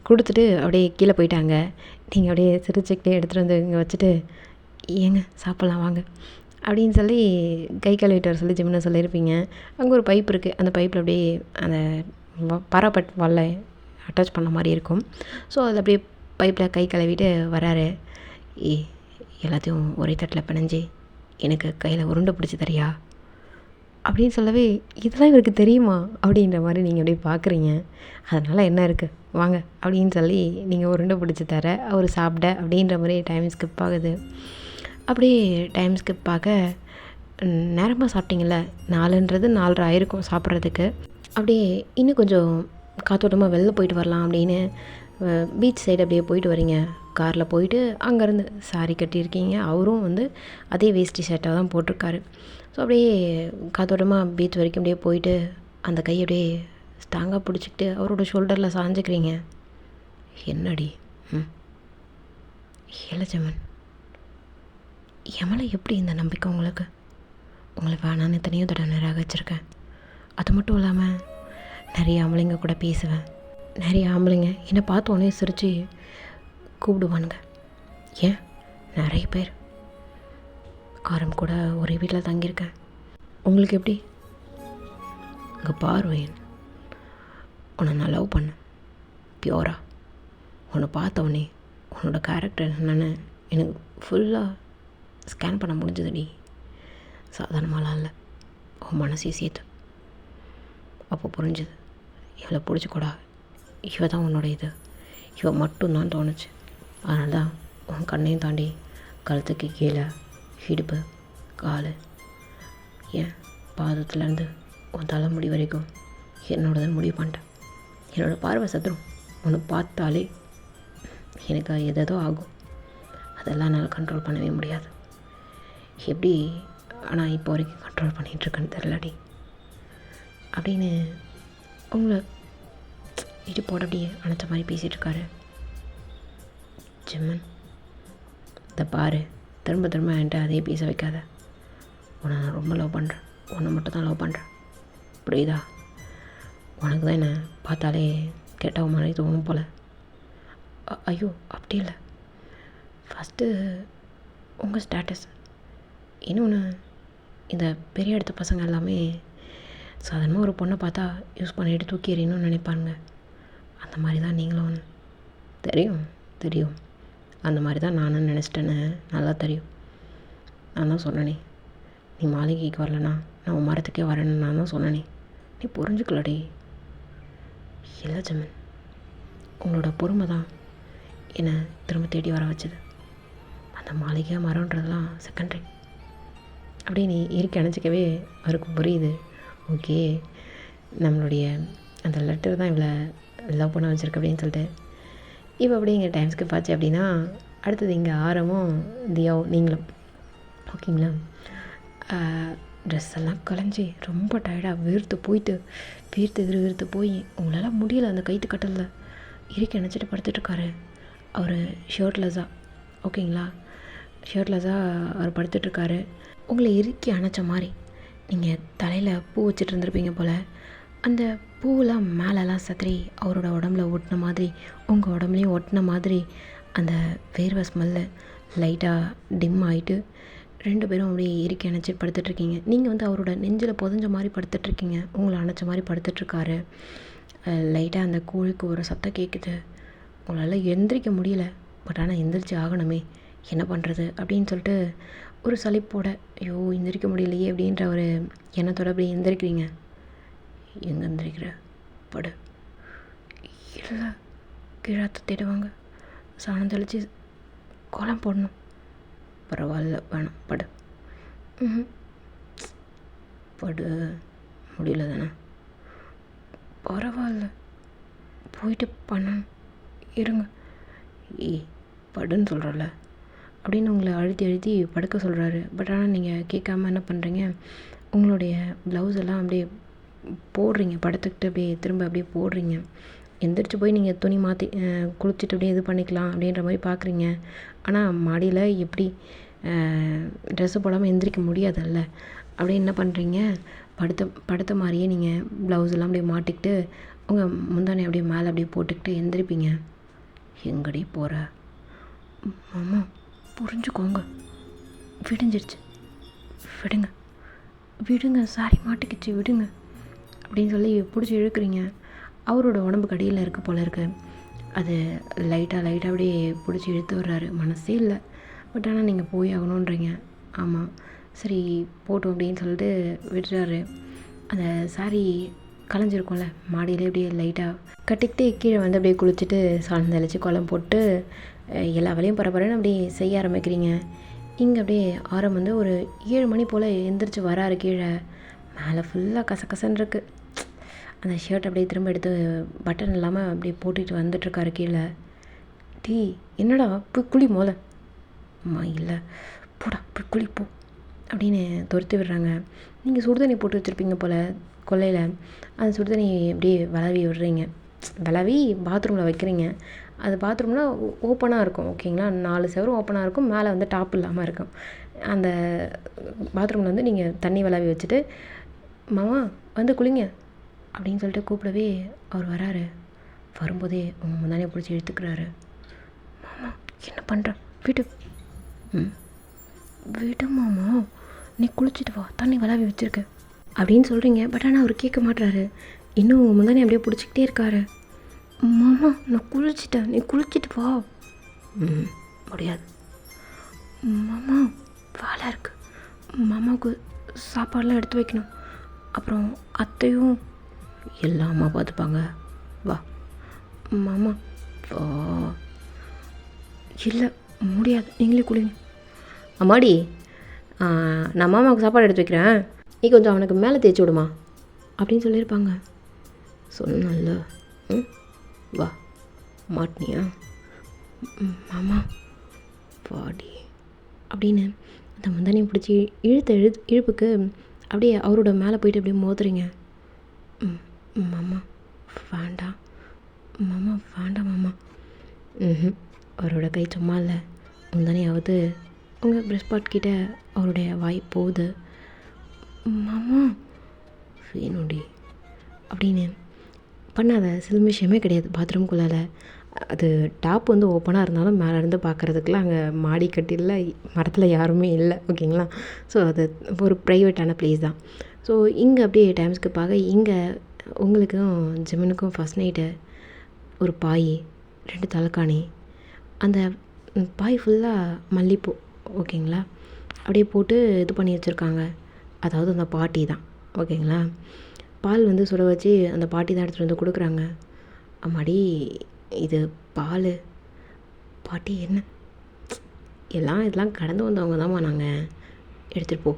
Speaker 1: கொடுத்துட்டு அப்படியே கீழே போயிட்டாங்க. நீங்கள் அப்படியே சிரிச்சுக்கிட்டே எடுத்துகிட்டு வந்து இங்கே வச்சுட்டு, ஏங்க சாப்பிட்லாம் வாங்க அப்படின்னு சொல்லி கை கழுவிட்டு வர சொல்லி ஜிம்னு சொல்லியிருப்பீங்க. அங்கே ஒரு பைப் இருக்குது, அந்த பைப்பில் அப்படியே அந்த பராபட் வால்ல அட்டாச் பண்ண மாதிரி இருக்கும். ஸோ அதில் அப்படியே பைப்பில் கை கழுவிட்டு வராரு. எல்லாத்தையும் ஒரே தட்டில் பிணைஞ்சி எனக்கு கையில் உருண்டை பிடிச்சி தரியா அப்படின்னு சொல்லவே, இதெல்லாம் இவருக்கு தெரியுமா அப்படின்ற மாதிரி நீங்கள் அப்படியே பார்க்குறீங்க. அதனால் என்ன இருக்குது வாங்க அப்படின்னு சொல்லி நீங்கள் உருண்டை பிடிச்சி தர அவர் சாப்பிட அப்படின்ற மாதிரி டைம் ஸ்கிப் ஆகுது. அப்படியே டைம் ஸ்கிப் ஆக நேரமாக சாப்பிட்டீங்கள்ல, 4:00 4:30 ஆயிருக்கும் சாப்பிட்றதுக்கு. அப்படியே இன்னும் கொஞ்சம் காத்தோட்டமாக வெளில போயிட்டு வரலாம் அப்படின்னு பீச் சைடு அப்படியே போயிட்டு வரீங்க. காரில் போயிட்டு அங்கேருந்து சாரி கட்டியிருக்கீங்க, அவரும் வந்து அதே வேஷ்டி ஷர்ட்டாக தான் போட்டிருக்காரு. ஸோ அப்படியே காத்தோட்டமாக பீச் வரைக்கும் அப்படியே போயிட்டு அந்த கையை அப்படியே ஸ்ட்ராங்காக பிடிச்சிக்கிட்டு அவரோட ஷோல்டரில் சாஞ்சிக்கிறீங்க. என்னடி ஏலச்சம்மன், என் மேலே எப்படி இந்த நம்பிக்கை உங்களுக்கு? உங்களை வேணான்னு எத்தனையோ தடவை நிராகரிச்சிருக்கேன். அது மட்டும் இல்லாமல் நிறைய ஆம்பளைங்க கூட பேசுவேன். நிறைய ஆம்பளைங்க என்னை பார்த்தோன்னே சிரித்து கூப்பிடுவானுங்க. ஏன் நிறைய பேர். ஆரம் கூட ஒரே வீட்டில் தங்கியிருக்கேன். உங்களுக்கு எப்படி? அங்கே பார்வையன் உன்னை நான் லவ் பண்ணேன் பியூரா. உன்னை பார்த்தவொடனே உன்னோட கேரக்டர் என்னென்னு எனக்கு ஃபுல்லாக ஸ்கேன் பண்ண முடிஞ்சதுடி. சாதாரணமாலாம் இல்லை, உன் மனசையும் சேர்த்து. அப்போ புரிஞ்சுது, இவளை பிடிச்சிக்கூடா, இவ தான் உன்னோட இது, இவ மட்டும்தான் தோணுச்சு. அதனால தான் உன் கண்ணையும் தாண்டி கழுத்துக்கு கீழே இடுப்பு, கால், ஏன் பாதத்துலேருந்து உன் தலைமுடி வரைக்கும் என்னோடதுன்னு முடிவு பண்ணிட்டேன். என்னோடய பார்வை சத்துரும் உன்னை பார்த்தாலே எனக்கு எதோ ஆகும். அதெல்லாம் என்னால் கண்ட்ரோல் பண்ணவே முடியாது. எப்படி ஆனால் இப்போ வரைக்கும் கண்ட்ரோல் பண்ணிகிட்ருக்கேன்னு தெரிலடி அப்படின்னு உங்களை இடுப்போட அப்படியே அணைச்ச மாதிரி பேசிகிட்ருக்காரு. ஜிம்மன், இதை பாரு, திரும்ப திரும்ப என்கிட்ட அதே பேச வைக்காத. உன்னை நான் ரொம்ப லவ் பண்ணுறேன், உன்னை மட்டும் தான் லவ் பண்ணுறேன், புரியுதா? உனக்கு தான் என்னை பார்த்தாலே கெட்டவ மாதிரி தோணும் போல். ஐயோ அப்படி இல்லை. ஃபஸ்ட்டு உங்கள் ஸ்டேட்டஸ், இன்னொன்று இந்த பெரிய இடத்து பசங்க எல்லாமே சாதாரணமாக ஒரு பொண்ணை பார்த்தா யூஸ் பண்ணிட்டு தூக்கி எறியணும்னு நினைப்பாங்க. அந்த மாதிரி தான் நீங்களும். தெரியும் தெரியும், அந்த மாதிரி தான் நானும் நினச்சிட்டேன்னு நல்லா தெரியும். நான் தான் சொன்னேனே, நீ மாளிகைக்கு வரலனா நான் உன் மரத்துக்கே வரேன்னு நான் தான் சொன்னேனே, நீ புரிஞ்சுக்கலடி. இல்லை ஜமன், உங்களோட பொறுமை தான் என்னை திரும்ப தேடி வர வச்சது. அந்த மாளிகை மரம்ன்றதெல்லாம் செகண்டரி அப்படின்னு இறுக்கி அணைச்சிக்கவே அவருக்கு புரியுது. ஓகே, நம்மளுடைய அந்த லெட்டர் தான் இவ்வளோ லவ் பண்ண வச்சுருக்கு அப்படின்னு சொல்லிட்டு இப்போ அப்படியே இங்கே டைம் ஸ்கிப் ஆச்சு அப்படின்னா அடுத்தது இங்கே ஆரமும் தியாவும் நீங்களும் ஓகேங்களா. ட்ரெஸ் எல்லாம் கலைஞ்சி ரொம்ப டயர்டாக வீர்த்து போய் உங்களால் முடியல அந்த கைத்து கட்டலில் இறுக்கி அணைச்சிட்டு படுத்துட்ருக்காரு அவர் ஷர்ட்லெஸ்ஸாக. ஓகேங்களா, ஷர்ட்லெஸ்ஸாக அவர் படுத்துட்ருக்காரு. உங்களை இறுக்கி அணைச்ச மாதிரி நீங்கள் தலையில் பூ வச்சுட்டு இருந்திருப்பீங்க போல். அந்த பூவெலாம் மேலெல்லாம் சத்திரி அவரோட உடம்புல ஒட்டின மாதிரி, உங்கள் உடம்புலையும் ஒட்டின மாதிரி அந்த வேர்வை ஸ்மெல்லு லைட்டாக டிம் ஆகிட்டு 2 பேரும் அப்படியே இறுக்கி அணைச்சிட்டு படுத்துட்ருக்கீங்க. நீங்கள் வந்து அவரோட நெஞ்சில் புதஞ்ச மாதிரி படுத்துட்ருக்கீங்க, உங்களை அணைச்ச மாதிரி படுத்துட்ருக்காரு. லைட்டாக அந்த கோழிக்கு ஒரு சத்தம் கேட்குது. உங்களால் எந்திரிக்க முடியல, பட் ஆனால் எந்திரிச்சு ஆகணுமே, என்ன பண்ணுறது அப்படின்னு சொல்லிட்டு ஒரு சலிப்போட ஐயோ எந்திரிக்க முடியலையே அப்படின்ற ஒரு எண்ணத்தோட அப்படி எந்திரிக்கிறீங்க. எங்கே எந்திரிக்கிற, படு. இல்லை, கீழாத்த தேடுவாங்க, சாணம் தெளித்து கோலம் போடணும். பரவாயில்ல வேணாம், படு. படு, முடியல தானே, பரவாயில்ல போயிட்டு பண்ணணும், இருங்க. படுன்னு சொல்கிறல்ல அப்படின்னு உங்களை அழுத்தி படுக்க சொல்கிறாரு. பட் ஆனால் நீங்கள் கேட்காம என்ன பண்ணுறீங்க, உங்களுடைய ப்ளவுஸ் எல்லாம் அப்படியே போடுறீங்க, படுத்துக்கிட்டு அப்படியே திரும்ப அப்படியே போடுறீங்க. எந்திரிச்சு போய் நீங்கள் துணி மாற்றி குளிச்சுட்டு அப்படியே இது பண்ணிக்கலாம் அப்படின்ற மாதிரி பார்க்குறீங்க. ஆனால் மாடியில் எப்படி ட்ரெஸ்ஸு போடாமல் எந்திரிக்க முடியாதுல்ல. அப்படியே என்ன பண்ணுறீங்க, படுத்த மாதிரியே நீங்கள் ப்ளவுஸ் எல்லாம் அப்படியே மாட்டிக்கிட்டு உங்கள் முந்தானை அப்படியே மேலே அப்படியே போட்டுக்கிட்டு எந்திரிப்பீங்க. எங்கடி போகிற மாமா, புரிஞ்சுக்கோங்க, விடிஞ்சிருச்சு, விடுங்க சாரி மாட்டிக்கிச்சு, விடுங்க அப்படின்னு சொல்லி பிடிச்சி இழுக்கிறீங்க. அவரோட உடம்பு கடியில் இருக்க போல இருக்கு. அது லைட்டாக அப்படியே பிடிச்சி இழுத்து வர்றாரு. மனசே இல்லை, பட் ஆனால் நீங்கள் போய் ஆகணுன்றீங்க. ஆமாம் சரி போட்டோம் அப்படின்னு சொல்லிட்டு விட்டுறாரு. அந்த சாரி கலைஞ்சிருக்கும்ல, மாடியிலே அப்படியே லைட்டாக கட்டிக்கிட்டு கீழே வந்து அப்படியே குளிச்சுட்டு சாணம் தெளித்து கோலம் போட்டு எல்லா வேலையும் பரபரன்னு அப்படியே செய்ய ஆரம்பிக்கிறீங்க. இங்கே அப்படியே ஆரம் வந்து ஒரு 7 மணி போல் எந்திரிச்சு வராரு. கீழே மேலே ஃபுல்லாக கசகசன்னு இருக்குது. அந்த ஷர்ட் அப்படியே திரும்ப எடுத்து பட்டன் இல்லாமல் அப்படியே போட்டுட்டு வந்துட்டுருக்காரு கீழே. டீ என்னடா போய் குளி மோல. அம்மா இல்லை, போடா போய் குளி போ அப்படின்னு துரத்தி விடுறாங்க. நீங்கள் சுடுதண்ணி போட்டு வச்சுருப்பீங்க போல் கொல்லையில், அந்த சுடுதண்ணி அப்படியே விளவி பாத்ரூமில் வைக்கிறீங்க. அது பாத்ரூம்னால் ஓப்பனாக இருக்கும். ஓகேங்களா, 4 செவரும் ஓப்பனாக இருக்கும், மேலே வந்து டாப் இல்லாமல் இருக்கும். அந்த பாத்ரூமில் வந்து நீங்கள் தண்ணி விளவி வச்சுட்டு மாமா வந்து குளிங்க அப்படின்னு சொல்லிட்டு கூப்பிடவே அவர் வராரு. வரும்போதே அவங்க முந்தானே பிடிச்சி இழுத்துக்கிறாரு. மாமா என்ன பண்ணுற, விடு. ம் விடு மாமா, நீ குளிச்சுட்டு வா, தண்ணி விளாவி வச்சுருக்க அப்படின்னு சொல்கிறீங்க. பட் ஆனால் அவர் கேட்க மாட்டுறாரு. இன்னும் முந்தானே அப்படியே பிடிச்சிக்கிட்டே இருக்காரு. மாமா நான் குளிச்சிட்டேன், நீ குளிச்சுட்டு வா. முடியாது மாமா, வேலை இருக்குது. மாமாவுக்கு சாப்பாடெலாம் எடுத்து வைக்கணும். அப்புறம் அத்தையும் எல்லாம் அம்மா பார்த்துப்பாங்க. வா மாமா வா. இல்லை முடியாது, நீங்களே குளிங்க. அம்மாடி, நான் மாமாவுக்கு சாப்பாடு எடுத்து வைக்கிறேன், நீ கொஞ்சம் அவனுக்கு மேலே தேய்ச்சி விடுமா அப்படின்னு சொல்லியிருப்பாங்க. சொன்னல. வா. மாட்டினியா? மாமா வாடி அப்படின்னு அந்த முந்தானையை பிடிச்சி இழுப்புக்கு அப்படியே அவரோட மேலே போயிட்டு அப்படியே மோதுறீங்க. மாமா வேண்டாம் மாமா, வேண்டாம் மாமா. அவரோட கை சும்மா இல்லை, முந்தானையாவது உங்கள் ப்ரெஸ் பாட் கிட்ட அவருடைய வாய் போகுது. மாமா வேணுடி அப்படின்னு பண்ணாத சில்மிஷமே கிடையாது. பாத்ரூம்குள்ளால் அது டாப் வந்து ஓப்பனாக இருந்தாலும் மேலே இருந்து பார்க்குறதுக்குலாம் அங்கே மாடி கட்டில மரத்தில் யாருமே இல்லை, ஓகேங்களா. ஸோ அது ஒரு ப்ரைவேட்டான ப்ளேஸ் தான். ஸோ இங்கே அப்படியே டைம் ஸ்கிப்பாக இங்கே உங்களுக்கும் ஜிம்மனுக்கும் ஃபஸ்ட் நைட்டு ஒரு பாய், 2 தலைக்காணி, அந்த பாய் ஃபுல்லாக மல்லிப்பூ, ஓகேங்களா, அப்படியே போட்டு இது பண்ணி வச்சுருக்காங்க. அதாவது அந்த பாட்டி தான், ஓகேங்களா. பால் வந்து சுட வச்சு அந்த பாட்டி தான் எடுத்துகிட்டு வந்து கொடுக்குறாங்க. அம்மாடி இது பால். பாட்டி என்ன இதெல்லாம் கடந்து வந்தவங்க தான்மா நாங்கள், எடுத்துகிட்டு போ,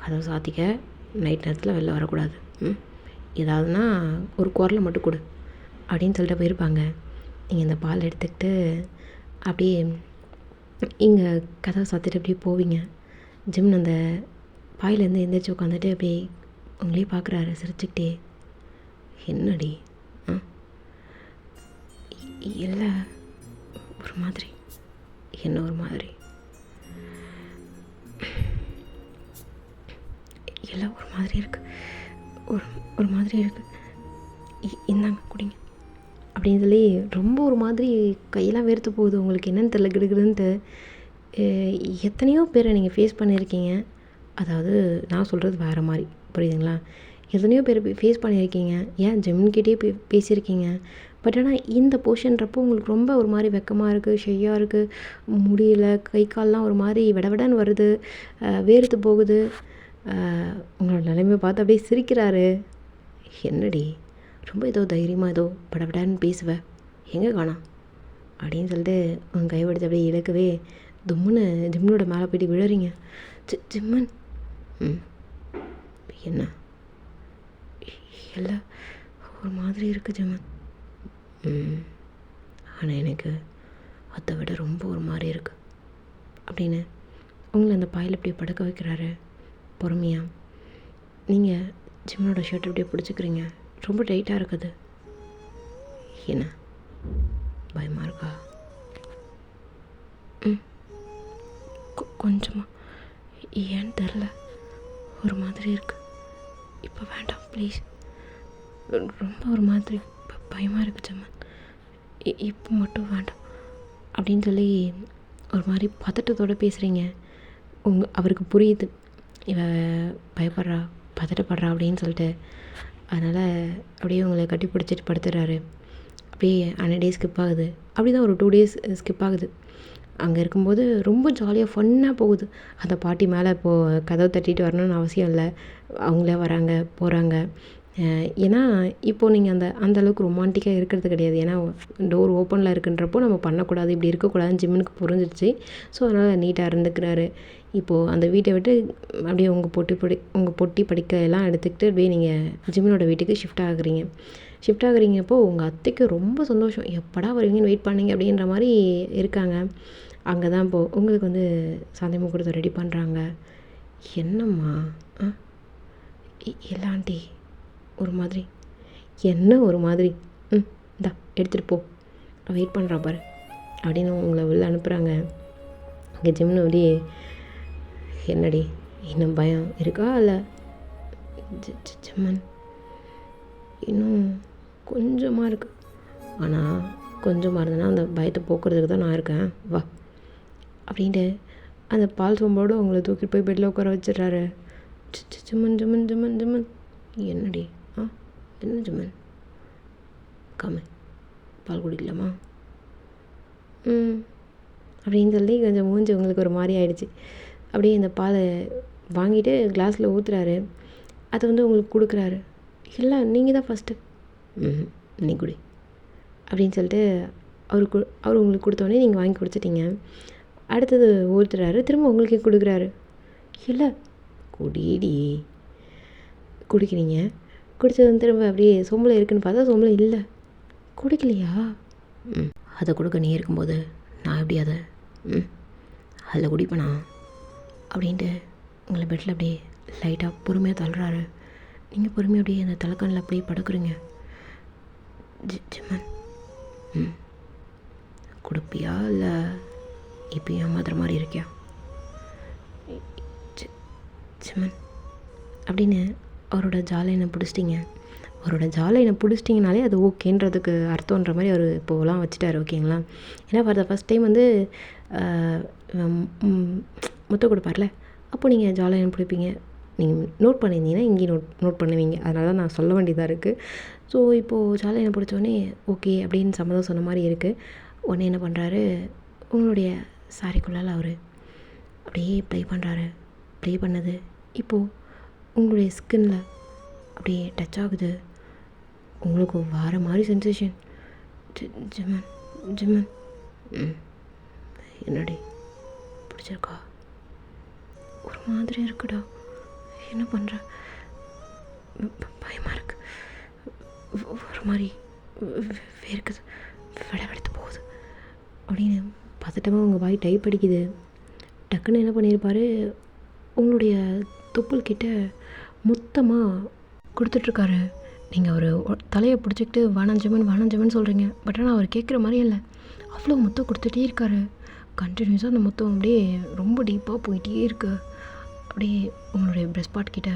Speaker 1: கதவை சாத்திக்க, நைட் நேரத்தில் வெளில வரக்கூடாது, ஏதாவதுன்னா ஒரு குரலை மட்டும் கொடு அப்படின்னு சொல்லிட்டு போயிருப்பாங்க. நீங்கள் இந்த பால் எடுத்துக்கிட்டு அப்படியே இங்கே கதவை சாத்திட்டு அப்படியே போவீங்க. ஜிம் அந்த பாயிலேருந்து எந்திரிச்சு உட்காந்துட்டு அப்படியே உங்களே பார்க்குறாரு சிரிச்சுக்கிட்டே. என்னடி? இல்லை ஒரு மாதிரி. என்ன ஒரு மாதிரி? எல்லாம் ஒரு மாதிரி இருக்குது, ஒரு மாதிரி இருக்குது. இந்தாங்க குடிங்க அப்படின்னு சொல்லி ரொம்ப ஒரு மாதிரி கையெல்லாம் வேர்த்து போகுது. உங்களுக்கு என்னென்னு தெரியல, கிடுகிடுன்ட்டு. எத்தனையோ பேரை நீங்கள் ஃபேஸ் பண்ணியிருக்கீங்க. அதாவது நான் சொல்கிறது வேறு மாதிரி, புரியுதுங்களா. எத்தனையோ பேர் ஃபேஸ் பண்ணியிருக்கீங்க, ஏன் ஜெமின்கிட்டே பேசியிருக்கீங்க. பட் ஆனால் இந்த போர்ஷன்றப்போ உங்களுக்கு ரொம்ப ஒரு மாதிரி வெக்கமாக இருக்குது, ஷையாக இருக்குது, முடியல, கை கால்லாம் ஒரு மாதிரி விடவிடன்னு வருது, வேர்த்து போகுது. உங்களோட நிலைமையை பார்த்து அப்படியே சிரிக்கிறாரு. என்னடி ரொம்ப ஏதோ தைரியமாக ஏதோ படபடான்னு பேசுவேன், எங்கே காணோம் அப்படின்னு சொல்லிட்டு உங்கள் கைப்பிடிச்சு அப்படியே இழக்கவே தும்முன்னு ஜிம்மனோட மேலே போய்ட்டு விழுறீங்க. ஜிம்மன் என்ன எல்லாம் ஒரு மாதிரி இருக்குது ஜிம்மன். ஆனால் எனக்கு அதை விட ரொம்ப ஒரு மாதிரி இருக்குது அப்படின்னு உங்களை அந்த பாயில் அப்படியே படுக்க வைக்கிறாரு பொறுமையாக. நீங்கள் ஜிம்மனோட ஷர்ட் அப்படியே பிடிச்சிக்கிறீங்க, ரொம்ப டைட்டாக இருக்குது. என்ன பயமாக இருக்கா? கொஞ்சமாக, ஏன்னு தெரில, ஒரு மாதிரி இருக்குது. இப்போ வேண்டாம் ப்ளீஸ், ரொம்ப ஒரு மாதிரி பயமாக இருக்குது ஜம்மன், இப்போ மட்டும் வேண்டாம் அப்படின்னு சொல்லி ஒரு மாதிரி பதட்டத்தோடு பேசுகிறீங்க. அவருக்கு புரியுது இவ பயப்படுறா, பதட்டப்படுறா அப்படின்னு சொல்லிட்டு. அதனால் அப்படியே உங்களை கட்டி பிடிச்சிட்டு படுத்துடுறாரு. அப்படியே அன்னைக்கு டே ஸ்கிப் ஆகுது. அப்படி தான் ஒரு 2 days ஸ்கிப் ஆகுது. அங்கே இருக்கும்போது ரொம்ப ஜாலியாக ஃபன்னாக போகுது. அந்த பாட்டி மேலே இப்போது கதவை தட்டிட்டு வரணும்னு அவசியம் இல்லை, அவங்களே வராங்க போகிறாங்க. ஏன்னா இப்போது நீங்கள் அந்த அளவுக்கு ரொமான்டிக்காக இருக்கிறது கிடையாது. ஏன்னா டோர் ஓப்பனில் இருக்குன்றப்போ நம்ம பண்ணக்கூடாது, இப்படி இருக்கக்கூடாதுன்னு ஜிம்முனுக்கு புரிஞ்சிடுச்சு. ஸோ அதனால் நீட்டாக இருந்துக்கிறாரு. இப்போது அந்த வீட்டை விட்டு அப்படியே உங்கள் பொட்டி படிக்க எல்லாம் எடுத்துக்கிட்டு அப்படியே நீங்கள் ஜிம்மினோட வீட்டுக்கு ஷிஃப்ட் ஆகுறீங்கப்போ உங்கள் அத்தைக்கு ரொம்ப சந்தோஷம். எப்படா வருவீங்கன்னு வெயிட் பண்ணீங்க அப்படின்ற மாதிரி இருக்காங்க. அங்கே தான் இப்போது உங்களுக்கு வந்து சாந்தி முகூர்த்தம் ரெடி பண்ணுறாங்க. என்னம்மா இல்லை ஆண்டி ஒரு மாதிரி, என்ன ஒரு மாதிரி, இந்தா எடுத்துகிட்டு போ, வெயிட் பண்ணுறா பாரு அப்படின்னு உங்களை உள்ளே அனுப்புகிறாங்க. அங்கே ஜிம்னு அப்படியே என்னடி இன்னும் பயம் இருக்கா? இல்லை ஜிம்மன் இன்னும் கொஞ்சமாக இருக்குது. ஆனால் கொஞ்சமாக இருந்ததுன்னா அந்த பயத்தை போக்குறதுக்கு தான் நான் இருக்கேன், வா அப்படின்ட்டு அந்த பால் சொம்போடு அவங்கள தூக்கிட்டு போய் பெட்டில் உட்கார வச்சிடுறாரு. ஜிம்மன் ஜிம்மன் ஜிம்மன் ஜிம்மன், என்னடி என்ன ஜிம்மன், காம பால் குடிக்கலாமா அப்படின்னு சொல்லி கொஞ்சம் மூஞ்சி உங்களுக்கு ஒரு மாதிரி ஆயிடுச்சு. அப்படியே இந்த பாலை வாங்கிட்டு கிளாஸில் ஊற்றுறாரு. அதை வந்து உங்களுக்கு கொடுக்குறாரு. இல்லை நீங்கள் தான் ஃபஸ்ட்டு, நீ குடி அப்படின்னு சொல்லிட்டு அவர் உங்களுக்கு கொடுத்தோடனே நீங்கள் வாங்கி குடிச்சிட்டிங்க. அடுத்தது ஊற்றுறாரு, திரும்ப உங்களுக்கே கொடுக்குறாரு. இல்லை குடிடி, குடிக்கிறீங்க. குடித்தது திரும்ப அப்படியே சொம்பில் இருக்குன்னு பார்த்தா சொம்பில் இல்லை. குடிக்கலையா? அதை கொடுக்க நீ இருக்கும்போது நான் எப்படி அதை அதில் குடிப்பேனா அப்படின்ட்டு உங்களை பெட்டில் அப்படியே லைட்டாக பொறுமையாக தள்ளுறாரு. நீங்கள் பொறுமையாக அப்படியே அந்த தலைக்கண்ணில் அப்படியே படுக்குறீங்க. ஜிம்மன் கொடுப்பியா இல்லை இப்போ ஏமாத்துற மாதிரி இருக்கியா? ஜிம்மன் அப்படின்னு அவரோட ஜாலைனை பிடிச்சிட்டிங்க. அவரோட ஜாலைனை பிடிச்சிட்டிங்கனாலே அது ஓகேன்றதுக்கு அர்த்தன்ற மாதிரி அவர் இப்போலாம் வச்சுட்டார், ஓகேங்களா? ஏன்னா ஃபார் த ஃபஸ்ட் டைம் வந்து முத்தம் கொடுப்பார்ல, அப்போ நீங்கள் ஜாலைனை பிடிப்பீங்க. நீங்கள் நோட் பண்ணியிருந்தீங்கன்னா இங்கேயும் நோட் பண்ணுவீங்க. அதனால தான் நான் சொல்ல வேண்டியதாக இருக்குது. ஸோ இப்போது ஜாலைனை பிடிச்சோடனே ஓகே அப்படின்னு சம்மதம் சொன்ன மாதிரி இருக்குது. உடனே என்ன பண்ணுறாரு, உங்களுடைய சாரிக்குள்ளால் அவர் அப்படியே ப்ளே பண்ணுறாரு. ப்ளே பண்ணது இப்போது உங்களுடைய ஸ்கின்னில் அப்படியே டச் ஆகுது. உங்களுக்கு வேறு மாதிரி சென்சேஷன். ஜிம்மன் ஜிம்மன் என்னடி பிடிச்சிருக்கா? ஒரு மாதிரி இருக்குடா, என்ன பண்ணுற? பயமாக இருக்கு, ஒரு மாதிரி வேர்க்குது, வெடுத்து போகுது அப்படின்னு பதட்டமாக உங்கள் வாய் டைப் அடிக்குது. டக்குன்னு என்ன பண்ணியிருப்பார், உங்களுடைய தொப்புள் கிட்ட மொத்தமாக கொடுத்துட்ருக்காரு. நீங்கள் அவர் தலையை பிடிச்சிக்கிட்டு வானஞ்சமன் சொல்கிறீங்க. பட் ஆனால் அவர் கேட்குற மாதிரியே இல்லை, அவ்வளோ முத்தம் கொடுத்துட்டே இருக்காரு. கண்டினியூஸாக அந்த முத்தம் அப்படியே ரொம்ப டீப்பாக போயிட்டே இருக்குது. அப்படியே உங்களுடைய ப்ரெஸ்ட் பார்ட் கிட்ட,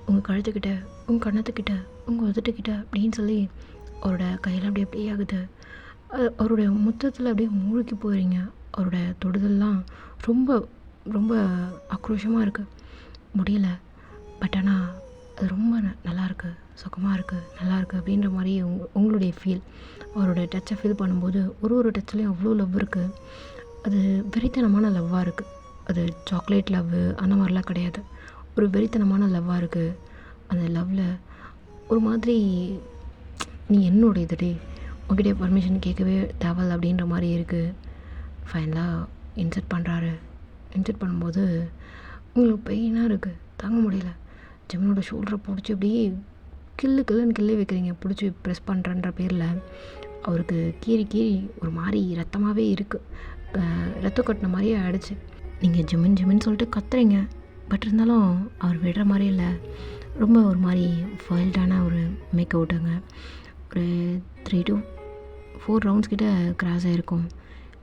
Speaker 1: உங்கள் கழுத்துக்கிட்ட, உங்கள் கன்னத்துக்கிட்ட, உங்கள் உதட்டுக்கிட்ட அப்படின்னு சொல்லி அவரோட கையில் அப்படியே அப்படியே ஆகுது. அவருடைய முத்தத்தில் அப்படியே மூழ்கி போகிறீங்க. அவரோட தொடுதல்லாம் ரொம்ப ரொம்ப ஆக்ரோஷமாக இருக்குது, முடியல. பட் ஆனால் அது ரொம்ப நல்லாயிருக்கு, சுகமாக இருக்குது, நல்லாயிருக்கு அப்படின்ற மாதிரி உங்களுடைய ஃபீல். அவரோட டச்சை ஃபீல் பண்ணும்போது ஒரு டச்லேயும் அவ்வளோ லவ் இருக்குது. அது வெறித்தனமான லவ்வாக இருக்குது. அது சாக்லேட் லவ் அந்த மாதிரிலாம் கிடையாது. ஒரு வெறித்தனமான லவ்வாக இருக்குது. அந்த லவ்வில் ஒரு மாதிரி நீ என்னோட இதுடே, உங்ககிட்ட பர்மிஷன் கேட்கவே தேவையில்ல அப்படின்ற மாதிரி இருக்குது. ஃபைனலாக இன்சர்ட் பண்ணுறாரு. இன்சர்ட் பண்ணும்போது உங்களுக்கு பெயினாக இருக்குது, தாங்க முடியல. ஜிம்மனோட ஷோல்டரை பிடிச்சி அப்படியே கில்லுன்னு வைக்கிறீங்க. பிடிச்சி ப்ரெஸ் பண்ணுறன்ற பேரில் அவருக்கு கீறி ஒரு மாதிரி ரத்தமாகவே இருக்குது. ரத்தம் கட்டின மாதிரியே ஆகிடுச்சு. நீங்கள் ஜிம்மன் சொல்லிட்டு கத்துறீங்க. பட் இருந்தாலும் அவர் விடுற மாதிரி இல்லை. ரொம்ப ஒரு மாதிரி வைல்டான ஒரு மேக் அவுட்டுங்க. ஒரு 3 to 4 ரவுண்ட்ஸ் கிட்ட கிராஸ் ஆகிருக்கும்.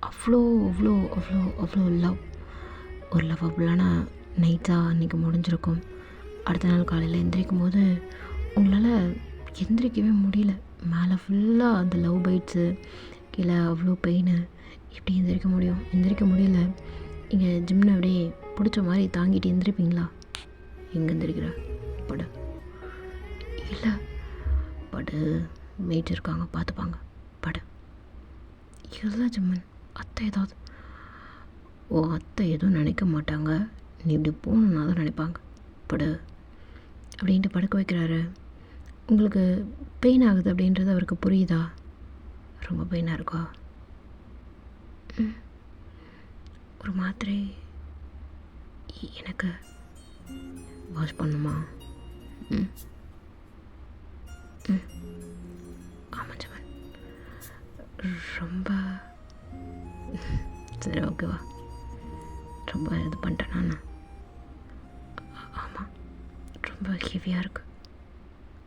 Speaker 1: அவ்வளோ அவ்வளோ அவ்வளோ அவ்வளோ லவ், ஒரு லவ்வபுளான நைட்டாக அன்றைக்கி முடிஞ்சிருக்கும். அடுத்த நாள் காலையில் எந்திரிக்கும் போது உங்களால் எந்திரிக்கவே முடியல. மேலே ஃபுல்லாக அந்த லவ் பைட்ஸு, கீழே அவ்வளோ பெயின். எப்படி எந்திரிக்க முடியல. இங்கே ஜிம்னை அப்படியே பிடிச்ச மாதிரி தாங்கிட்டு எந்திரிப்பீங்களா? எங்கே எந்திரிக்கிற? படு. இல்லை படு, மேய்ச்சி இருக்காங்க பார்த்துப்பாங்க, படு. இல்லை ஜிம்மன், அத்தை ஏதாவது, அத்தை எதுவும் நினைக்க மாட்டாங்க, நீ இப்படி போகணுன்னா தான் நினைப்பாங்க, படு அப்படின்ட்டு படுக்க வைக்கிறாரு. உங்களுக்கு பெயின் ஆகுது அப்படின்றது அவருக்கு புரியுதா? ரொம்ப பெயினாக இருக்கா? ஒரு மாத்திரை எனக்கு வாஷ் பண்ணுமா? ஆமாம் ஜமன், ரொம்ப சரி ஓகேவா, ரொம்ப இது பண்ணிட்டேனா நான்? ஆமாம், ரொம்ப ஹெவியாக இருக்குது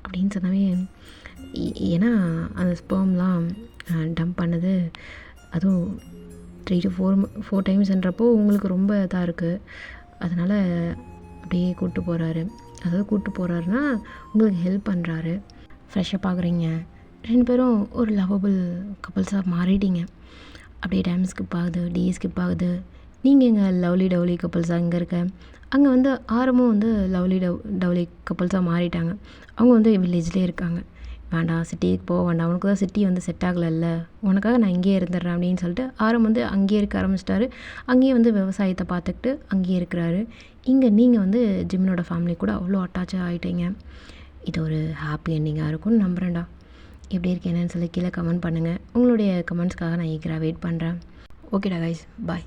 Speaker 1: அப்படின்னு சொன்னாவே, ஏன்னா அந்த ஸ்பெர்ம்லாம் டம்ப் பண்ணது அதுவும் 3 to 4 டைம்ஸ்ன்றப்போ உங்களுக்கு ரொம்ப இதாக இருக்குது. அதனால் அப்படியே கூப்பிட்டு போகிறாருன்னா உங்களுக்கு ஹெல்ப் பண்ணுறாரு. ஃப்ரெஷ்ஷப் ஆகுறீங்க, 2 பேரும் ஒரு லவ்வபிள் கப்புள்ஸாக மாறிட்டீங்க. அப்படியே டைம் ஸ்கிப் ஆகுது, டே ஸ்கிப் ஆகுது. நீங்கள் எங்கே லவ்லி டவ்லி கப்புள்ஸாக இங்கே இருக்க, அங்கே வந்து ஆரமும் வந்து லவ்லி டவ்லி கப்புள்ஸாக மாறிட்டாங்க. அவங்க வந்து வில்லேஜ்லேயே இருக்காங்க. வேண்டாம் சிட்டிக்கு போக வேண்டாம், உனக்கு தான் சிட்டி வந்து செட் ஆகலைல்ல, உனக்காக நான் இங்கேயே இருந்துடுறேன் அப்படின்னு சொல்லிட்டு ஆரம் வந்து அங்கேயே இருக்க ஆரம்பிச்சிட்டாரு. அங்கேயே வந்து விவசாயத்தை பார்த்துக்கிட்டு அங்கேயே இருக்கிறாரு. இங்கே நீங்கள் வந்து ஜிம்மினோட ஃபேமிலி கூட அவ்வளோ அட்டாச்சாக ஆகிட்டீங்க. இது ஒரு ஹாப்பி எண்டிங்காக இருக்கும்னு நம்புகிறேன்டா. எப்படி இருக்கு என்னன்னு சொல்லி கீழே கமெண்ட் பண்ணுங்கள். உங்களுடைய கமெண்ட்ஸ்க்காக நான் ஈக்கராக வெயிட் பண்ணுறேன். ஓகேடா கைஸ், பாய்.